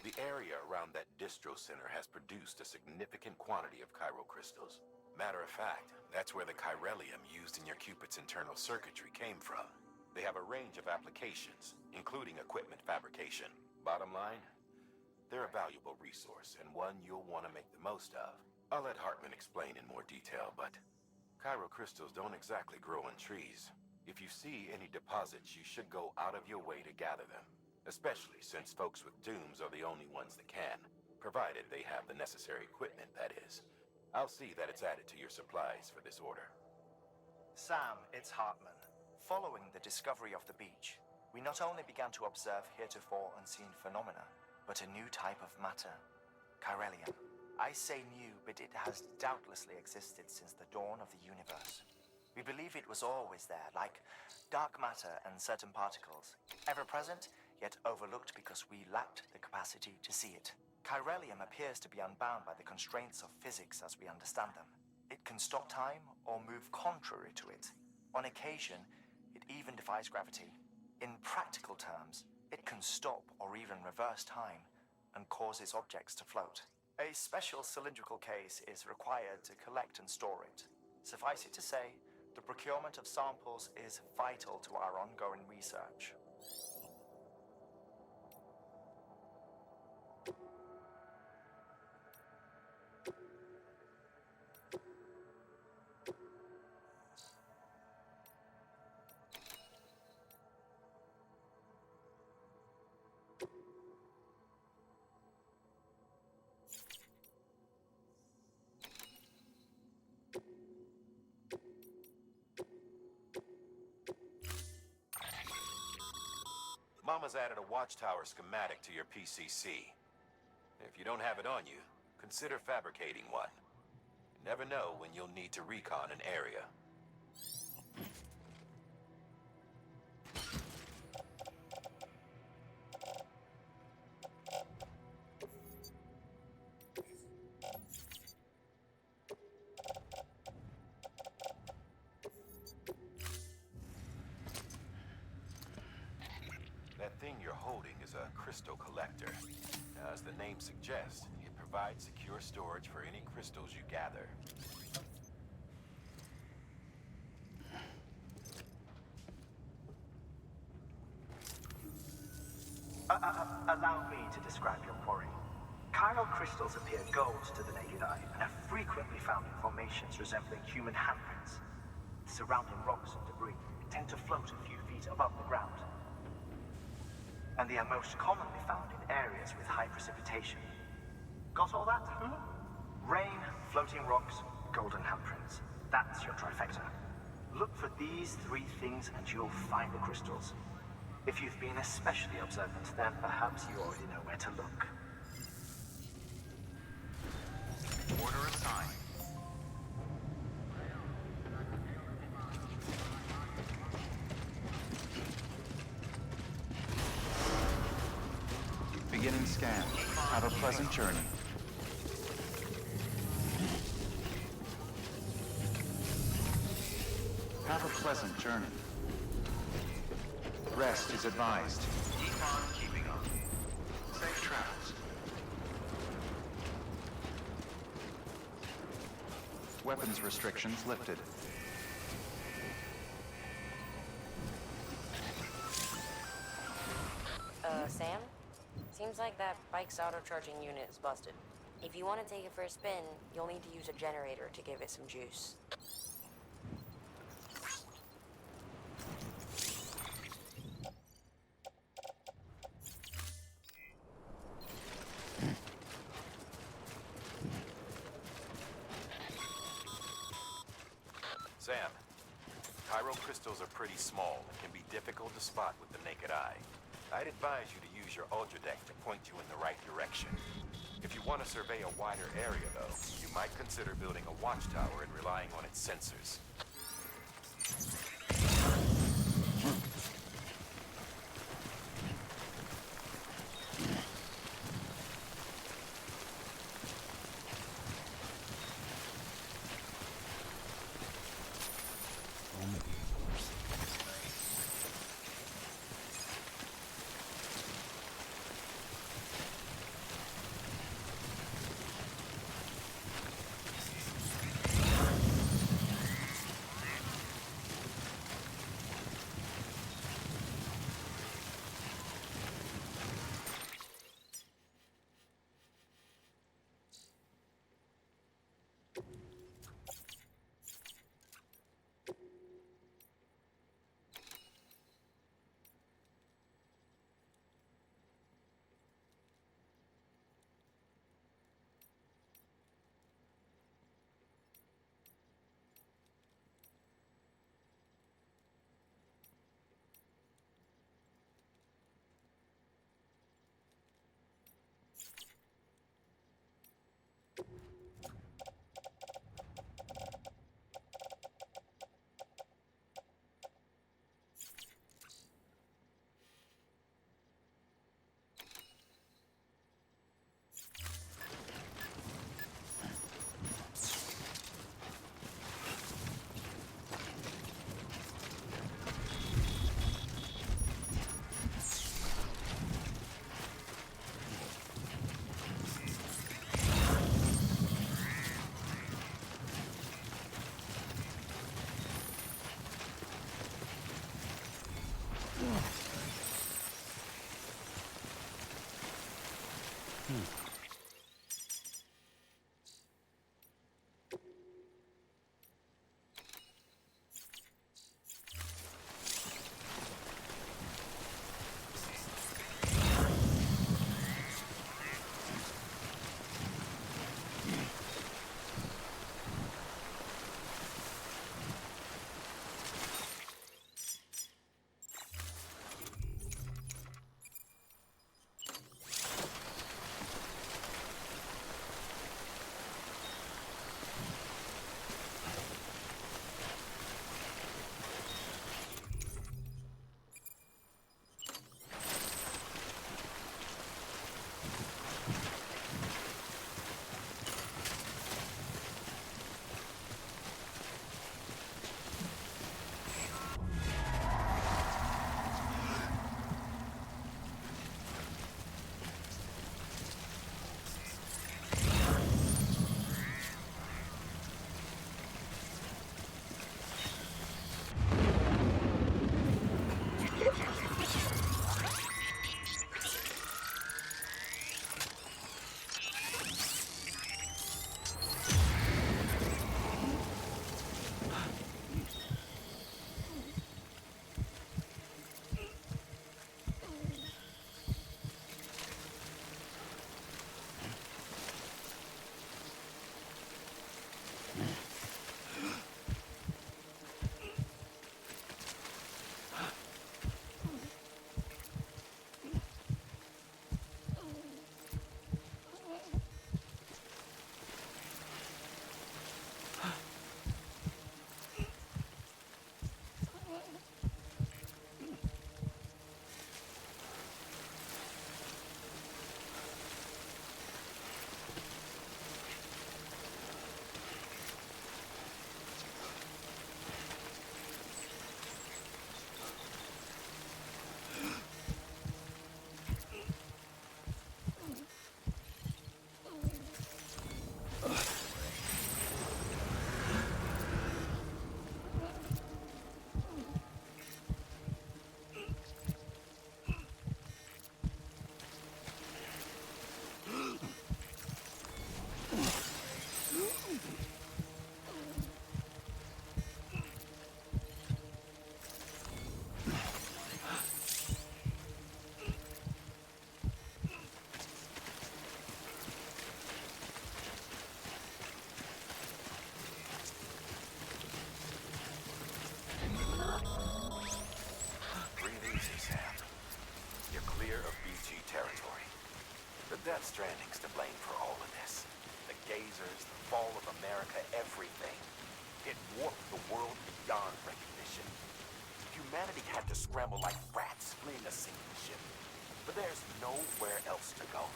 the area around that distro center has produced a significant quantity of chiral crystals. Matter of fact, that's where the chiralium used in your Cupid's internal circuitry came from. They have a range of applications, including equipment fabrication. Bottom line, they're a valuable resource and one you'll want to make the most of. I'll let Hartman explain in more detail, but Chiral crystals don't exactly grow on trees. If you see any deposits, you should go out of your way to gather them, especially since folks with dooms are the only ones that can, provided they have the necessary equipment, that is. I'll see that it's added to your supplies for this order. Sam, it's Hartman. Following the discovery of the beach, we not only began to observe heretofore unseen phenomena, but a new type of matter, Chiralium. I say new, but it has doubtlessly existed since the dawn of the universe. We believe it was always there, like dark matter and certain particles, ever present, yet overlooked because we lacked the capacity to see it. Chiralium appears to be unbound by the constraints of physics as we understand them. It can stop time or move contrary to it. On occasion, it even defies gravity. In practical terms, it can stop or even reverse time and causes objects to float. A special cylindrical case is required to collect and store it. Suffice it to say, the procurement of samples is vital to our ongoing research. Mama's added a watchtower schematic to your PCC. If you don't have it on you, consider fabricating one. You never know when you'll need to recon an area. That thing you're holding is a crystal collector. As the name suggests, it provides secure storage for any crystals you gather. Allow me to describe your quarry. Chiral crystals appear gold to the naked eye and are frequently found in formations resembling human handprints. Surrounding rocks and debris tend to float a few feet above the ground. And they are most commonly found in areas with high precipitation. Got all that? Rain, floating rocks, golden handprints. That's your trifecta. Look for these three things and you'll find the crystals. If you've been especially observant, then perhaps you already know where to look. Order assigned. Beginning scan. Have a pleasant journey. Have a pleasant journey. Rest is advised. Keep on keeping on. Safe travels. Weapons restrictions lifted. Sam? Seems like that bike's auto-charging unit is busted. If you want to take it for a spin, you'll need to use a generator to give it some juice. Sam, chiral crystals are pretty small and can be difficult to spot with the naked eye. I'd advise you to use your ultradeck to point you in the right direction. If you want to survey a wider area, though, you might consider building a watchtower and relying on its sensors. Death Stranding's to blame for all of this. The gazers, the fall of America, everything. It warped the world beyond recognition. Humanity had to scramble like rats fleeing a sinking ship. But there's nowhere else to go.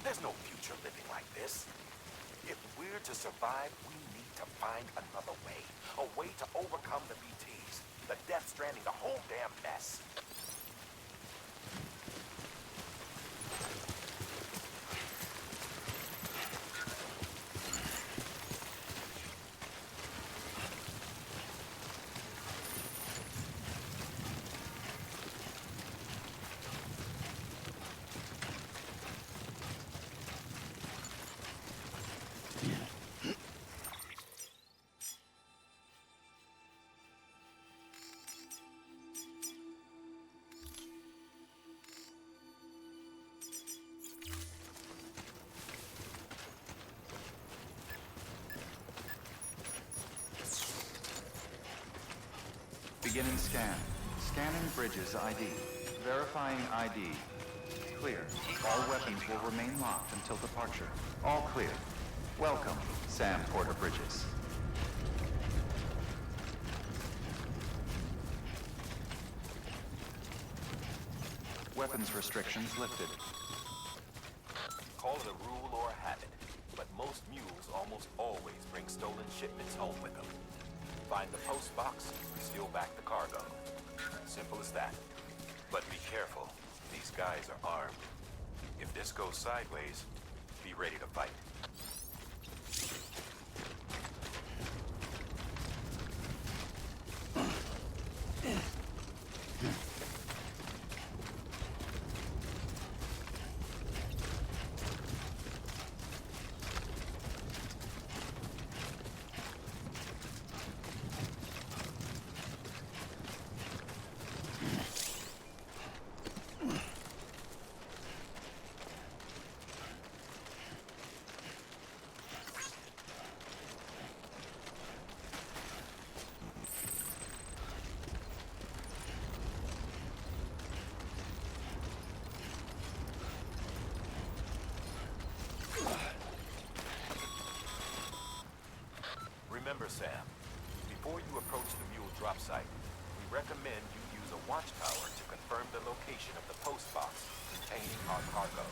There's no future living like this. If we're to survive, we need to find another way. A way to overcome the BTs, the Death Stranding, the whole damn mess. Beginning scan. Scanning Bridges ID. Verifying ID. Clear. All weapons will remain locked until departure. All clear. Welcome, Sam Porter Bridges. Weapons restrictions lifted. Call it a rule or a habit, but most mules almost always bring stolen shipments home with them. Find the post box, steal back the cargo. Simple as that. But be careful. These guys are armed. If this goes sideways, be ready to fight. Remember, Sam, before you approach the mule drop site, we recommend you use a watchtower to confirm the location of the post box containing our cargo.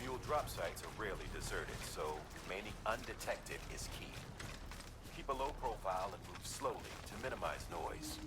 Mule drop sites are rarely deserted, so remaining undetected is key. Keep a low profile and move slowly to minimize noise.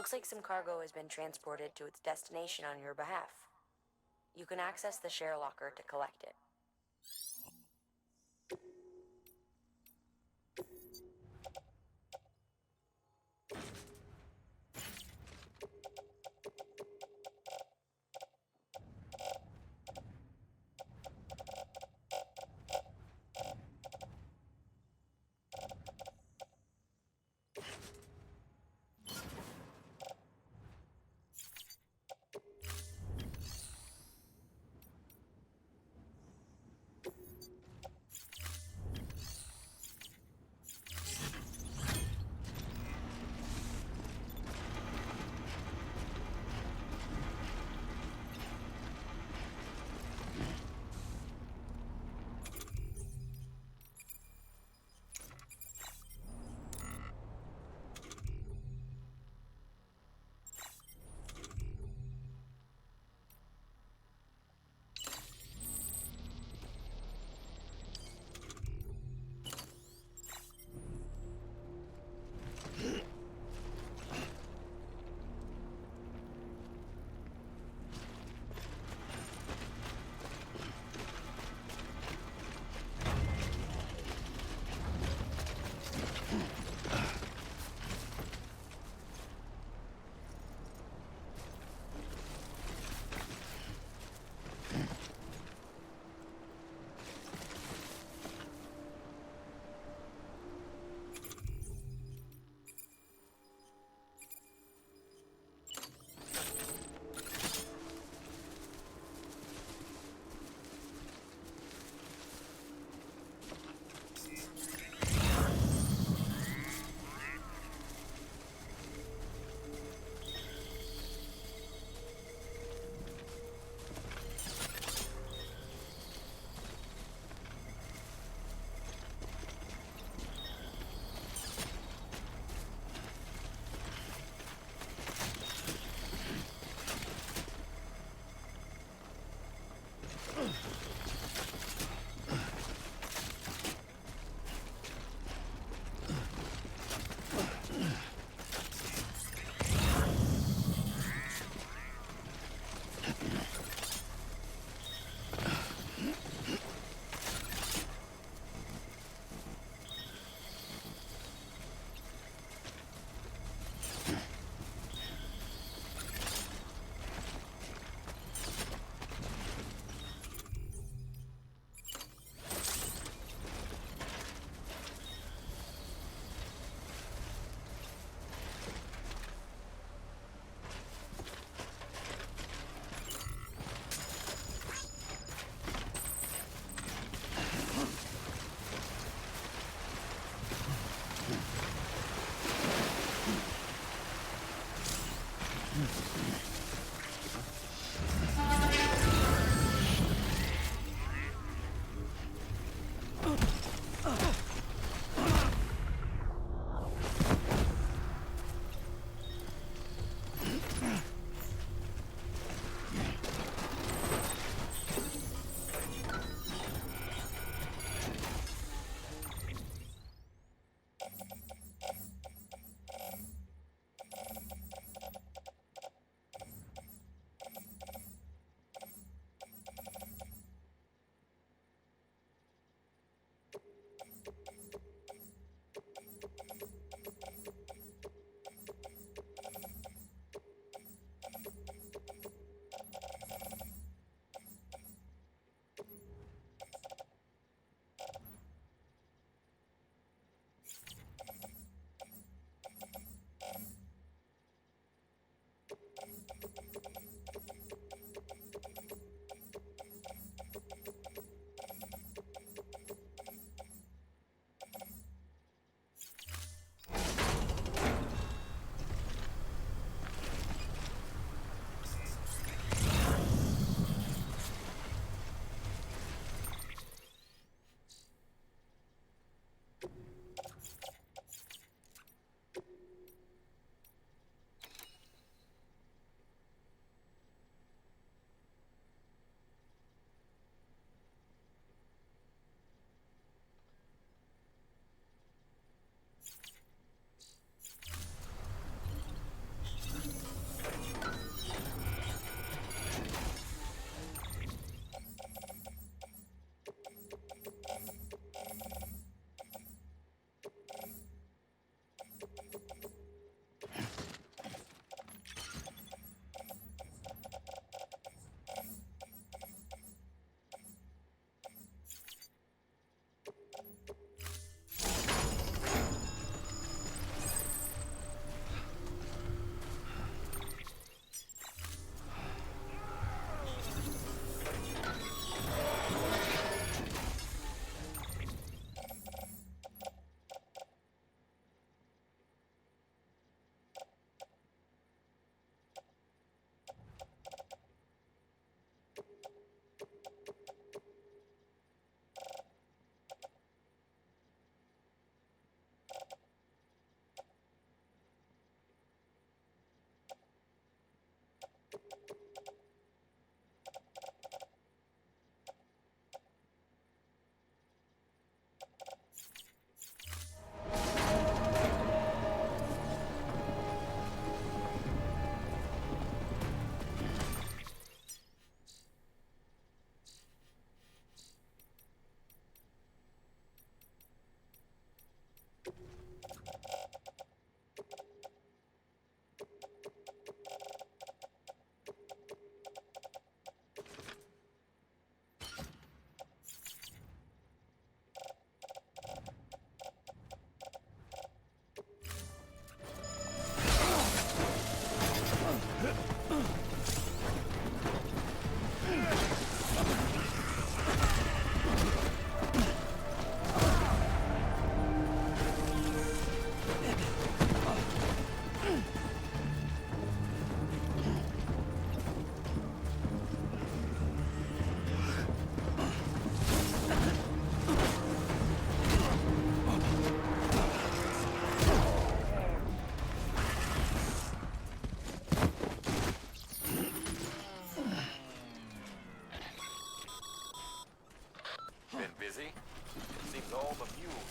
Looks like some cargo has been transported to its destination on your behalf. You can access the share locker to collect it.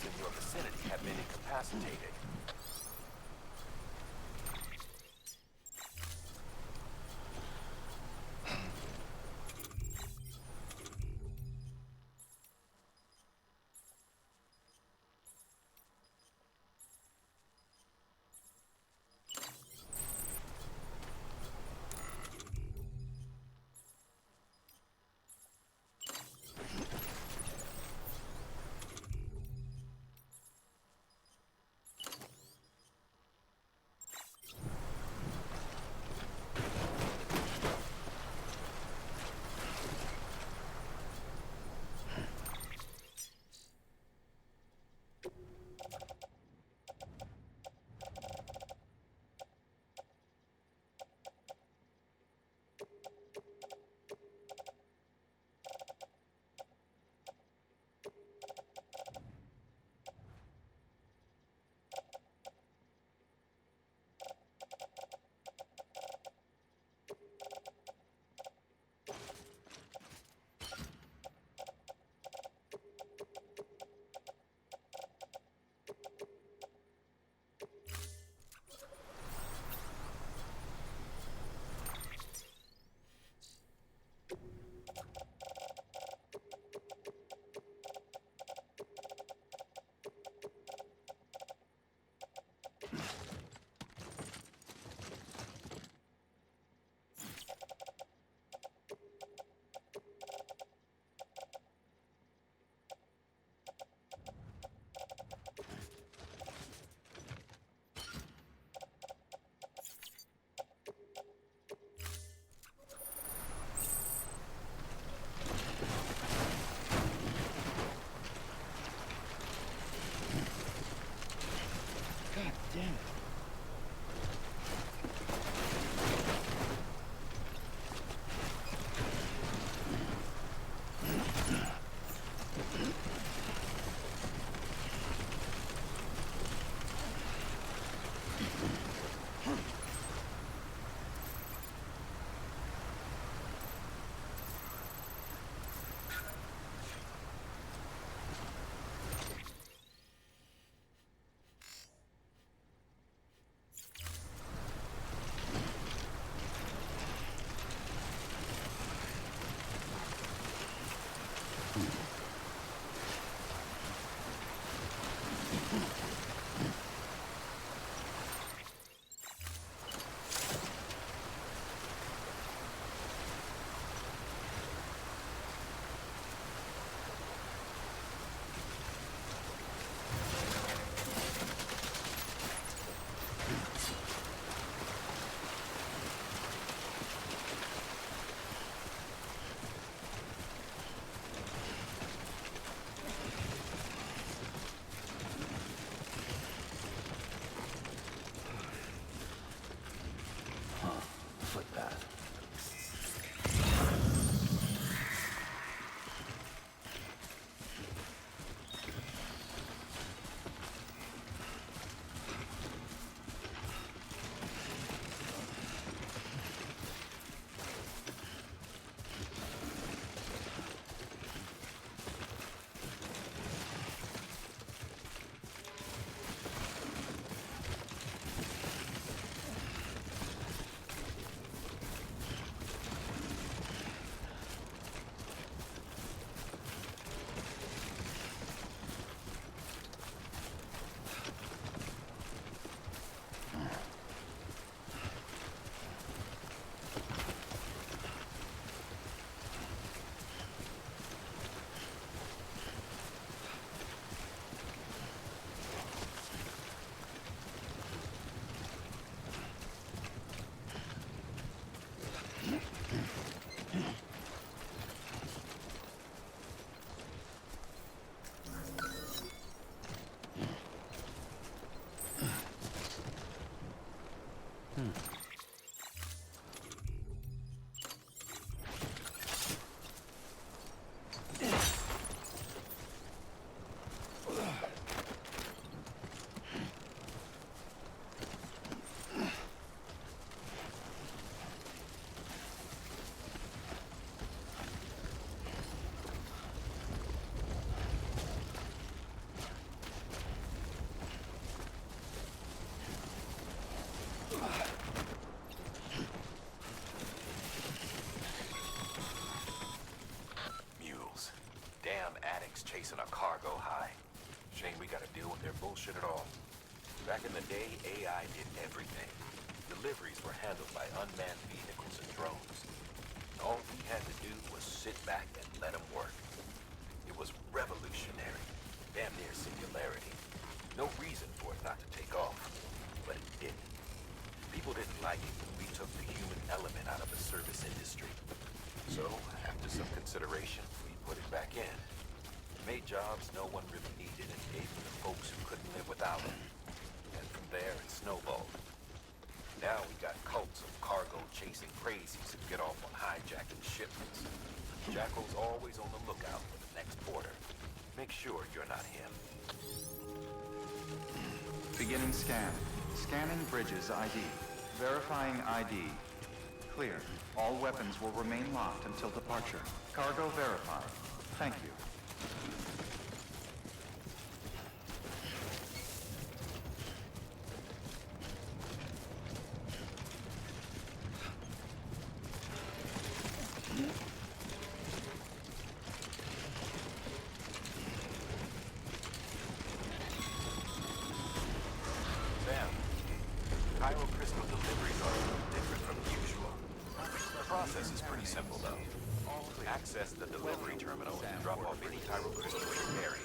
in your vicinity have been incapacitated. God damn it. their bullshit at all. Back in the day, AI did everything. Deliveries were handled by unmanned vehicles and drones. All we had to do was sit back and let them work. It was revolutionary, damn near singularity. No reason for it not to take off, but it didn't. People didn't like it when we took the human element out of the service industry. So, after some consideration, we put it back in. Made jobs no one really needed and gave them to folks who couldn't live without them. And from there, it snowballed. Now we got cults of cargo-chasing crazies who get off on hijacking shipments. Jackal's always on the lookout for the next porter. Make sure you're not him. Beginning scan. Scanning Bridges ID. Verifying ID. Clear. All weapons will remain locked until departure. Cargo verified. Thank you. Access the delivery terminal and drop off any Tyro crystals you're carrying.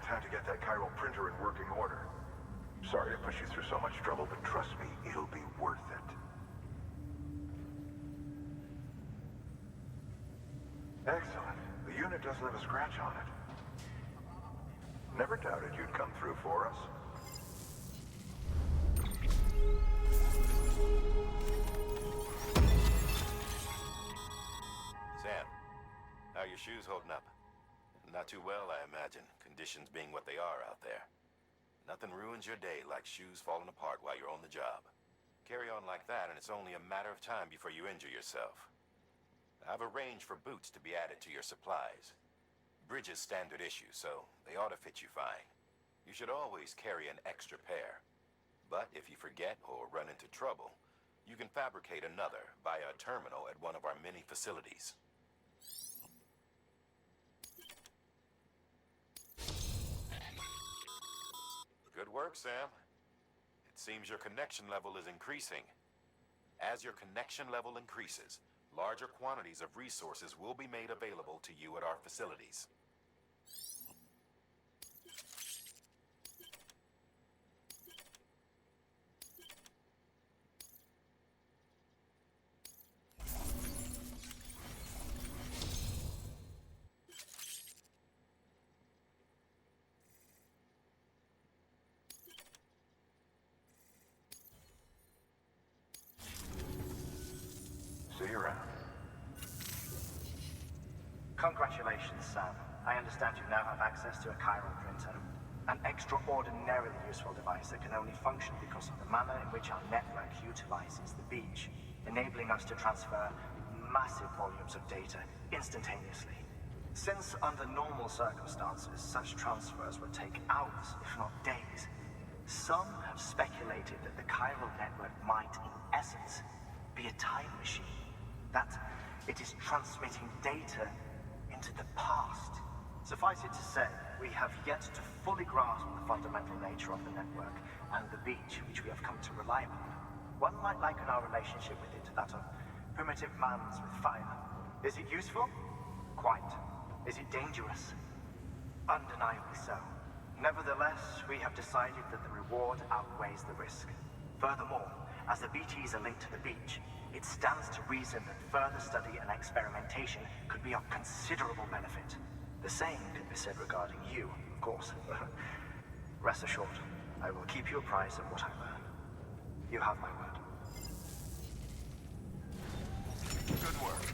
Time to get that chiral printer in working order. Sorry to push you through so much trouble, but trust me, it'll be worth it. Excellent. The unit doesn't have a scratch on it. Never doubted you'd come through for us. Sam, how are your shoes holding up? Not too well, I imagine, conditions being what they are out there. Nothing ruins your day like shoes falling apart while you're on the job. Carry on like that, and it's only a matter of time before you injure yourself. I've arranged for boots to be added to your supplies. Bridges standard issue, so they ought to fit you fine. You should always carry an extra pair. But if you forget or run into trouble, you can fabricate another via a terminal at one of our many facilities. Good work, Sam. It seems your connection level is increasing. As your connection level increases, larger quantities of resources will be made available to you at our facilities. See you around. Congratulations, Sam. I understand you now have access to a chiral printer. An extraordinarily useful device that can only function because of the manner in which our network utilizes the beach, enabling us to transfer massive volumes of data instantaneously. Since under normal circumstances, such transfers would take hours, if not days, some have speculated that the chiral network might, in essence, be a time machine. That it is transmitting data into the past. Suffice it to say, we have yet to fully grasp the fundamental nature of the network and the beach which we have come to rely upon. One might liken our relationship with it to that of primitive mans with fire. Is it useful? Quite. Is it dangerous? Undeniably so. Nevertheless, we have decided that the reward outweighs the risk. Furthermore, as the BTs are linked to the beach, it stands to reason that further study and experimentation could be of considerable benefit. The same can be said regarding you, of course. Rest assured, I will keep you apprised of what I learn. You have my word. Good work.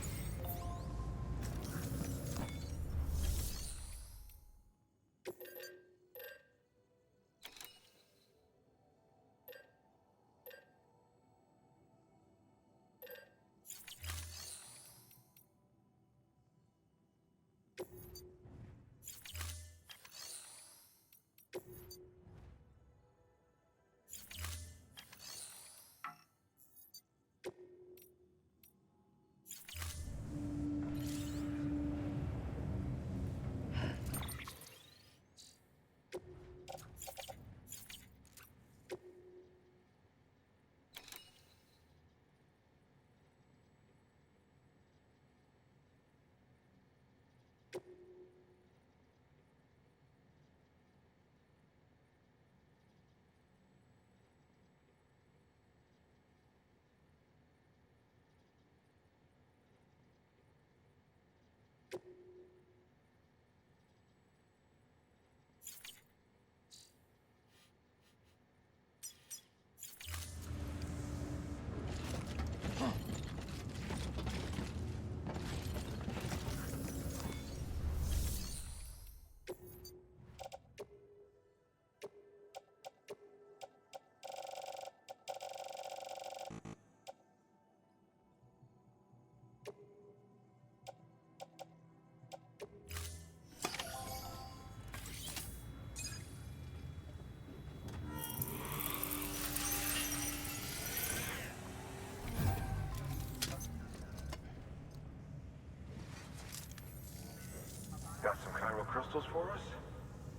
chiral crystals for us?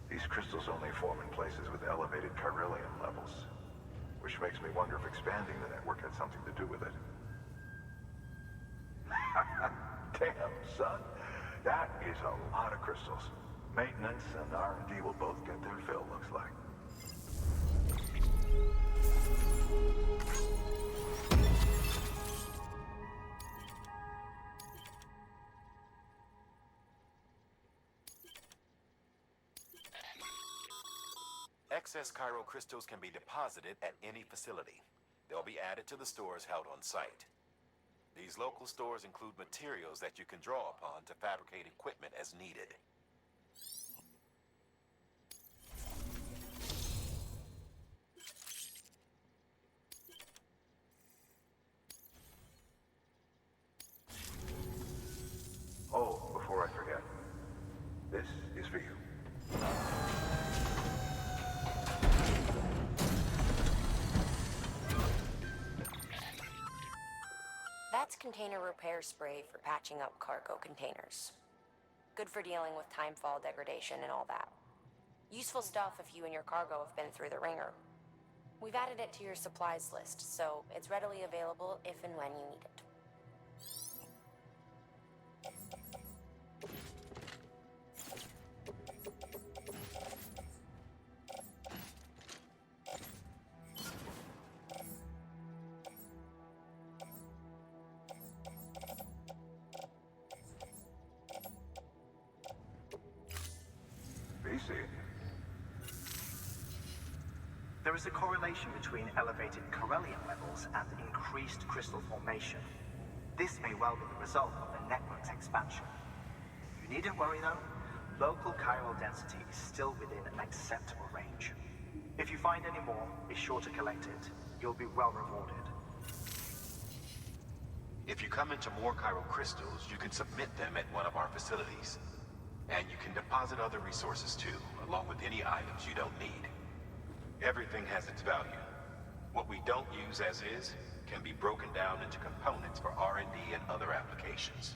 These crystals only form in places with elevated chiralium levels, which makes me wonder if expanding the network had something to do with it. Damn, son. That is a lot of crystals. Maintenance and R&D will both get their fill, looks like. Excess chiral crystals can be deposited at any facility. They'll be added to the stores held on site. These local stores include materials that you can draw upon to fabricate equipment as needed. Oh, before I forget, this is for you. That's container repair spray for patching up cargo containers. Good for dealing with timefall degradation and all that. Useful stuff if you and your cargo have been through the ringer. We've added it to your supplies list, so it's readily available if and when you need it. There is a correlation between elevated chiralium levels and increased crystal formation. This may well be the result of the network's expansion. You needn't worry though. Local chiral density is still within an acceptable range. If you find any more, be sure to collect it. You'll be well rewarded. If you come into more chiral crystals, you can submit them at one of our facilities. And you can deposit other resources too, along with any items you don't need. Everything has its value. What we don't use as is can be broken down into components for R&D and other applications.